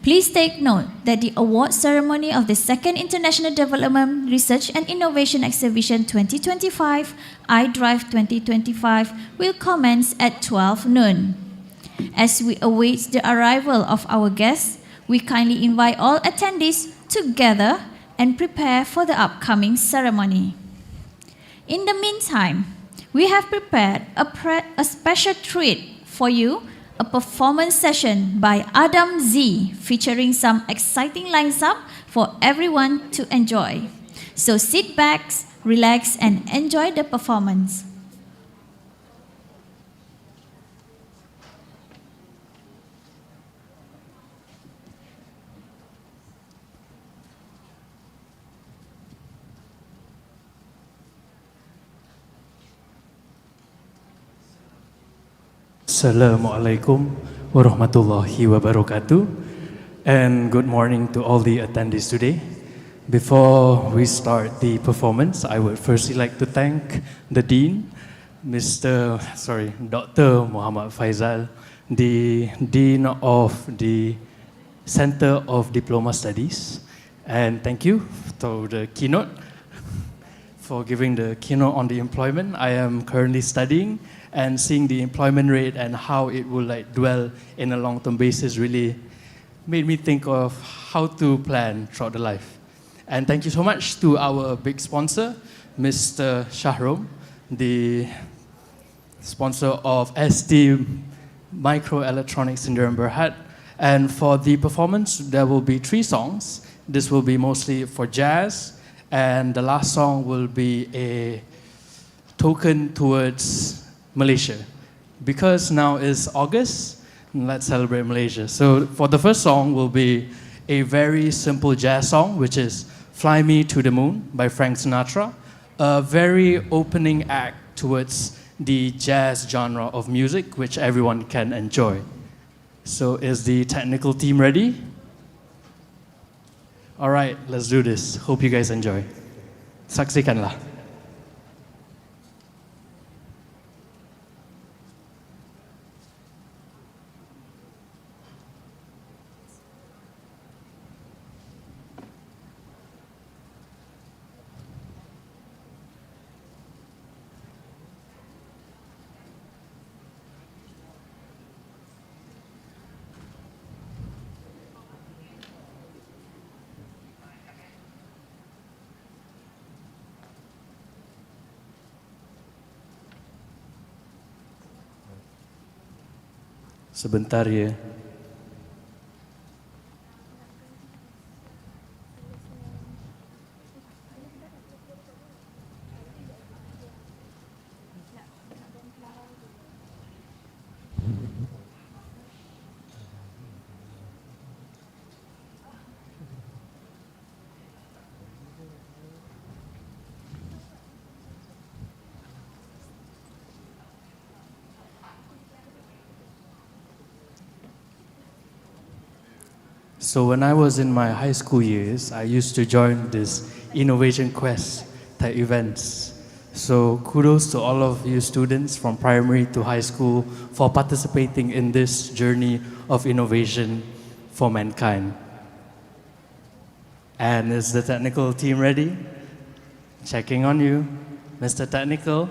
Please take note that the award ceremony of the Second International Development, Research and Innovation Exhibition 2025, iDRIVE 2025, will commence at 12 noon. As we await the arrival of our guests, we kindly invite all attendees to gather and prepare for the upcoming ceremony. In the meantime, we have prepared a special treat for you, a performance session by Adam Z, featuring some exciting lines up for everyone to enjoy. So sit back, relax, and enjoy the performance. Assalamualaikum warahmatullahi wabarakatuh, and good morning to all the attendees today. Before we start the performance, I would firstly like to thank the Dean, Dr. Muhammad Faizal, the Dean of the Centre of Diploma Studies, and thank you to the keynote for giving the keynote on the employment. I am currently studying, and seeing the employment rate and how it will dwell in a long-term basis really made me think of how to plan throughout the life. And thank you so much to our big sponsor, Mr. Shahrom, the sponsor of ST Microelectronics in Berhad. And for the performance, there will be 3 songs. This will be mostly for jazz, and the last song will be a token towards Malaysia. because now is August, let's celebrate Malaysia. So for the first song will be a very simple jazz song, which is Fly Me to the Moon by Frank Sinatra, a very opening act towards the jazz genre of music, which everyone can enjoy. So is the technical team ready? All right, let's do this. Hope you guys enjoy. Saksikanlah. Sebentar ya. So when I was in my high school years, I used to join this Innovation Quest type events. So kudos to all of you students from primary to high school for participating in this journey of innovation for mankind. And is the technical team ready? Checking on you, Mr. Technical.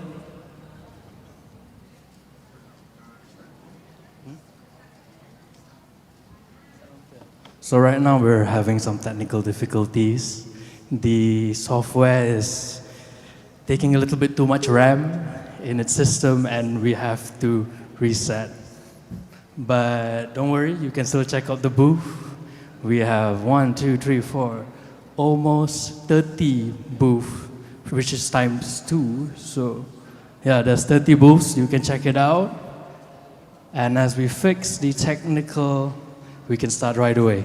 So right now we're having some technical difficulties. The software is taking a little bit too much RAM in its system and we have to reset. But don't worry, you can still check out the booth. We have 1, 2, 3, 4, almost 30 booths, which is times 2. So yeah, there's 30 booths, you can check it out. And as we fix the technical, we can start right away.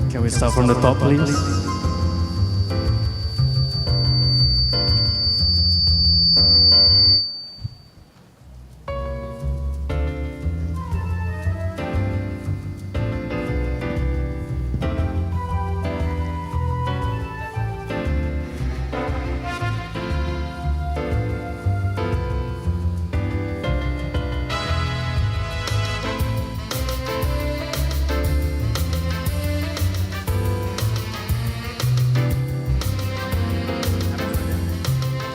Can we start from the top, please?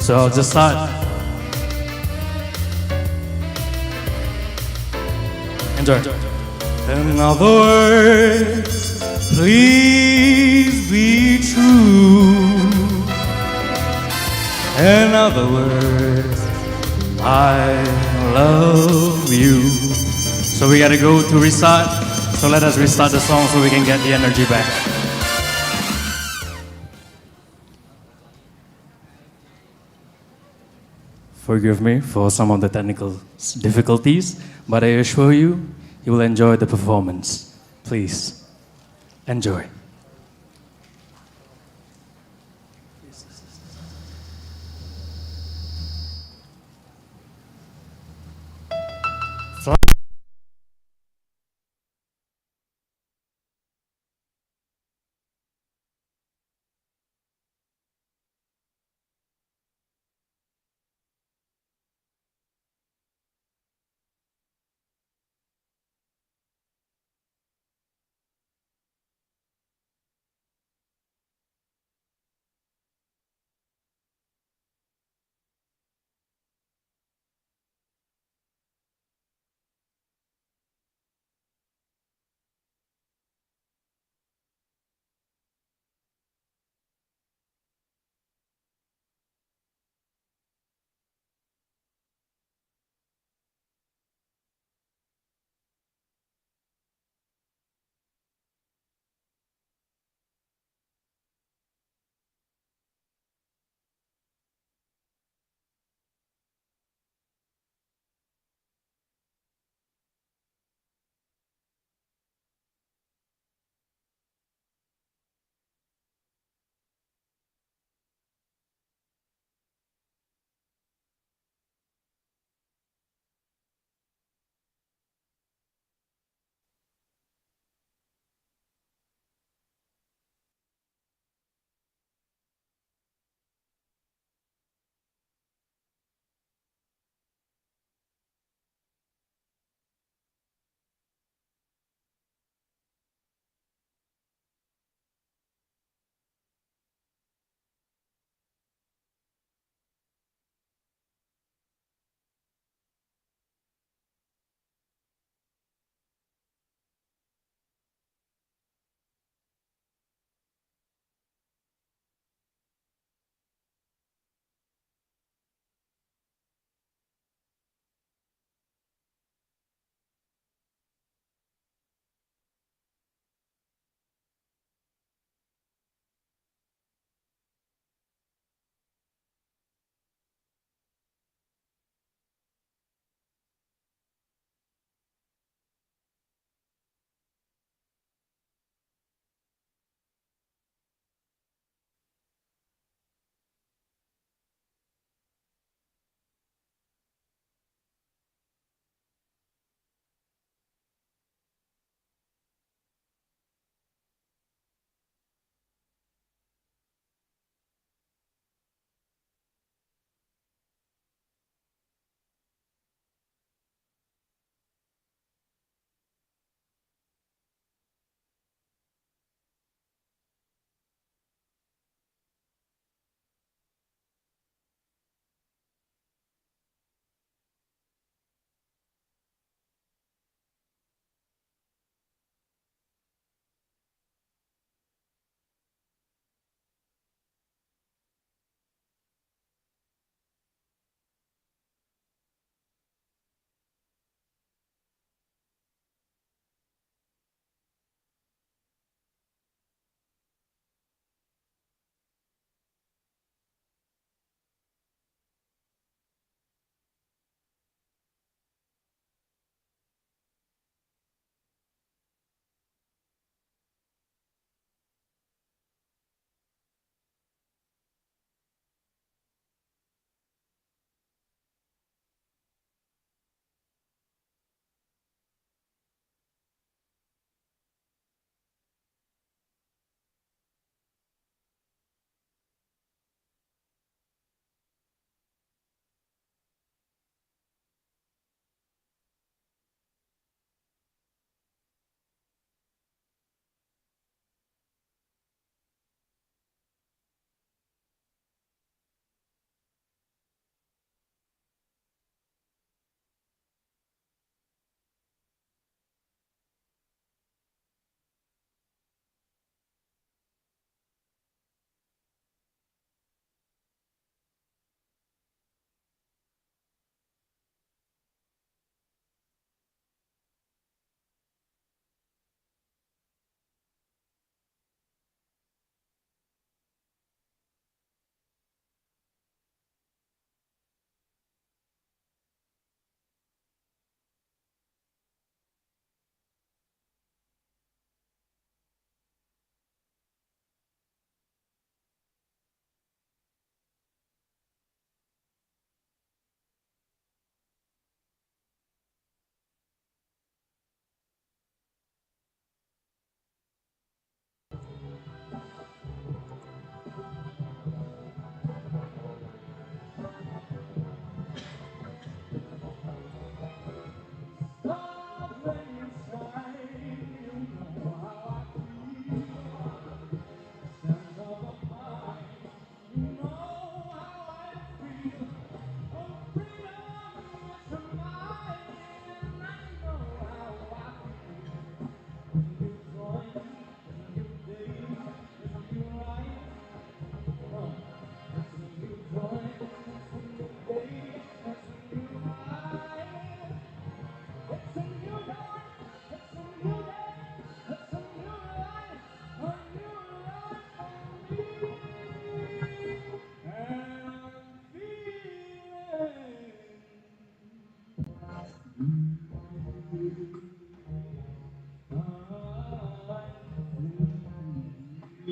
So I'll just start. Enjoy. In other words, please be true. In other words, I love you. So we gotta go to restart. So let us restart the song so we can get the energy back. Forgive me for some of the technical difficulties, but I assure you, you will enjoy the performance. Please, enjoy.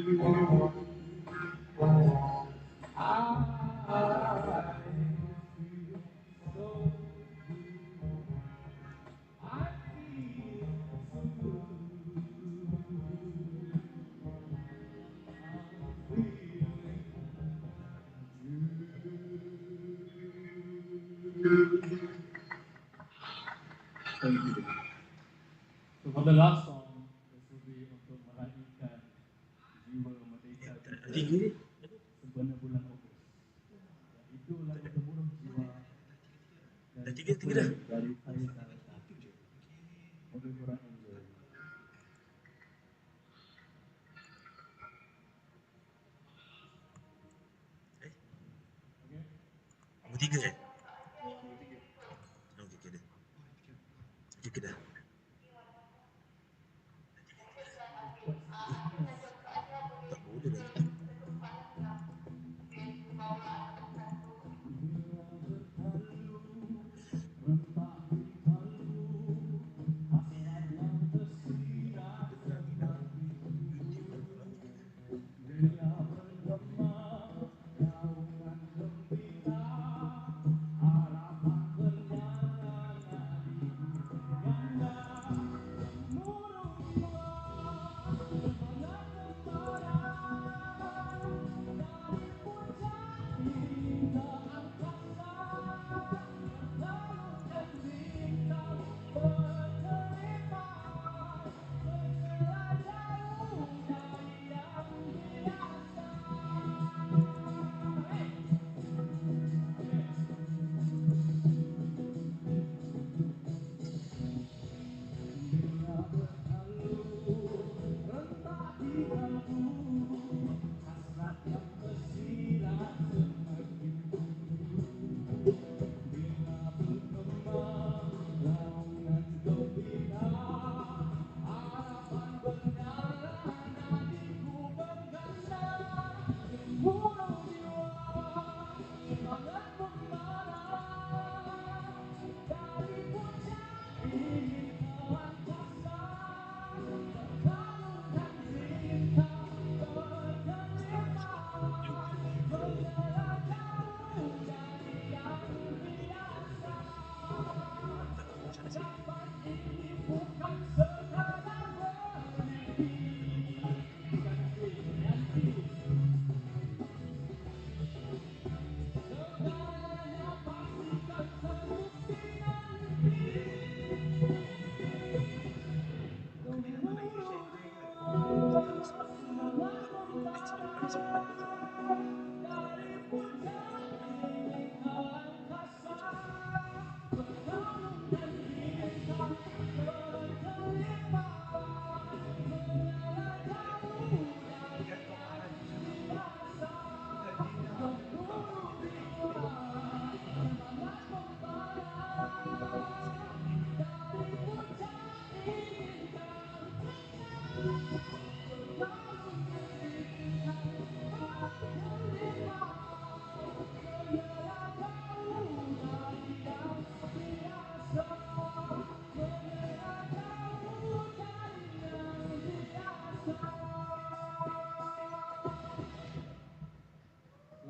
So for the last song, this will be untuk meraihkan jiwa merdeka kita sebenar bulan Ogos. Itu lagu Gemuruh Jiwa dari Faizal. Moga korang enjoy. Tiga eh? Okey, dah. Okey, dah. Tak boleh dah.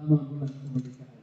Selamat bulan kemerdekaan.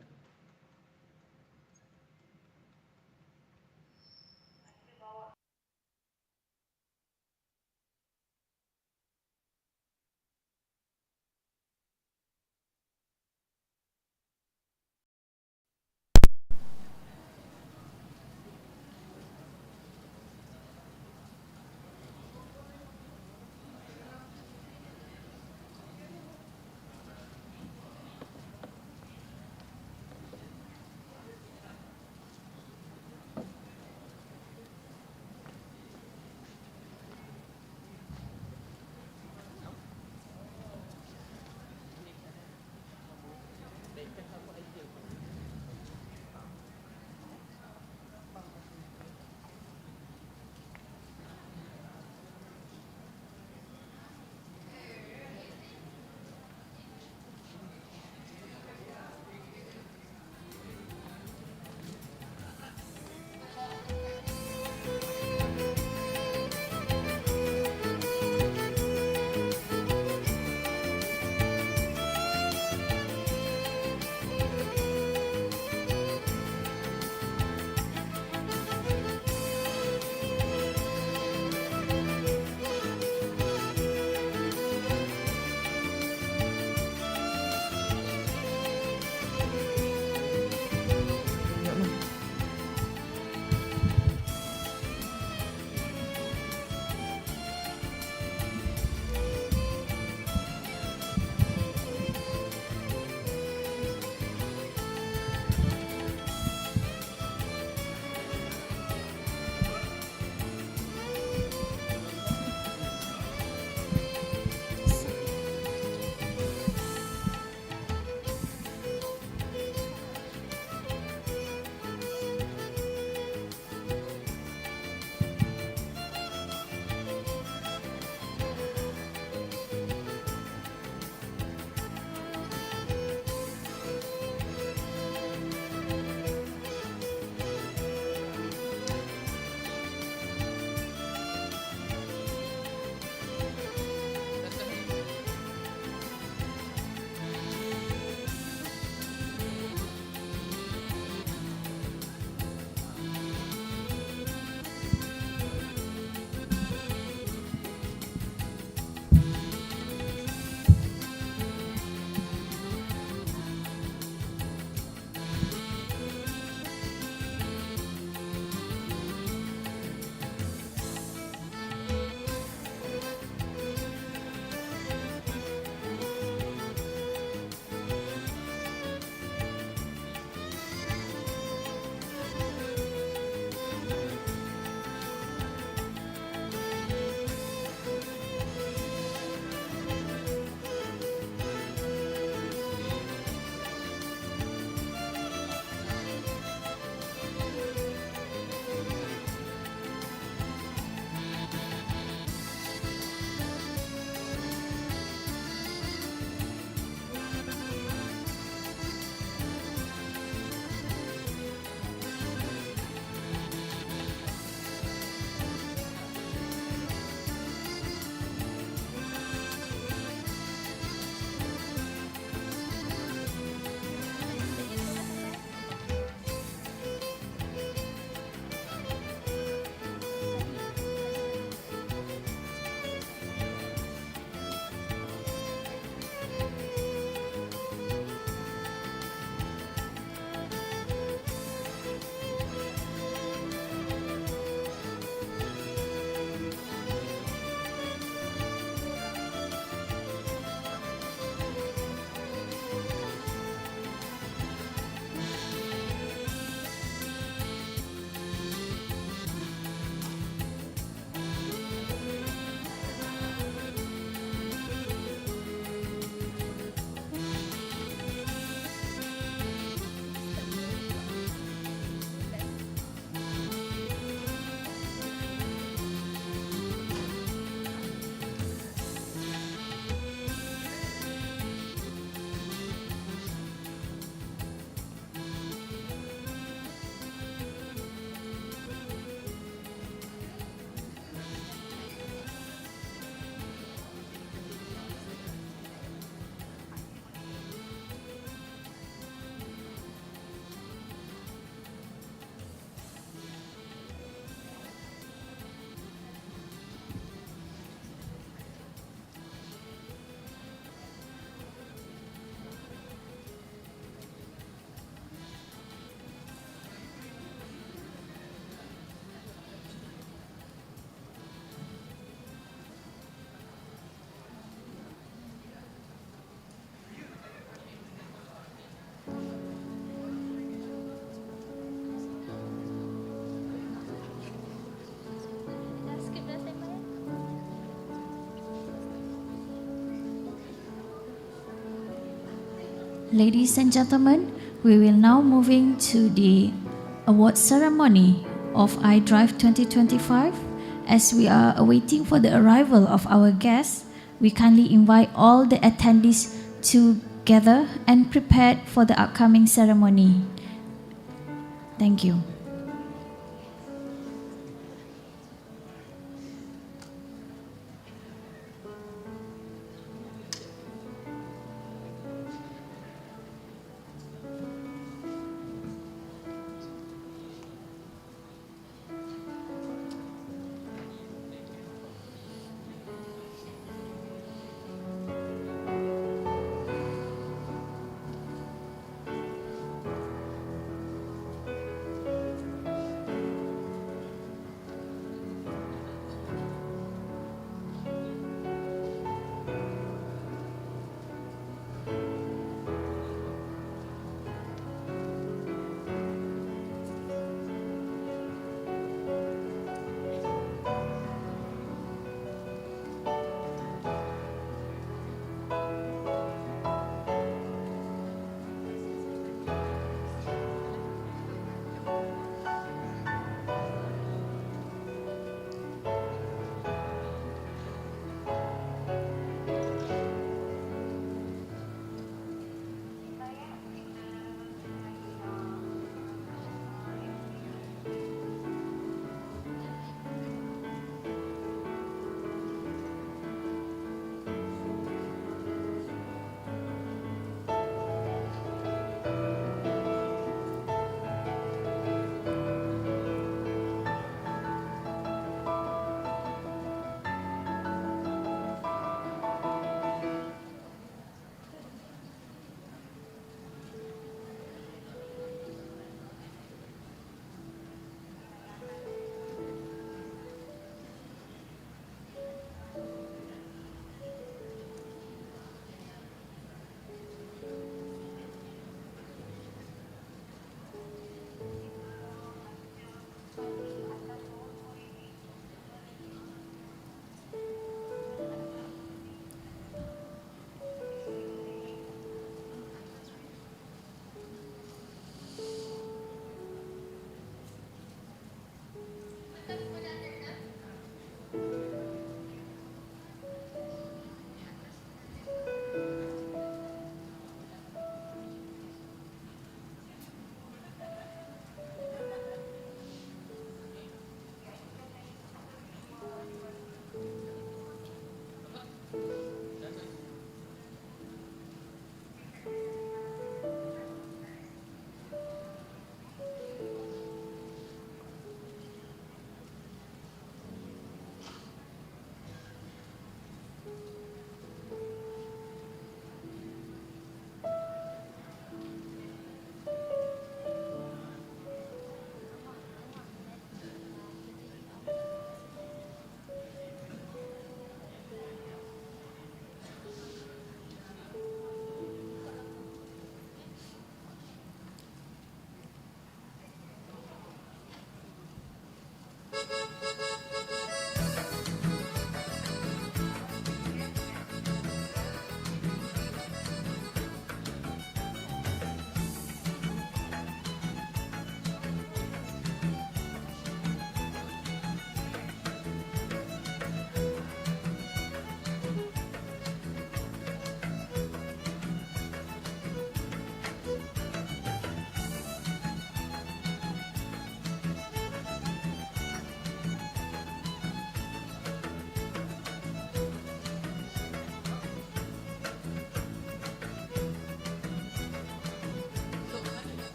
Ladies and gentlemen, we will now moving to the award ceremony of iDRIVE 2025. As we are awaiting for the arrival of our guests, we kindly invite all the attendees to gather and prepare for the upcoming ceremony. Thank you.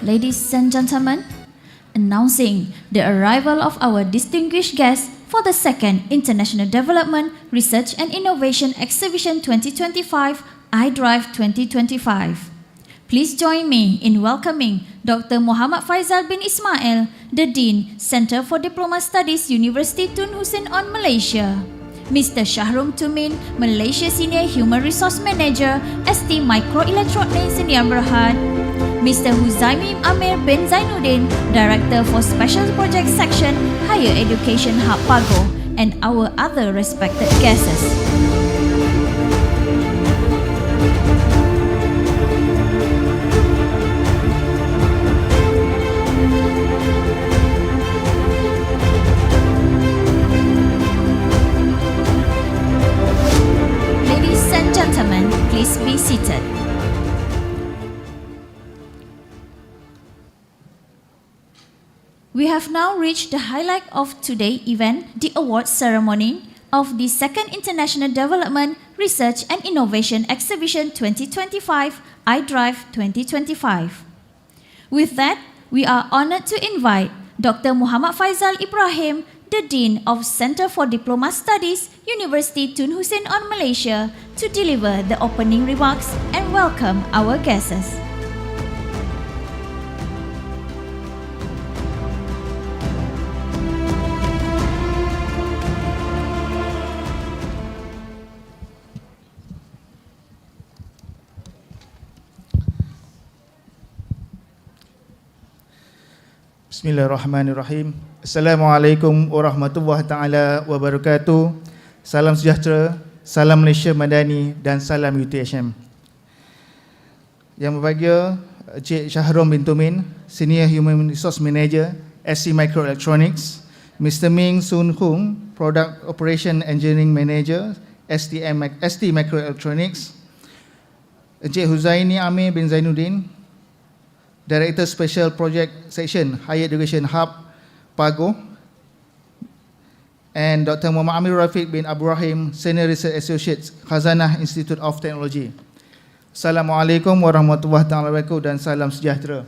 Ladies and gentlemen, announcing the arrival of our distinguished guests for the second International Development, Research and Innovation Exhibition 2025, iDRIVE 2025. Please join me in welcoming Dr. Muhammad Faizal bin Ismail, the Dean, Centre for Diploma Studies, University Tun Hussein on Malaysia. Mr. Shahrum Tumin, Malaysia Senior Human Resource Manager, ST Microelectronics Sdn Bhd. Mr. Huzaimi Amir bin Zainuddin, Director for Special Project Section, Higher Education Hub Pago, and our other respected guests. Ladies and gentlemen, please be seated. We have now reached the highlight of today's event, the award ceremony of the Second International Development, Research and Innovation Exhibition 2025, iDRIVE 2025. With that, we are honored to invite Dr. Muhammad Faizal Ibrahim, the Dean of Centre for Diploma Studies, University Tun Hussein on Malaysia, to deliver the opening remarks and welcome our guests. Bismillahirrahmanirrahim. Assalamualaikum warahmatullahi taala wabarakatuh. Salam sejahtera, salam Malaysia Madani dan salam UTHM. Yang berbahagia, Encik Shahrum bin Tumin, Senior Human Resource Manager, SC Microelectronics, Mr. Ming Soon Hung, Product Operation Engineering Manager, ST Microelectronics, Encik Huzaini Amir bin Zainuddin, Director Special Project Section, Higher Education Hub, Pago, and Dr. Muhammad Amir Rafiq bin Abrahim, Senior Research Associate, Khazanah Institute of Technology. Assalamualaikum warahmatullahi wabarakatuh dan salam sejahtera.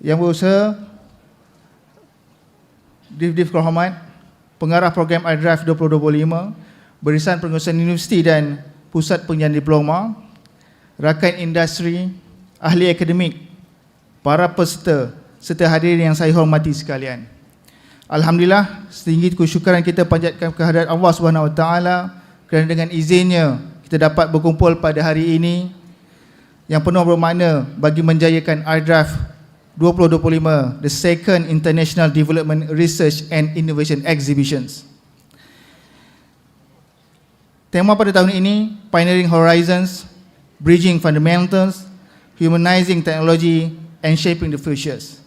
Yang berusaha, Div Hormat, Pengarah Program iDRIVE 2025, Barisan Pengurusan Universiti dan Pusat Pengajian Diploma, rakan industri, ahli akademik, para peserta serta hadirin yang saya hormati sekalian. Alhamdulillah, setinggi kesyukuran kita panjatkan kehadirat Allah Subhanahu Wa Taala kerana dengan izinnya kita dapat berkumpul pada hari ini yang penuh bermakna bagi menjayakan iDRIVE 2025, the Second International Development, Research and Innovation Exhibitions. Tema pada tahun ini, Pioneering Horizons, Bridging Fundamentals, Humanizing Technology and Shaping the Futures.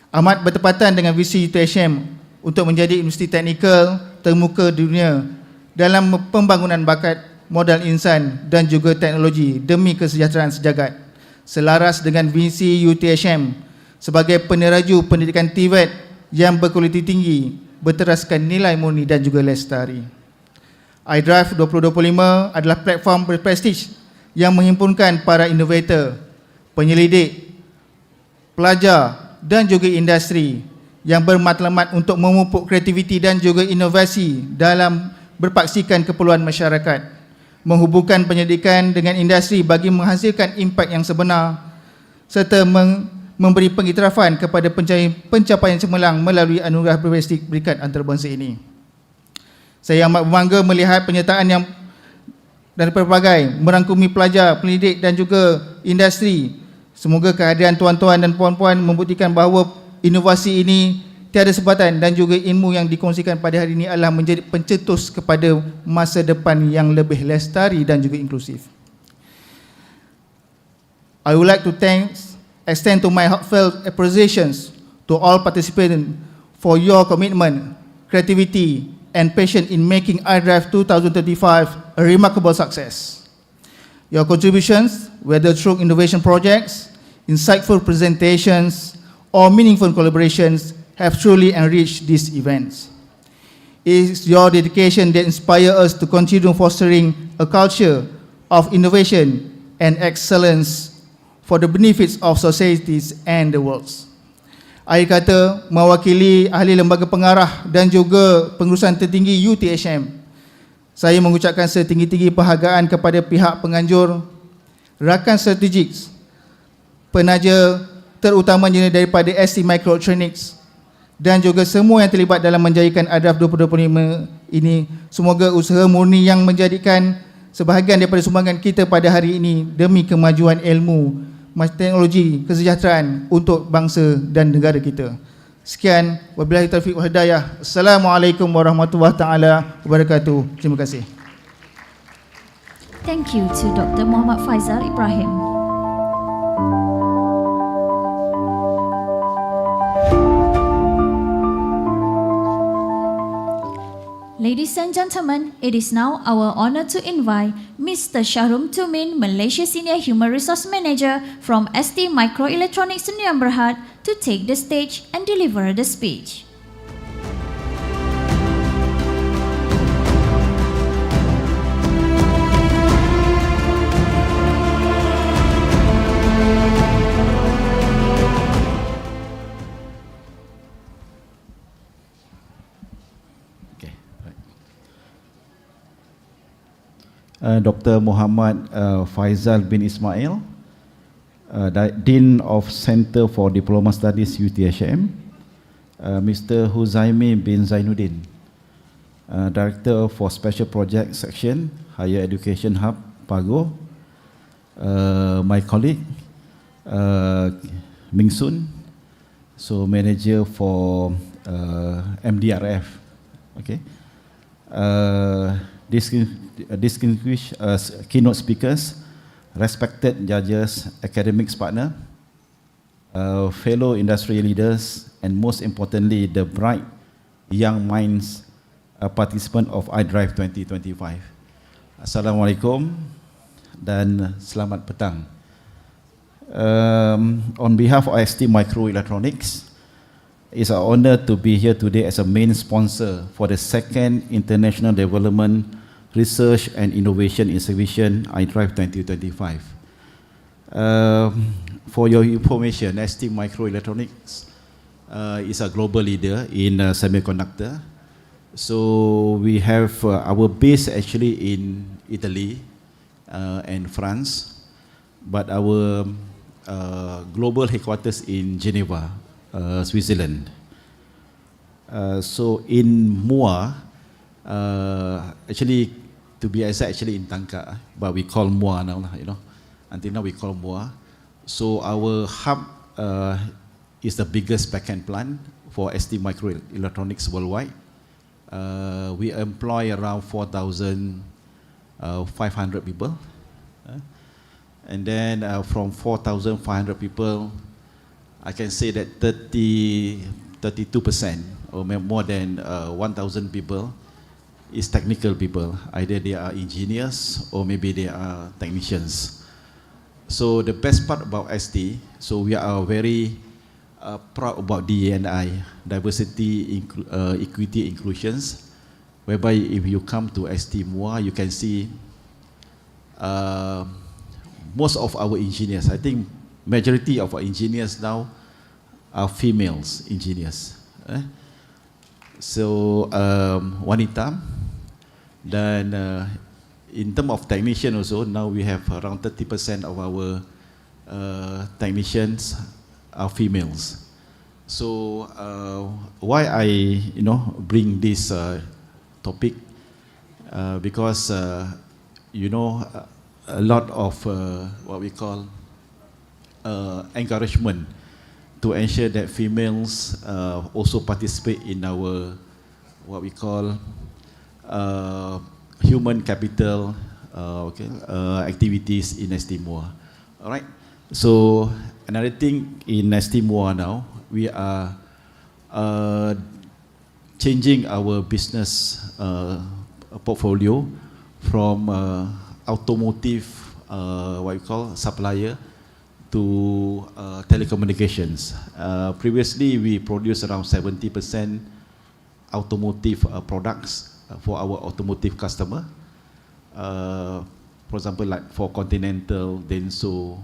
Amat bertepatan dengan visi UTHM untuk menjadi universiti teknikal termuka dunia dalam pembangunan bakat, modal insan dan juga teknologi demi kesejahteraan sejagat. Selaras dengan visi UTHM sebagai peneraju pendidikan TVET yang berkualiti tinggi, berteraskan nilai murni dan juga lestari. iDRIVE 2025 adalah platform berprestij yang menghimpunkan para innovator, penyelidik, pelajar dan juga industri yang bermatlamat untuk memupuk kreativiti dan juga inovasi dalam berpaksikan keperluan masyarakat, menghubungkan pendidikan dengan industri bagi menghasilkan impak yang sebenar serta memberi pengiktirafan kepada pencapaian cemerlang melalui anugerah prestij peringkat antarabangsa ini. Saya amat berbangga melihat penyertaan yang dari pelbagai merangkumi pelajar, pendidik dan juga industri. Semoga kehadiran tuan-tuan dan puan-puan membuktikan bahawa inovasi ini tiada sebatan dan juga ilmu yang dikongsikan pada hari ini adalah menjadi pencetus kepada masa depan yang lebih lestari dan juga inklusif. I would like to extend to my heartfelt appreciations to all participants for your commitment, creativity, and passion in making iDRIVE 2035 a remarkable success. Your contributions, whether through innovation projects, insightful presentations, or meaningful collaborations, have truly enriched these events. It is your dedication that inspires us to continue fostering a culture of innovation and excellence for the benefits of societies and the world. Akhir kata, mewakili ahli lembaga pengarah dan juga pengurusan tertinggi UTHM, saya mengucapkan setinggi-tinggi penghargaan kepada pihak penganjur, rakan strategik, penaja terutamanya daripada ST Microelectronics dan juga semua yang terlibat dalam menjadikan iDRIVE 2025 ini. Semoga usaha murni yang menjadikan sebahagian daripada sumbangan kita pada hari ini demi kemajuan ilmu, teknologi, kesejahteraan untuk bangsa dan negara kita. Sekian, wabillahi taufiq wal hidayah. Assalamualaikum warahmatullahi taala wabarakatuh. Terima kasih. Thank you to Dr. Muhammad Faizal Ibrahim. Ladies and gentlemen, it is now our honor to invite Mr. Syahrum Tumin, Malaysia Senior Human Resource Manager from ST Microelectronics Sdn Bhd, to take the stage and deliver the speech. Dr. Muhammad Faizal bin Ismail, Dean of Centre for Diploma Studies UTHM, Mr. Huzaimi bin Zainuddin, Director for Special Project Section, Higher Education Hub, PAGO, my colleague, Ming Sun, so Manager for MDRF, okay. Distinguished keynote speakers, respected judges, academics partner, fellow industry leaders, and most importantly, the bright young minds participant of iDRIVE 2025. Assalamualaikum dan selamat petang. On behalf of ST Microelectronics, it's an honor to be here today as a main sponsor for the second International Development, Research and Innovation Exhibition, iDRIVE 2025. For your information, ST Microelectronics is a global leader in semiconductor. So we have our base actually in Italy and France, but our global headquarters in Geneva, Switzerland. So in MUA, actually, to be exact, actually in Tangka, but we call MUA now, you know. Until now we call MUA. So our hub is the biggest backend plant for ST Microelectronics worldwide. We employ around 4,500 people. And then from 4,500 people, I can say that 32% or more than 1,000 people is technical people. Either they are engineers or maybe they are technicians. So the best part about ST, so we are very proud about DE&I, diversity, equity, inclusions, whereby if you come to ST MUA, you can see most of our engineers, I think majority of our engineers now are females engineers. So wanita, dan in terms of technician also, now we have around 30% of our technicians are females. So why I bring this topic, because a lot of what we call encouragement to ensure that females also participate in our what we call human capital activities in ST MUA. All right. So another thing in ST MUA now, we are changing our business portfolio from automotive what we call supplier to telecommunications. Previously, we produced around 70% automotive products for our automotive customer. For example, like for Continental, Denso,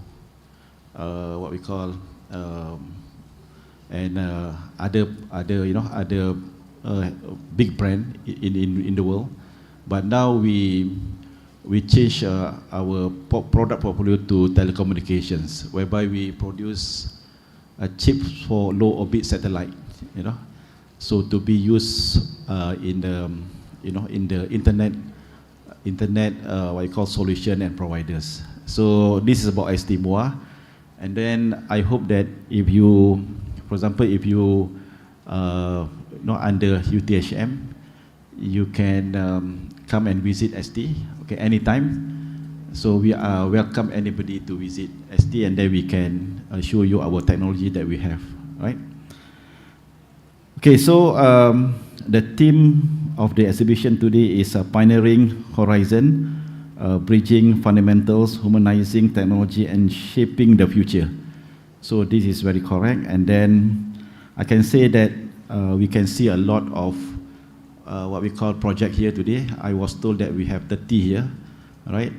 what we call and other big brand in the world. But now we change our product portfolio to telecommunications, whereby we produce chips for low orbit satellite, so to be used in the internet what you call solution and providers. So this is about ST MOA, and then I hope that if you, for example, if you under UTHM, you can come and visit ST, okay, anytime. So we welcome anybody to visit ST, and then we can show you our technology that we have, right? Okay, so the theme of the exhibition today is Pioneering Horizon, Bridging Fundamentals, Humanizing Technology and Shaping the Future. So this is very correct, and then I can say that we can see a lot of what we call project here today. I was told that we have 30 here, right?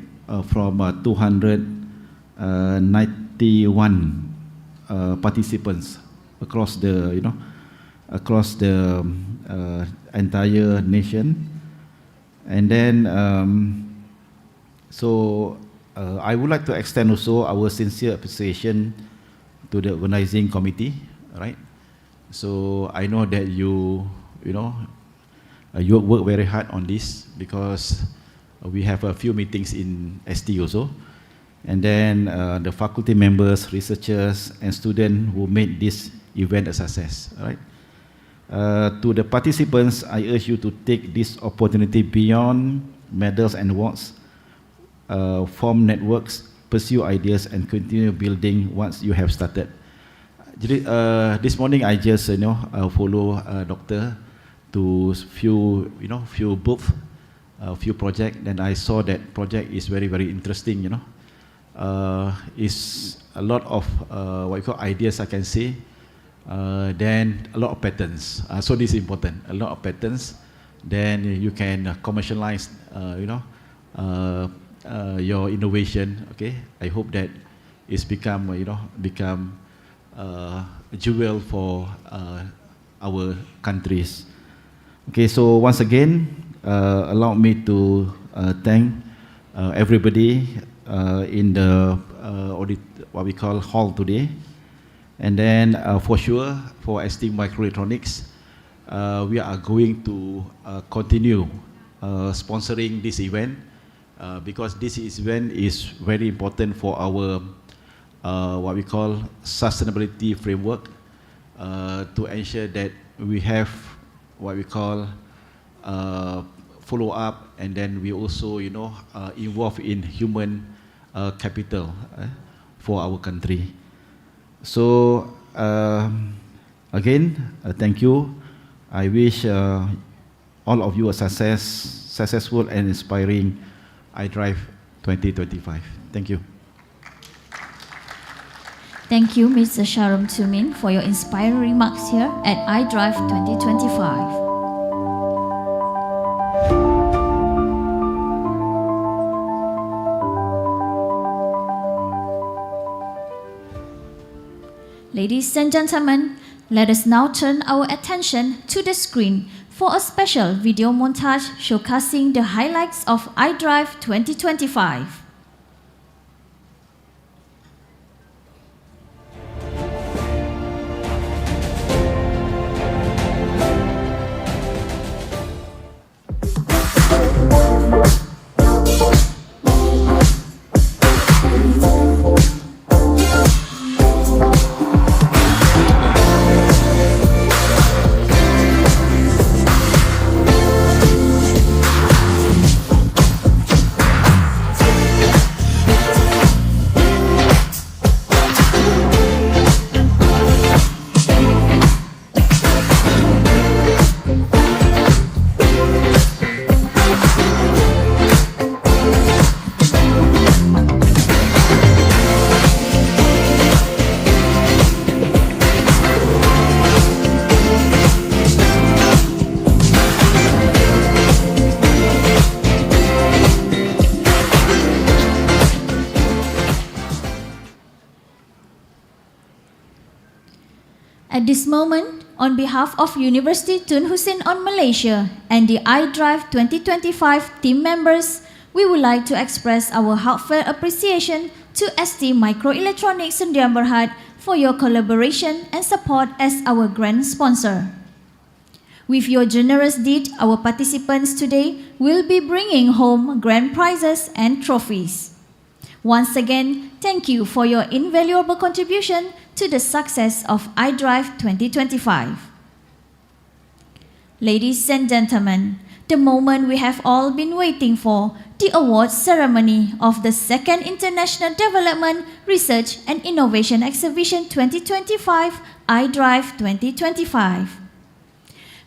From 291 participants across the entire nation. And then I would like to extend also our sincere appreciation to the organizing committee, right? So I know that you work very hard on this, because we have a few meetings in ST also, and then the faculty members, researchers, and students who made this event a success, right? To the participants, I urge you to take this opportunity beyond medals and awards, form networks, pursue ideas, and continue building once you have started. This morning I just follow doctor to few booths, few projects, and I saw that project is very, very interesting. It's a lot of what you call ideas, I can say. Then a lot of patents. So this is important. A lot of patents. Then you can commercialize, your innovation. Okay. I hope that it's become a jewel for our countries. Okay. So once again, allow me to thank everybody in the what we call hall today. And then for sure, for ST Microelectronics, we are going to continue sponsoring this event, because this event is very important for our what we call sustainability framework, to ensure that we have what we call follow up, and then we also involve in human capital for our country. So again, thank you. I wish all of you a successful and inspiring iDRIVE 2025. Thank you. Thank you, Mr. Sharum Tumin, for your inspiring remarks here at iDRIVE 2025. Ladies and gentlemen, let us now turn our attention to the screen for a special video montage showcasing the highlights of iDRIVE 2025. At this moment, on behalf of University Tun Hussein on Malaysia and the iDRIVE 2025 team members, we would like to express our heartfelt appreciation to ST Microelectronics Sdn Bhd for your collaboration and support as our grant sponsor. With your generous deed, our participants today will be bringing home grand prizes and trophies. Once again, thank you for your invaluable contribution to the success of iDRIVE 2025. Ladies and gentlemen, the moment we have all been waiting for, the awards ceremony of the Second International Development, Research and Innovation Exhibition 2025, iDRIVE 2025.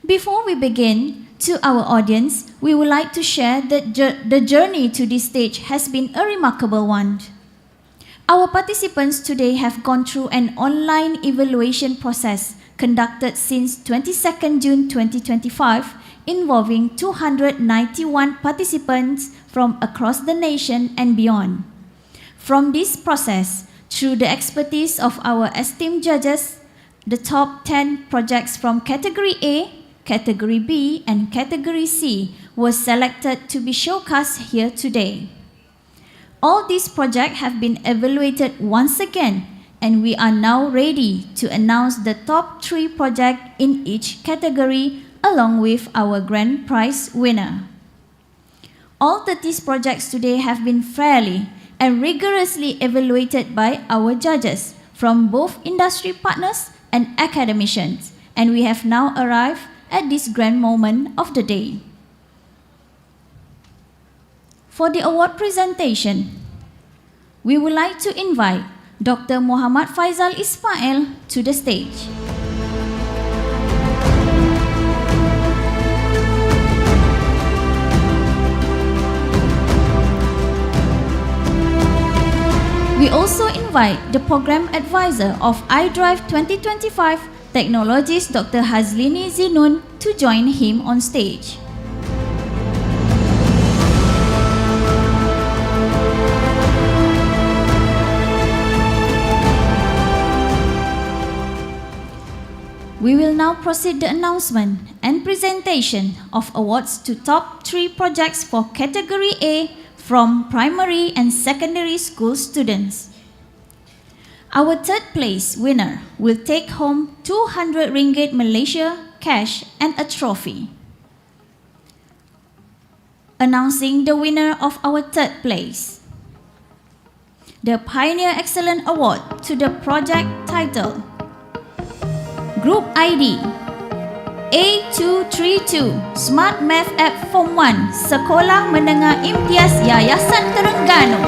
Before we begin, to our audience, we would like to share that the journey to this stage has been a remarkable one. Our participants today have gone through an online evaluation process conducted since 22nd June 2025, involving 291 participants from across the nation and beyond. From this process, through the expertise of our esteemed judges, the top 10 projects from Category A, Category B, and Category C were selected to be showcased here today. All these projects have been evaluated once again, and we are now ready to announce the top 3 projects in each category along with our grand prize winner. All 30 projects today have been fairly and rigorously evaluated by our judges from both industry partners and academicians, and we have now arrived at this grand moment of the day. For the award presentation, we would like to invite Dr. Muhammad Faisal Ismail to the stage. We also invite the Program Advisor of iDRIVE 2025 Technologies, Dr. Hazlini Zinun, to join him on stage. We will now proceed the announcement and presentation of awards to top 3 projects for Category A from primary and secondary school students. Our third place winner will take home 200 ringgit Malaysia cash and a trophy. Announcing the winner of our third place, the Pioneer Excellence Award to the project title Group ID A232 Smart Math App Form 1 Sekolah Menengah Imtiaz Yayasan Terengganu.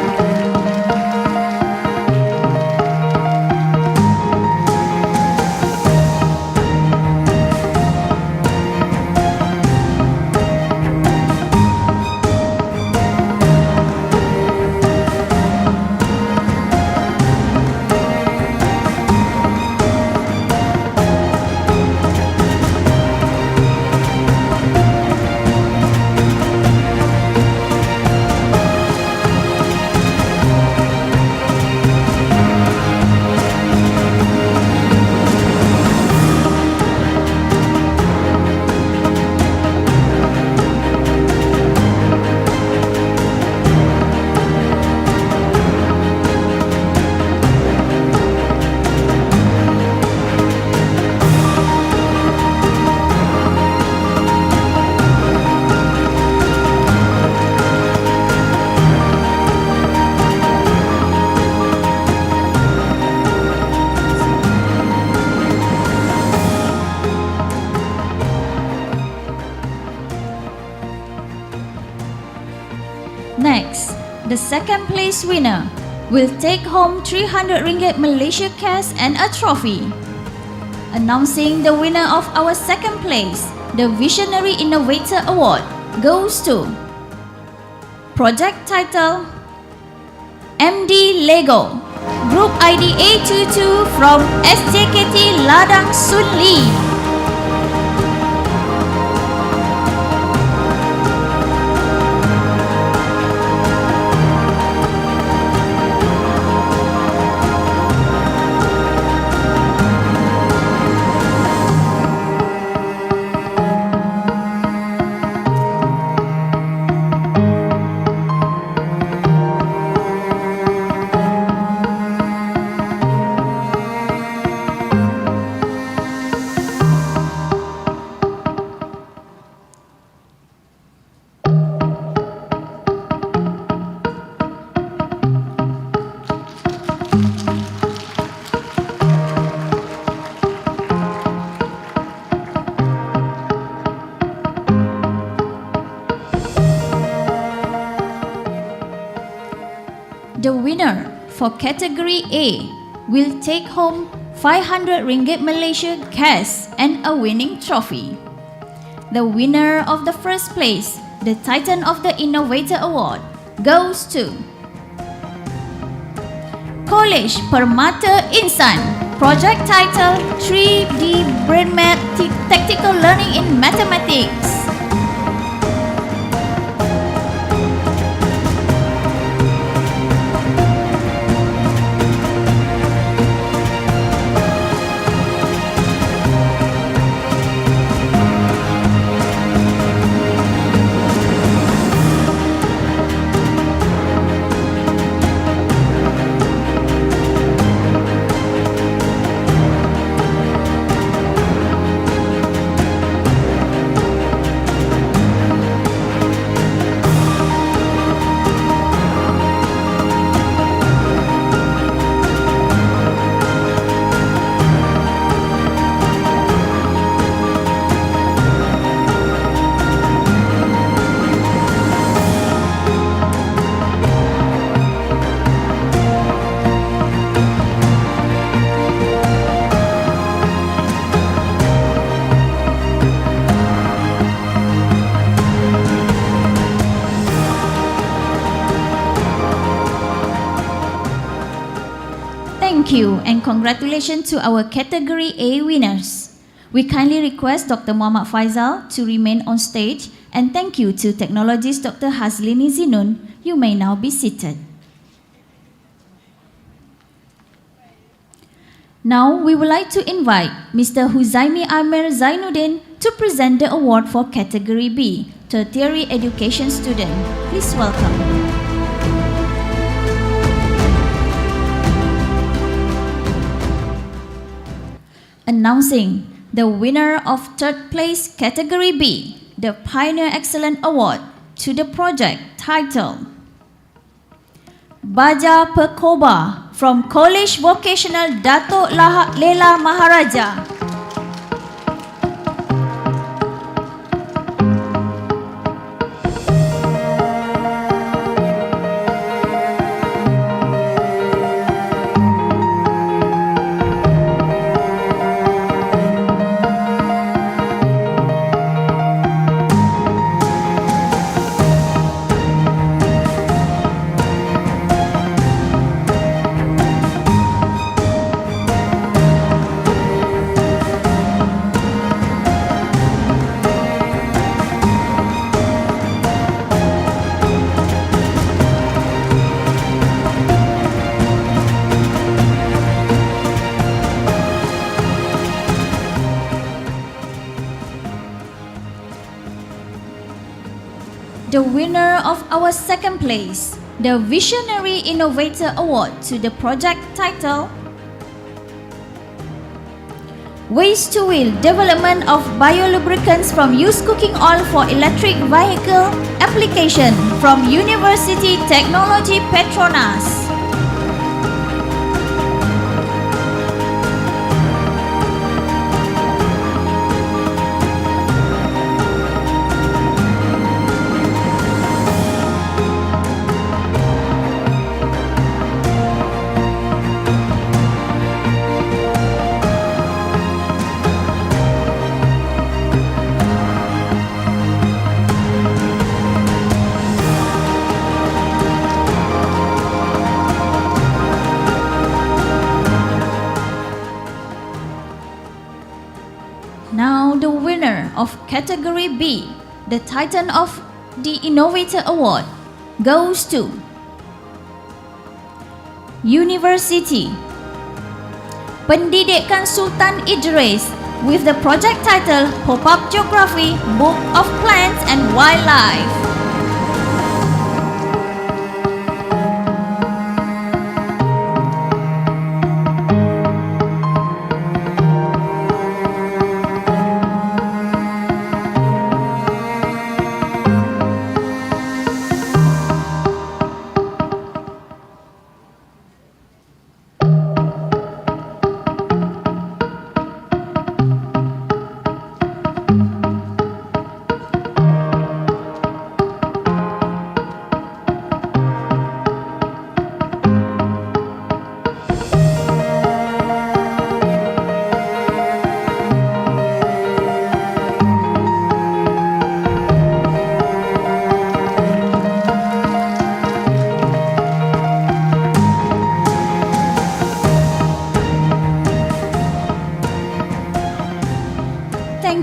Next, the second place winner will take home 300 ringgit Malaysia cash and a trophy. Announcing the winner of our second place, the Visionary Innovator Award goes to project title MD Lego, Group ID A22 from SJKT Ladang Sunli. The winner for category A will take home 500 ringgit Malaysia cash and a winning trophy. The winner of the first place, the Titan of the Innovator Award, goes to College Permata Insan. Project title 3D Brain Math Tactical Learning in Mathematics. Thank you and congratulations to our Category A winners. We kindly request Dr. Muhammad Faizal to remain on stage and thank you to technologist Dr. Hazlini Zinun. You may now be seated. Now we would like to invite Mr. Huzaimi Amir Zainuddin to present the award for Category B, Tertiary Education Student. Please welcome. Announcing the winner of third place Category B, the Pioneer Excellent Award to the project titled Baja Perkoba from College Vocational Datuk Lela Maharaja. The winner of our second place, the Visionary Innovator Award to the project title Waste to Wheel Development of Biolubricants from Used Cooking Oil for Electric Vehicle Application from University Technology Petronas. Now the winner of Category B, the Titan of the Innovator Award, goes to University Pendidikan Sultan Idris with the project title Pop-up Geography, Book of Plants and Wildlife.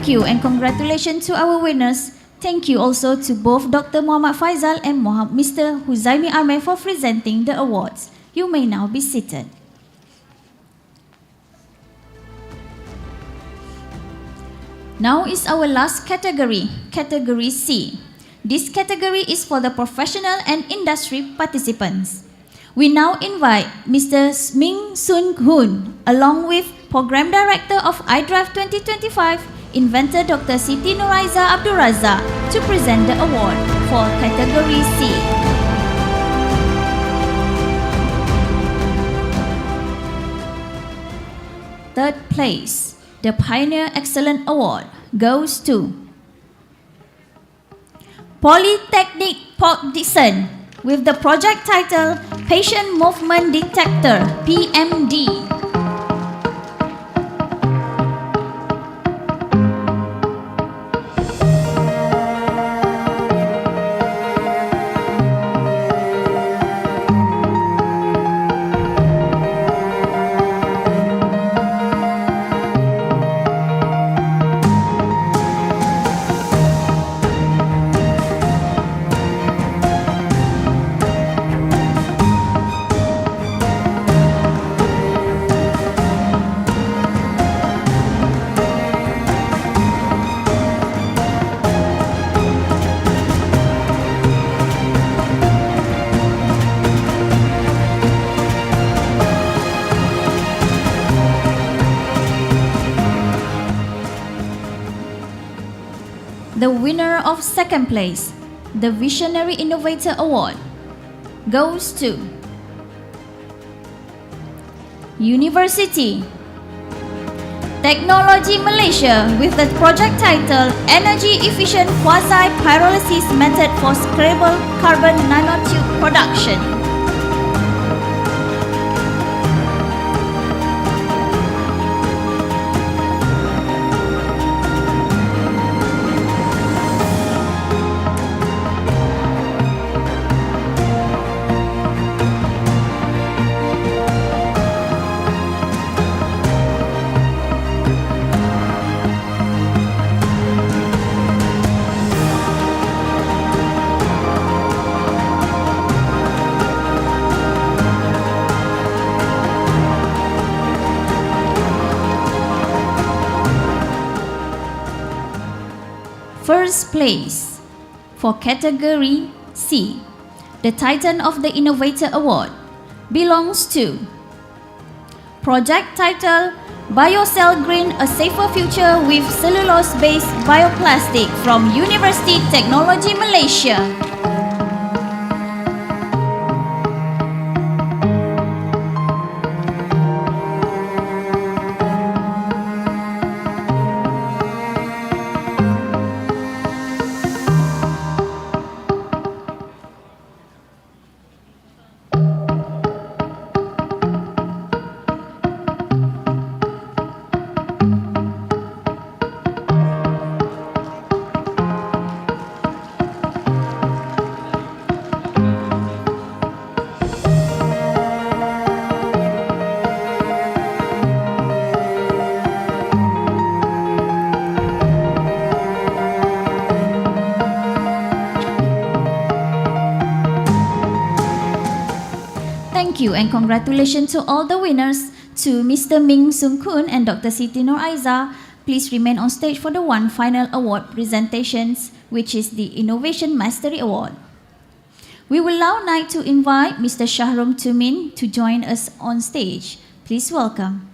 Thank you and congratulations to our winners. Thank you also to both Dr. Muhammad Faizal and Mr. Huzaimi Ahmed for presenting the awards. You may now be seated. Now is our last category, category C. This category is for the professional and industry participants. We now invite Mr. Ming Sun Hoon, along with Program Director of iDRIVE 2025, Inventor Dr. Siti Nuraiza Abdul Razak, to present the award for category C. Third place, the Pioneer Excellent Award goes to Polytechnic Port Dickson with the project title Patient Movement Detector PMD. The winner of second place, the Visionary Innovator Award, goes to University Technology Malaysia with the project title Energy Efficient Quasi-Pyrolysis Method for Scalable Carbon Nanotube Production. First place for category C, the Titan of the Innovator Award, belongs to project title Biocell Green, a Safer Future with Cellulose-Based Bioplastic from University Technology Malaysia. Thank you and congratulations to all the winners, to Mr. Ming Sung Kun and Dr. Siti Nuraiza. Please remain on stage for the one final award presentations, which is the Innovation Mastery Award. We will now like to invite Mr. Shahrum Tumin to join us on stage. Please welcome.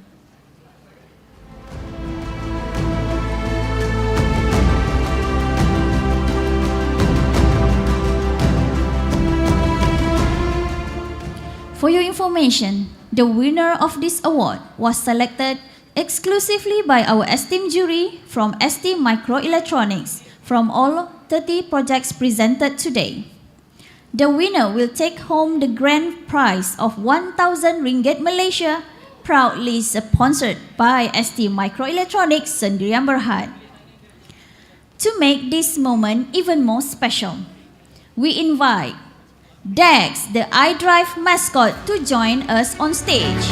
For your information, the winner of this award was selected exclusively by our esteemed jury from ST Microelectronics from all 30 projects presented today. The winner will take home the grand prize of 1,000 ringgit Malaysia, proudly sponsored by ST Microelectronics Sendirian Berhad. To make this moment even more special, we invite Dex, the iDRIVE mascot, to join us on stage.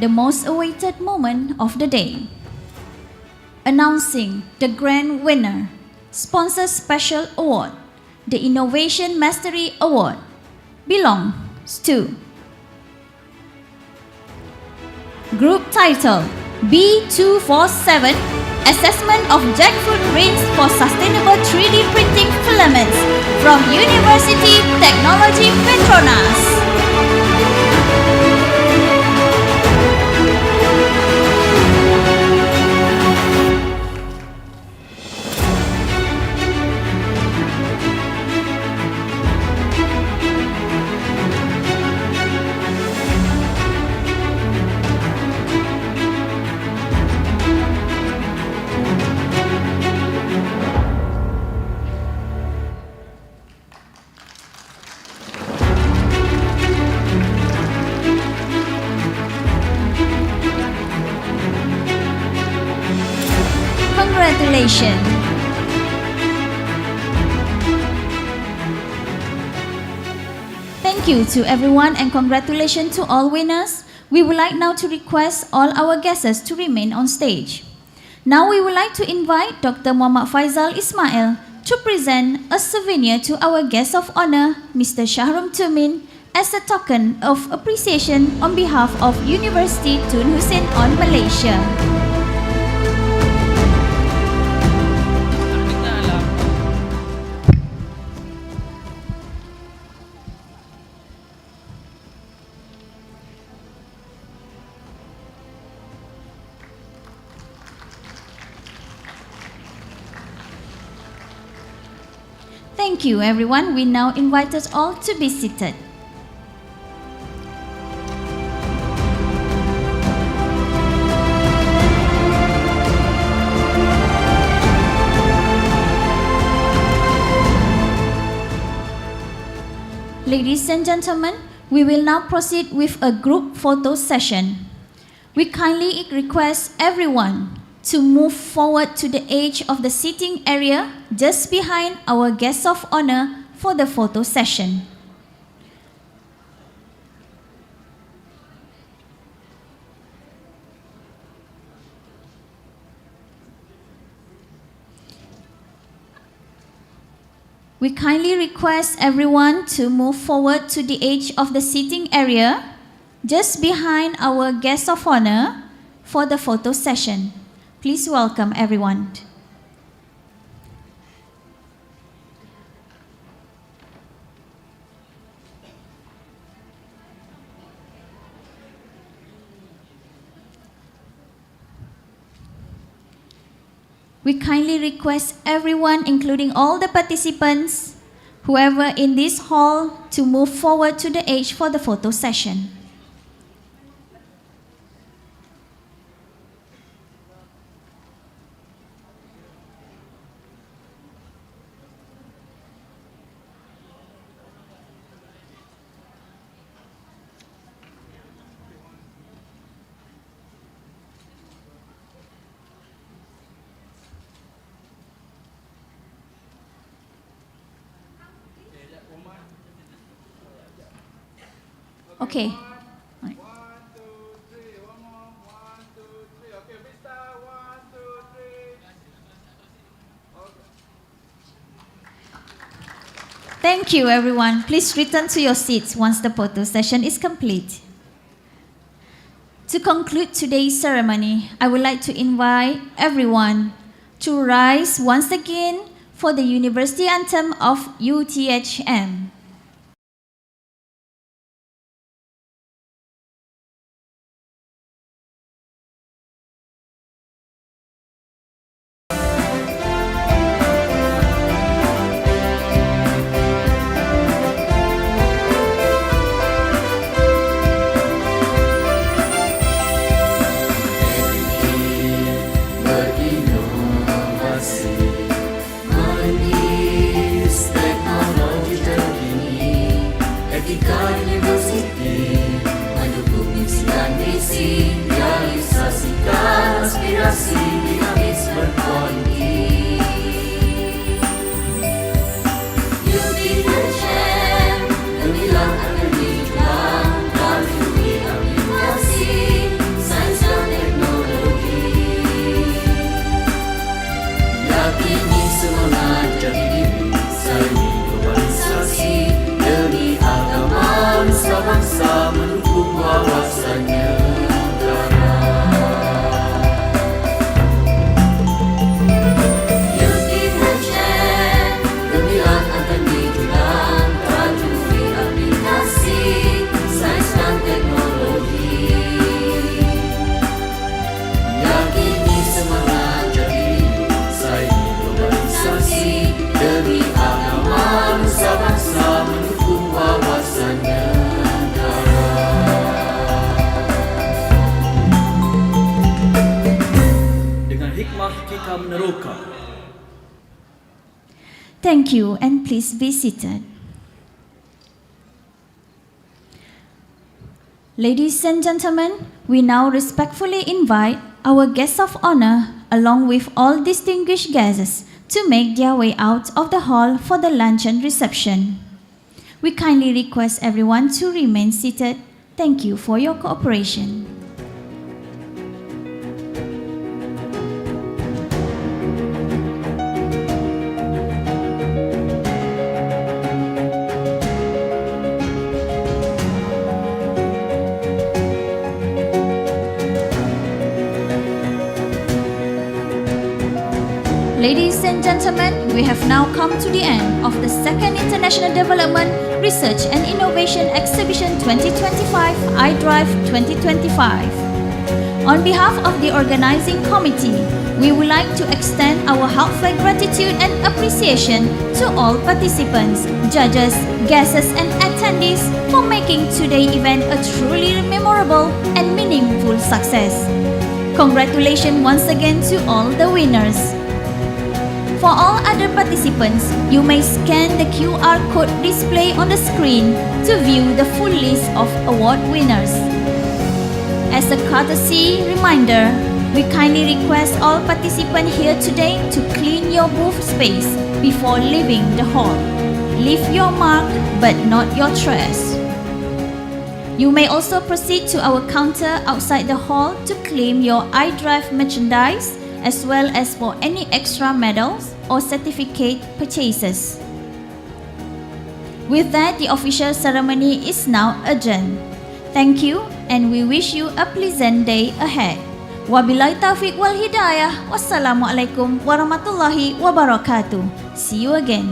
the most awaited moment of the day. Announcing the grand winner, Sponsor Special Award, the Innovation Mastery Award, belongs to Group Title B247, Assessment of Jackfruit Grains for Sustainable 3D Printing Filaments from University Technology Petronas. Congratulations. Thank you to everyone and congratulations to all winners. We would like now to request all our guests to remain on stage. Now we would like to invite Dr. Muhammad Faizal Ismail to present a souvenir to our guest of honor, Mr. Shahrum Tumin, as a token of appreciation on behalf of University Tun Hussein on Malaysia. Thank you, everyone. We now invite us all to be seated. Ladies and gentlemen, we will now proceed with a group photo session. We kindly request everyone to move forward to the edge of the seating area just behind our guest of honor for the photo session. We kindly request everyone to move forward to the edge of the seating area just behind our guest of honor for the photo session. Please welcome everyone. We kindly request everyone, including all the participants, whoever in this hall, to move forward to the edge for the photo session. Okay. Right. Thank you, everyone. Please return to your seats once the photo session is complete. To conclude today's ceremony, I would like to invite everyone to rise once again for the University Anthem of UTHM. semangat jati diri saingi globalisasi demi agama nusa bangsa mendukung wawasannya. Kita meneroka. Thank you, and please be seated. Ladies and gentlemen, we now respectfully invite our guests of honor, along with all distinguished guests, to make their way out of the hall for the luncheon reception. We kindly request everyone to remain seated. Thank you for your cooperation. Ladies and gentlemen, we have now come to the end of the second International Development, Research and Innovation Exhibition 2025, iDRIVE 2025. On behalf of the organizing committee, we would like to extend our heartfelt gratitude and appreciation to all participants, judges, guests and attendees for making today's event a truly memorable and meaningful success. Congratulations once again to all the winners. For all other participants, you may scan the QR code displayed on the screen to view the full list of award winners. As a courtesy reminder, we kindly request all participants here today to clean your booth space before leaving the hall. Leave your mark but not your trash. You may also proceed to our counter outside the hall to claim your iDRIVE merchandise, as well as for any extra medals or certificate purchases. With that, the official ceremony is now adjourned. Thank you, and we wish you a pleasant day ahead. Wabillahi taufiq wal hidayah. Wassalamualaikum warahmatullahi wabarakatuh. See you again.